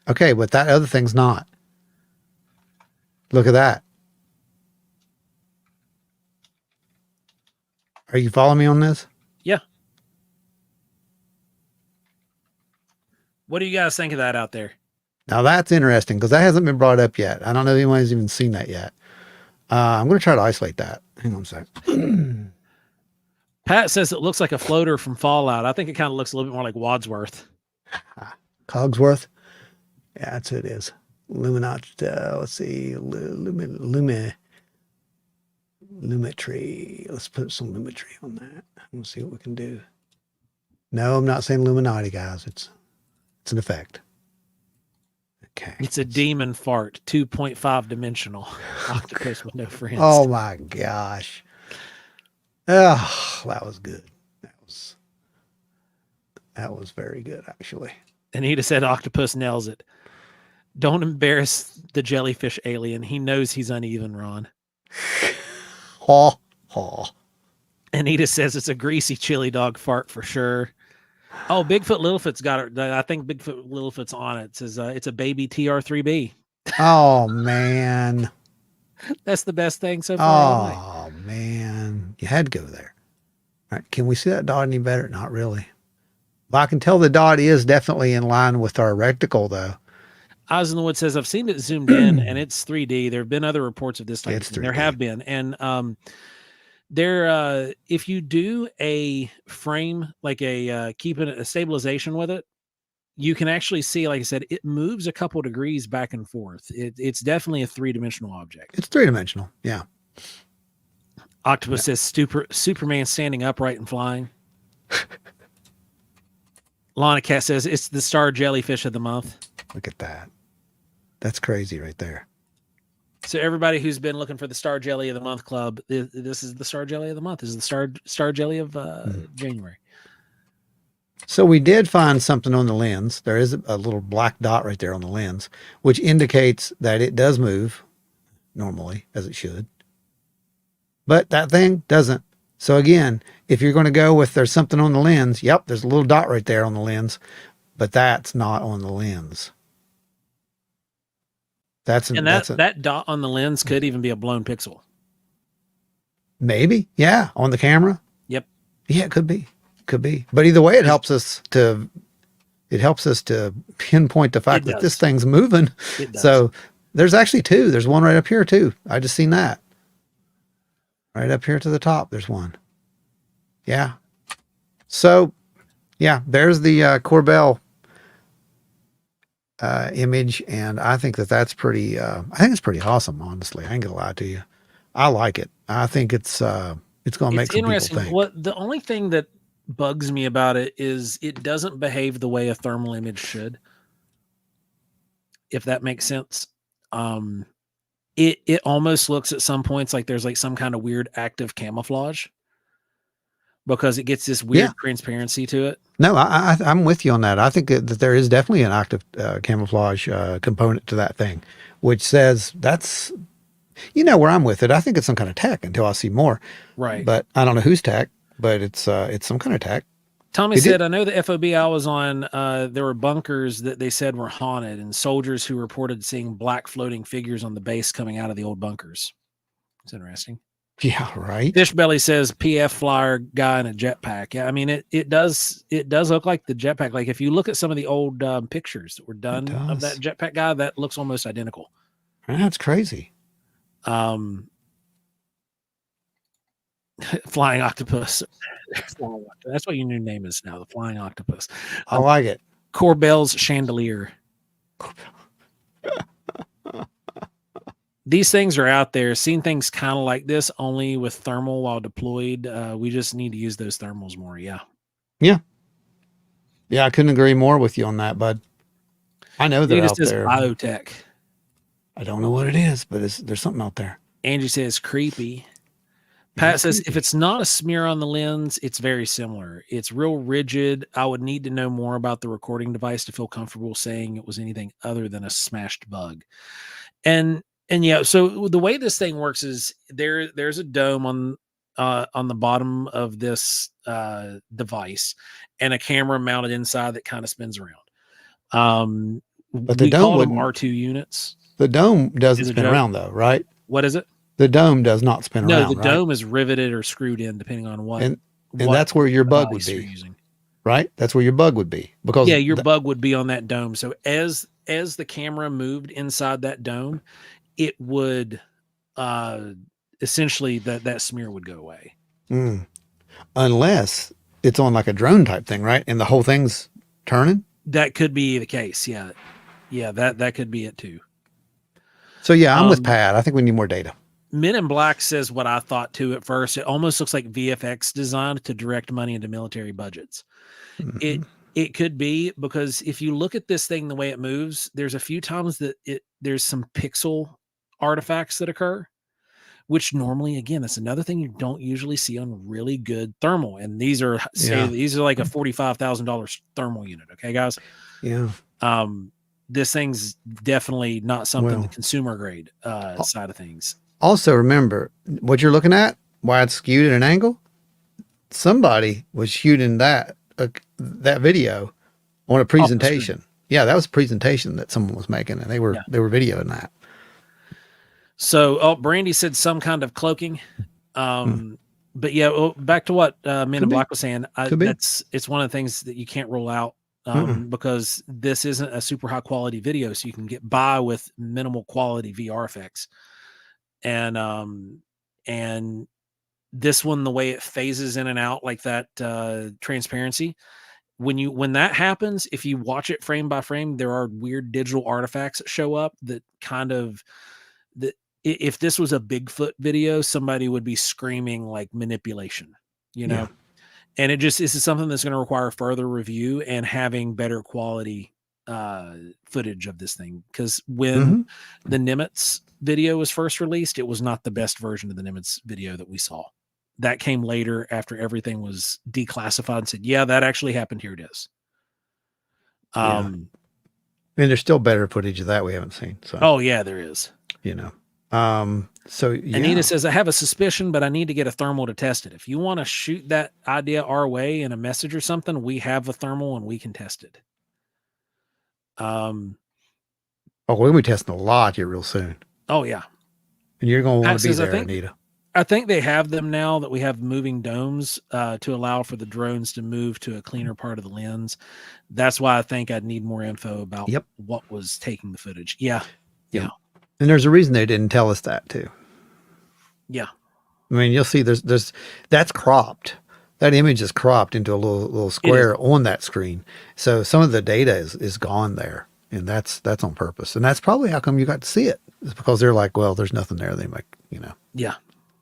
Okay, but that other thing's not. Look at that. Are you following me on this? Yeah. What do you guys think of that out there? Now that's interesting because that hasn't been brought up yet. I don't know if anybody's even seen that yet. I'm going to try to isolate that. Hang on a sec. Pat says it looks like a floater from Fallout. I think it kind of looks a little bit more like Wadsworth. Cogsworth? Yeah, that's who it is. Luminat, let's see. Lumetry. Let's put some lumetry on that. We'll see what we can do. No, I'm not saying Illuminati, guys. It's an effect. Okay. It's a demon fart, 2.5 dimensional octopus with no friends. Oh my gosh. Oh, that was good. That was very good, actually. Anita said octopus nails it. Don't embarrass the jellyfish alien. He knows he's uneven, Ron. Haw, haw. Anita says it's a greasy chili dog fart for sure. Oh, BigfootLittlefoot's got it. I think BigfootLittlefoot's on it. It says it's a baby TR3B. Oh, man. That's the best thing so far. Oh, man. You had to go there. All right. Can we see that dot any better? Not really. But I can tell the dot is definitely in line with our reticle, though. Oz in the Wood says, I've seen it zoomed in and it's 3D. There have been other reports of this type of thing. There have been. And if you do a frame, like keeping a stabilization with it, you can actually see, like I said, it moves a couple degrees back and forth. It's definitely a 3-dimensional object. It's 3-dimensional. Yeah. Octopus says Superman standing upright and flying. Lana Cat says it's the star jellyfish of the month. Look at that. That's crazy right there. So everybody who's been looking for the Star Jelly of the Month club, this is the Star Jelly of the Month. This is the Star Jelly of January. So we did find something on the lens. There is a little black dot right there on the lens, which indicates that it does move normally, as it should. But that thing doesn't. So again, if you're going to go with there's something on the lens, yep, there's a little dot right there on the lens, but that's not on the lens. That dot on the lens could even be a blown pixel. Maybe. Yeah. On the camera. Yep. Yeah, it could be. Could be. But either way, it helps us to it helps us to pinpoint the fact It that this does. thing's moving. It does. So there's actually two. There's one right up here too. I just seen that. Right up here to the top, there's one. Yeah. So, yeah, there's the Corbell image, and I think that's pretty. I think it's pretty awesome. Honestly, I ain't gonna lie to you. I like it. I think it's gonna make some people interesting. think. What the only thing that bugs me about it is it doesn't behave the way a thermal image should. If that makes sense. It almost looks at some points like there's like some kind of weird active camouflage because it gets this weird transparency to it. No, I'm with you on that. I think that there is definitely an active camouflage component to that thing, which says that's, where I'm with it. I think it's some kind of tech until I see more. Right. But I don't know whose tech, but it's some kind of tech. Tommy said, I know the FOB I was on, there were bunkers that they said were haunted and soldiers who reported seeing black floating figures on the base coming out of the old bunkers. It's interesting. Yeah, right. Fishbelly says PF flyer guy in a jetpack. Yeah, I mean, it does look like the jetpack. Like if you look at some of the old pictures that were done of that jetpack guy, that looks almost identical. That's crazy. Flying octopus. That's what your new name is now, the Flying Octopus. I like it. Corbell's chandelier. These things are out there. Seen things kind of like this, only with thermal while deployed. We just need to use those thermals more. Yeah. Yeah. Yeah, I couldn't agree more with you on that, bud. I know they're out there. Biotech. I don't know what it is, but there's something out there. Angie says creepy. Pat says, if it's not a smear on the lens, it's very similar. It's real rigid. I would need to know more about the recording device to feel comfortable saying it was anything other than a smashed bug. And yeah, so the way this thing works is there's a dome on the bottom of this device and a camera mounted inside that kind of spins around. But the dome wouldn't. R2 units. The dome doesn't spin around though, right? What is it? The dome does not spin around. No, the dome is riveted or screwed in depending on what. And that's where your bug would be. Right? That's where your bug would be. Because your bug would be on that dome. So as the camera moved inside that dome, it would essentially that smear would go away. Unless it's on like a drone type thing, right? And the whole thing's turning. That could be the case. Yeah. Yeah, that could be it too. So yeah, I'm with Pat. I think we need more data. Men in Black says what I thought too at first. It almost looks like VFX designed to direct money into military budgets. Mm-hmm. It could be, because if you look at this thing the way it moves, there's a few times that there's some pixel artifacts that occur, which normally, again, that's another thing you don't usually see on really good thermal. And these are like a $45,000 thermal unit. Okay, guys. Yeah. This thing's definitely not something the consumer grade side of things. Also, remember what you're looking at, why it's skewed at an angle. Somebody was shooting that video on a presentation. Yeah, that was a presentation that someone was making, and they were videoing that. So, Brandy said some kind of cloaking. But yeah, back to what Men in Black was saying. It's one of the things that you can't rule out because this isn't a super high quality video, so you can get by with minimal quality VR effects. And this one, the way it phases in and out like that, transparency, when that happens, if you watch it frame by frame, there are weird digital artifacts that show up that kind of if this was a Bigfoot video, somebody would be screaming like manipulation, and this is something that's going to require further review and having better quality footage of this thing. Because when the Nimitz video was first released, it was not the best version of the Nimitz video that we saw. That came later after everything was declassified and said, yeah, that actually happened. Here it is. And there's still better footage of that we haven't seen. So, oh yeah, there is. So yeah. Anita says, I have a suspicion, but I need to get a thermal to test it. If you want to shoot that idea our way in a message or something, we have a thermal and we can test it. We'll be testing a lot here real soon. Oh yeah. And you're going to want to be there, Anita. I think they have them now that we have moving domes to allow for the drones to move to a cleaner part of the lens. That's why I think I'd need more info about what was taking the footage. Yeah. And there's a reason they didn't tell us that too. Yeah. I mean, you'll see that's cropped. That image is cropped into a little square on that screen. So some of the data is gone there, and that's on purpose. And that's probably how come you got to see it. It's because they're like, well, there's nothing there. They might, Yeah.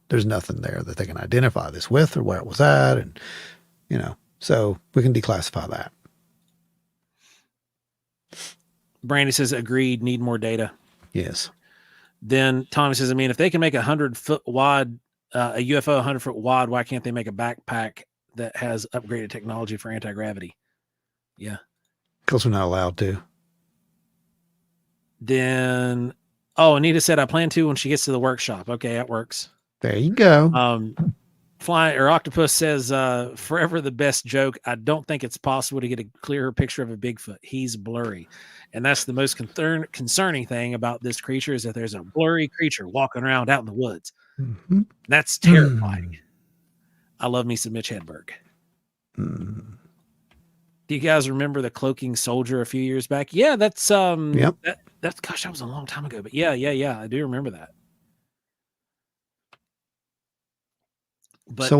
There's nothing there that they can identify this with or where it was at. And, so we can declassify that. Brandy says, agreed, need more data. Yes. Then Tommy says, I mean, if they can make 100-foot wide, a UFO 100-foot wide, why can't they make a backpack that has upgraded technology for anti-gravity? Yeah. Because we're not allowed to. Then, Anita said, I plan to when she gets to the workshop. Okay, that works. There you go. Octopus says, forever the best joke. I don't think it's possible to get a clearer picture of a Bigfoot. He's blurry. And that's the most concerning thing about this creature is that there's a blurry creature walking around out in the woods. Mm-hmm. That's terrifying. I love me some Mitch Hedberg. Mm. Do you guys remember the cloaking soldier a few years back? Yeah, that's that's gosh, that was a long time ago. But yeah, I do remember that. But, so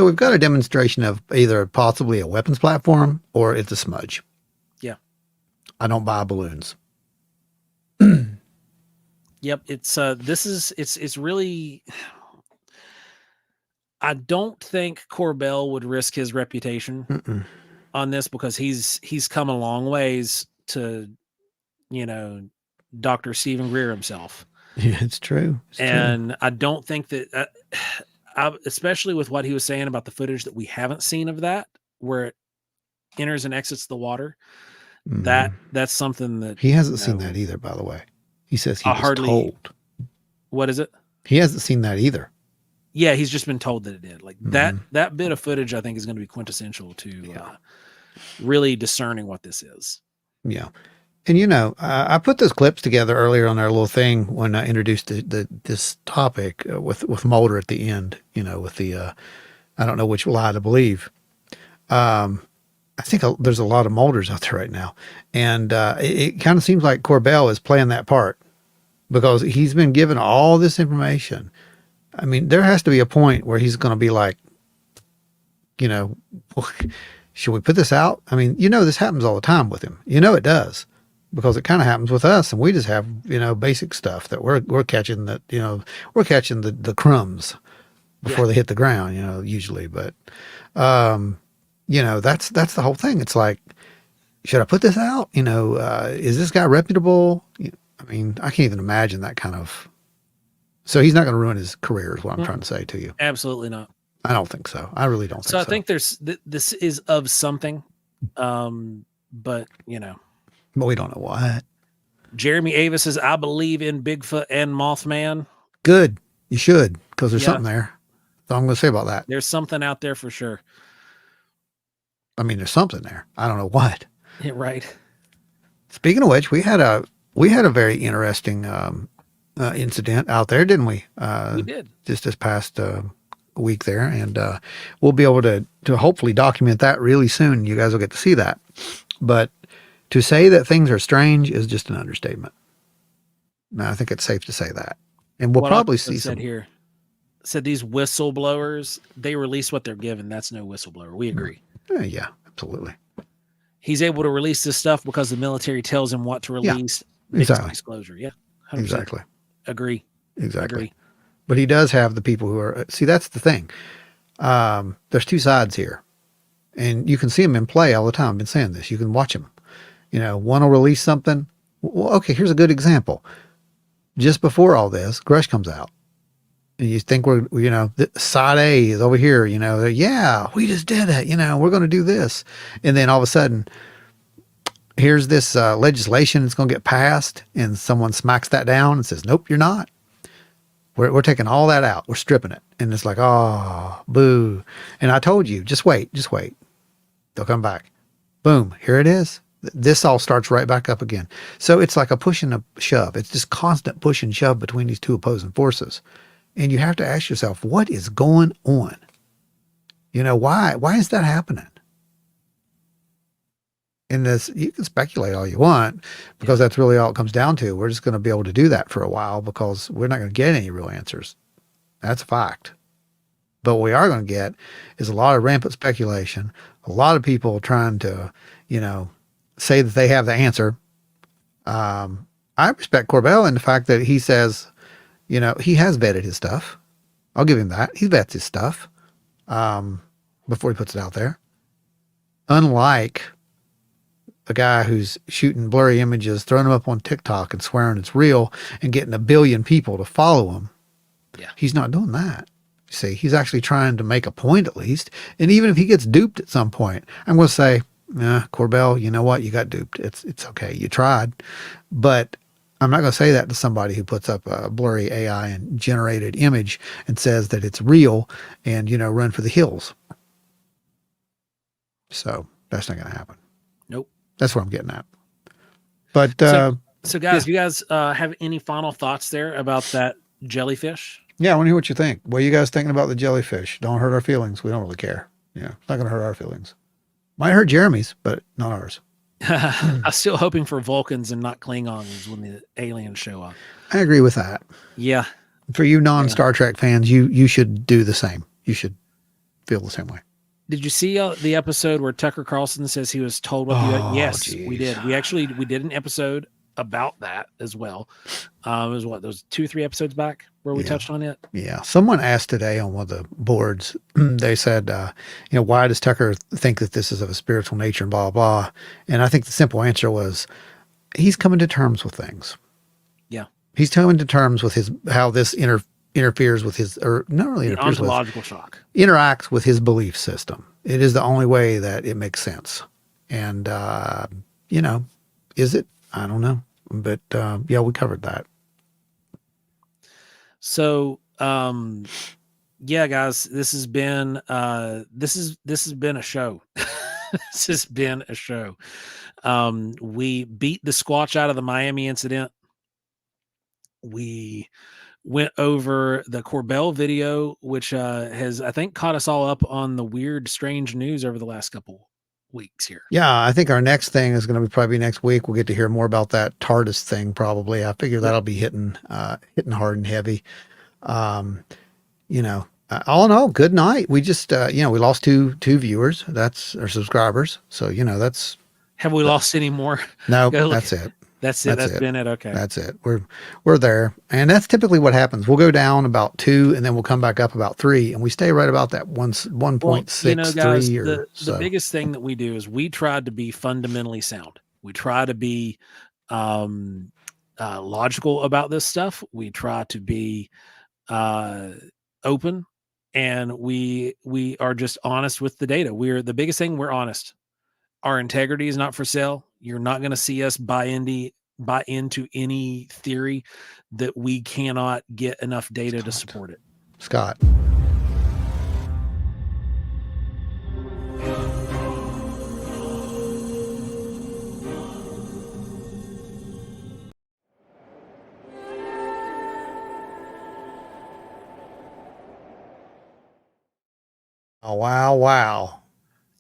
we've got a demonstration of either possibly a weapons platform or it's a smudge. Yeah. I don't buy balloons. Yep. It's really, I don't think Corbell would risk his reputation on this because he's come a long ways to, Dr. Stephen Greer himself. Yeah, it's true. And I don't think that, especially with what he was saying about the footage that we haven't seen of that, where it enters and exits the water, that's something that he hasn't seen that either. By the way, he says he was told. What is it? He hasn't seen that either. Yeah, he's just been told that it did. Like that bit of footage, I think, is going to be quintessential to really discerning what this is. Yeah. And, I put those clips together earlier on our little thing when I introduced this topic with Mulder at the end, with the, I don't know which lie to believe. I think there's a lot of Mulders out there right now. And it kind of seems like Corbell is playing that part because he's been given all this information. I mean, there has to be a point where he's going to be like, should we put this out? I mean, this happens all the time with him. It does. Because it kind of happens with us, and we just have basic stuff that we're catching we're catching the crumbs before they hit the ground usually. But that's the whole thing. It's like, should I put this out? Is this guy reputable? I mean, I can't even imagine that kind of. So he's not going to ruin his career, is what I'm trying to say to you. Absolutely not. I don't think so. I really don't think so. So I think this is of something, but But we don't know what. Jeremy Avis says, I believe in Bigfoot and Mothman. Good. You should, because there's something there. That's all I'm going to say about that. There's something out there for sure. I mean, there's something there. I don't know what. Yeah, right. Speaking of which, we had a very interesting incident out there, didn't we? We did. Just this past week there. And we'll be able to hopefully document that really soon. You guys will get to see that. But to say that things are strange is just an understatement. No, I think it's safe to say that. And we'll probably see some here. Said these whistleblowers, they release what they're given. That's no whistleblower. We agree. Yeah, absolutely. He's able to release this stuff because the military tells him what to release. Yeah, exactly. Disclosure. Yeah. 100%. Exactly. Agree. Exactly. Agree. But he does have the people who are, see, that's the thing. There's two sides here. And you can see them in play all the time. I've been saying this. You can watch them. One will release something. Well, okay, here's a good example. Just before all this, Grush comes out. And you think side A is over here, yeah, we just did it. We're going to do this. And then all of a sudden, here's this legislation that's going to get passed. And someone smacks that down and says, nope, you're not. We're taking all that out. We're stripping it. And it's like, oh, boo. And I told you, just wait. They'll come back. Boom, here it is. This all starts right back up again. So it's like a push and a shove. It's just constant push and shove between these two opposing forces. And you have to ask yourself, what is going on? You know, why is that happening? In this, you can speculate all you want because that's really all it comes down to. We're just going to be able to do that for a while because we're not going to get any real answers. That's a fact. But what we are going to get is a lot of rampant speculation, a lot of people trying to, you know, say that they have the answer. I respect Corbell in the fact that he says, you know, he has vetted his stuff. I'll give him that. He vets his stuff before he puts it out there. Unlike a guy who's shooting blurry images, throwing them up on TikTok and swearing it's real and getting 1 billion people to follow him. Yeah. He's not doing that. You see, he's actually trying to make a point at least. And even if he gets duped at some point, I'm going to say, Corbell, you know what? You got duped. It's okay. You tried. But I'm not going to say that to somebody who puts up a blurry AI and generated image and says that it's real and, you know, run for the hills. So that's not going to happen. Nope. That's what I'm getting at. But so guys, you guys have any final thoughts there about that jellyfish? Yeah, I want to hear what you think. What are you guys thinking about the jellyfish? Don't hurt our feelings. We don't really care. Yeah, it's not going to hurt our feelings. Might hurt Jeremy's, but not ours. I'm still hoping for Vulcans and not Klingons when the aliens show up. I agree with that. Yeah. For you non-Star Trek fans, you should do the same. You should feel the same way. Did you see the episode where Tucker Carlson says he was told what yes, geez. We did. We did an episode about that as well. It was those 2-3 episodes back where we touched on it. Yeah. Someone asked today on one of the boards, they said, you know, why does Tucker think that this is of a spiritual nature and blah, blah. And I think the simple answer was he's coming to terms with things. Yeah. He's coming to terms with how this interferes with his, or not really interferes with, ontological shock. Interacts with his belief system. It is the only way that it makes sense. And, you know, is it? I don't know. But, yeah, we covered that. So, yeah, guys, this has been this has been a show. This has been a show. We beat the Squatch out of the Miami incident. We went over the Corbell video, which has, I think, caught us all up on the weird, strange news over the last couple weeks here. Yeah, I think our next thing is going to be probably next week. We'll get to hear more about that TARDIS thing probably. I figure that'll be hitting hard and heavy. You know, all in all, good night. We just, you know, we lost two viewers. That's our subscribers. So, you know, that's. Have we lost any more? No, that's it. That's it. That's been it. Okay. That's it. We're there. And that's typically what happens. We'll go down about 2 and then we'll come back up about 3 and we stay right about that 1.63. You know, guys, the biggest thing that we do is we try to be fundamentally sound. We try to be logical about this stuff. We try to be open, and we are just honest with the data. The biggest thing, we're honest. Our integrity is not for sale. You're not going to see us buy into any theory that we cannot get enough data to support it. Scott. Oh, wow.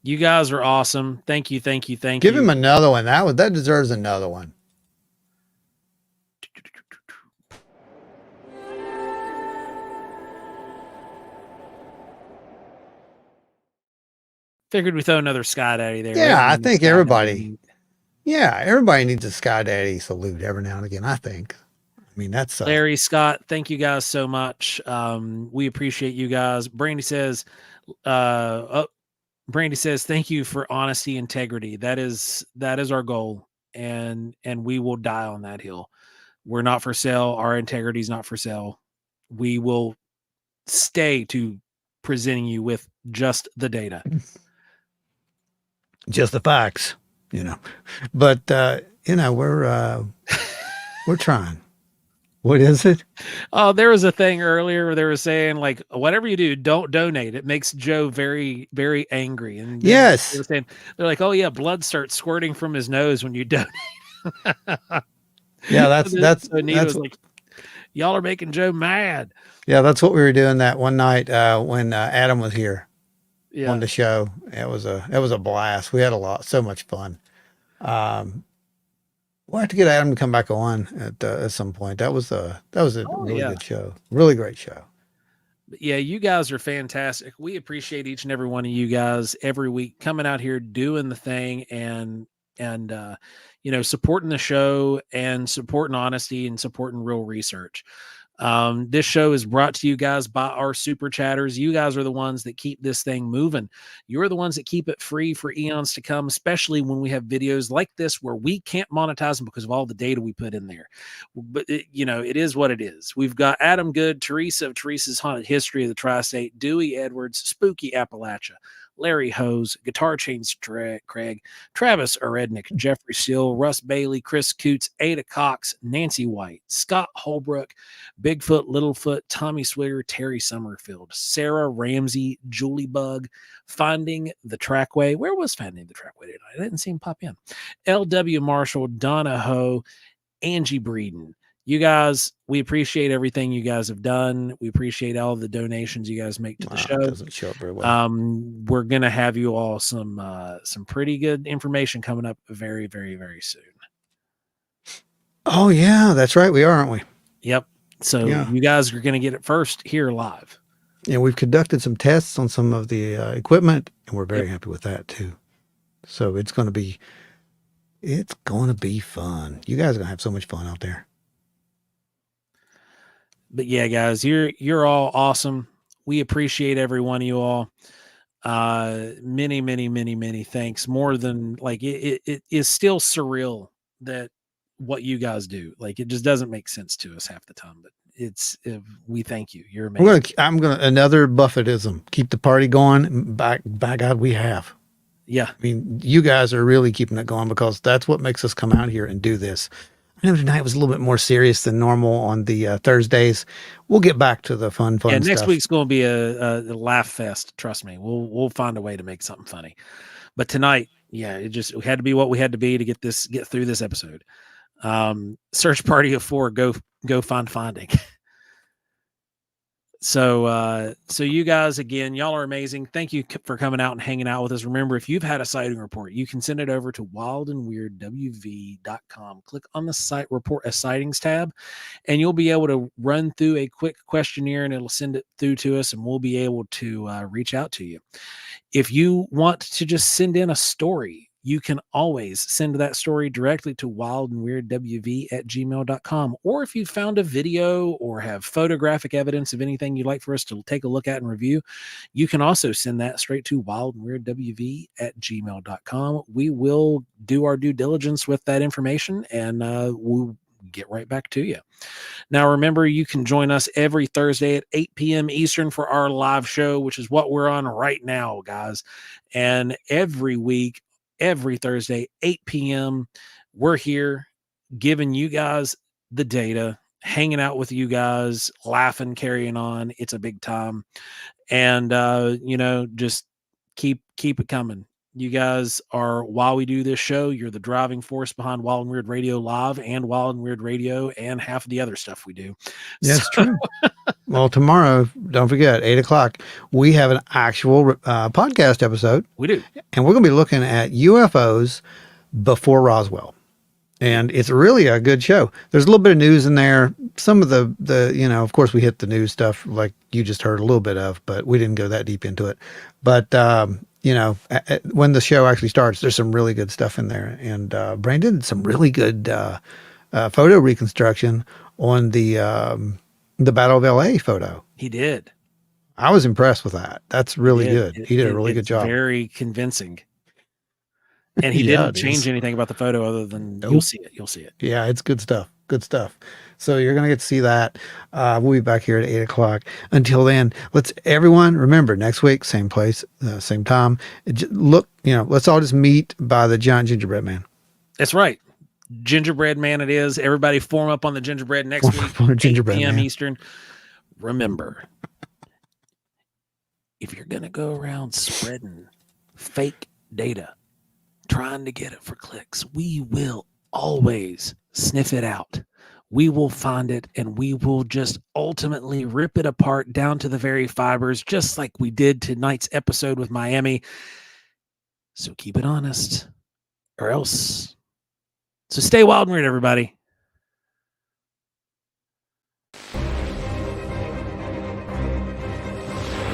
You guys are awesome. Thank you. Give him another one. That deserves another one. Figured we throw another Sky Daddy there. Yeah, I think everybody needs a Sky Daddy salute every now and again, I think. I mean, that's Larry, Scott, thank you guys so much. We appreciate you guys. Brandy says, thank you for honesty, integrity. That is our goal. And we will die on that hill. We're not for sale. Our integrity is not for sale. We will stay to presenting you with just the data. Just the facts, you know, but, you know, we're trying. What is it? Oh, there was a thing earlier where they were saying, like, whatever you do, don't donate. It makes Joe very, very angry. And yes, they're like, oh yeah, blood starts squirting from his nose when you donate. Yeah, that's so Anita was like, Y'all are making Joe mad. Yeah, that's what we were doing that one night when Adam was here on the show. It was a blast. We had so much fun. We'll have to get Adam to come back on at some point. That was a really good show. Really great show. Yeah, you guys are fantastic. We appreciate each and every one of you guys every week coming out here doing the thing and supporting the show and supporting honesty and supporting real research. This show is brought to you guys by our super chatters. You guys are the ones that keep this thing moving. You're the ones that keep it free for eons to come, especially when we have videos like this where we can't monetize them because of all the data we put in there. But it is what it is. We've got Adam Good, Theresa of Theresa's Haunted History of the Tri-State, Dewey Edwards, Spooky Appalachia, Larry Hose, Guitarchains Craig, Travis Aurednik, Geoffrey Steele, Russ Bailey, Chris Coots, Ada Cox, Nancy White, Scott Holbrook, BigfootLittlefoot, Tommy Swiger, Terri Summerfield, Sarah Ramsey, Julie Bug, Finding the Trackway. Where was Finding the Trackway tonight? I didn't see him pop in. LW Marshall, Donna, Hough, Angie Breeden. You guys, we appreciate everything you guys have done. We appreciate all the donations you guys make to the show. It doesn't show up very well. We're gonna have you all some pretty good information coming up very, very, very soon. Oh yeah, that's right. We are, aren't we? Yep. So you guys are gonna get it first here live. Yeah, we've conducted some tests on some of the equipment, and we're very happy with that too. So it's gonna be fun. You guys are gonna have so much fun out there. But yeah, guys, you're all awesome. We appreciate every one of you all. Many, many, many, many thanks. More than it is still surreal that what you guys do. Like it just doesn't make sense to us half the time. But we thank you. You're amazing. I'm gonna another Buffettism. Keep the party going. By God, we have. Yeah. I mean, you guys are really keeping it going because that's what makes us come out here and do this. I know tonight was a little bit more serious than normal on the Thursdays. We'll get back to the fun Yeah, stuff. next week's going to be a laugh fest. Trust me, we'll find a way to make something funny. But tonight, yeah, it had to be what we had to be to get through this episode. Search party of 4. Go find Finding. So you guys, again, y'all are amazing. Thank you for coming out and hanging out with us. Remember, if you've had a sighting report, you can send it over to wildandweirdwv.com. Click on the site report a sightings tab, and you'll be able to run through a quick questionnaire, and it'll send it through to us, and we'll be able to reach out to you. If you want to just send in a story, you can always send that story directly to wildandweirdwv@gmail.com. Or if you found a video or have photographic evidence of anything you'd like for us to take a look at and review, you can also send that straight to wildandweirdwv@gmail.com. We will do our due diligence with that information, and we'll get right back to you. Now, remember, you can join us every Thursday at 8 p.m. Eastern for our live show, which is what we're on right now, guys. And every week, every Thursday, 8 p.m., we're here giving you guys the data, hanging out with you guys, laughing, carrying on. It's a big time. And, just keep it coming. You guys are, while we do this show, you're the driving force behind Wild and Weird Radio Live and Wild and Weird Radio and half of the other stuff we do. That's true. Well, tomorrow, don't forget, 8:00, we have an actual podcast episode. We do. And we're going to be looking at UFOs before Roswell. And it's really a good show. There's a little bit of news in there. Some of the of course, we hit the news stuff like you just heard a little bit of, but we didn't go that deep into it. But, when the show actually starts, there's some really good stuff in there. And Brandon did some really good photo reconstruction on the Battle of LA photo. He did. I was impressed with that. That's really good. He did a really good job. Very convincing. And he didn't change anything about the photo other than you'll see it. You'll see it. Yeah, it's good stuff. Good stuff. So you're going to get to see that. We'll be back here at 8:00. Until then, everyone remember, next week, same place, same time. Let's all just meet by the giant gingerbread man. That's right. Gingerbread man it is. Everybody form up on the gingerbread next week, 8 p.m. Eastern. Remember, if you're going to go around spreading fake data, trying to get it for clicks, we will always sniff it out. we will find it and we will just ultimately rip it apart down to the very fibers, just like we did tonight's episode with Miami. So keep it honest or else. So stay wild and weird, everybody.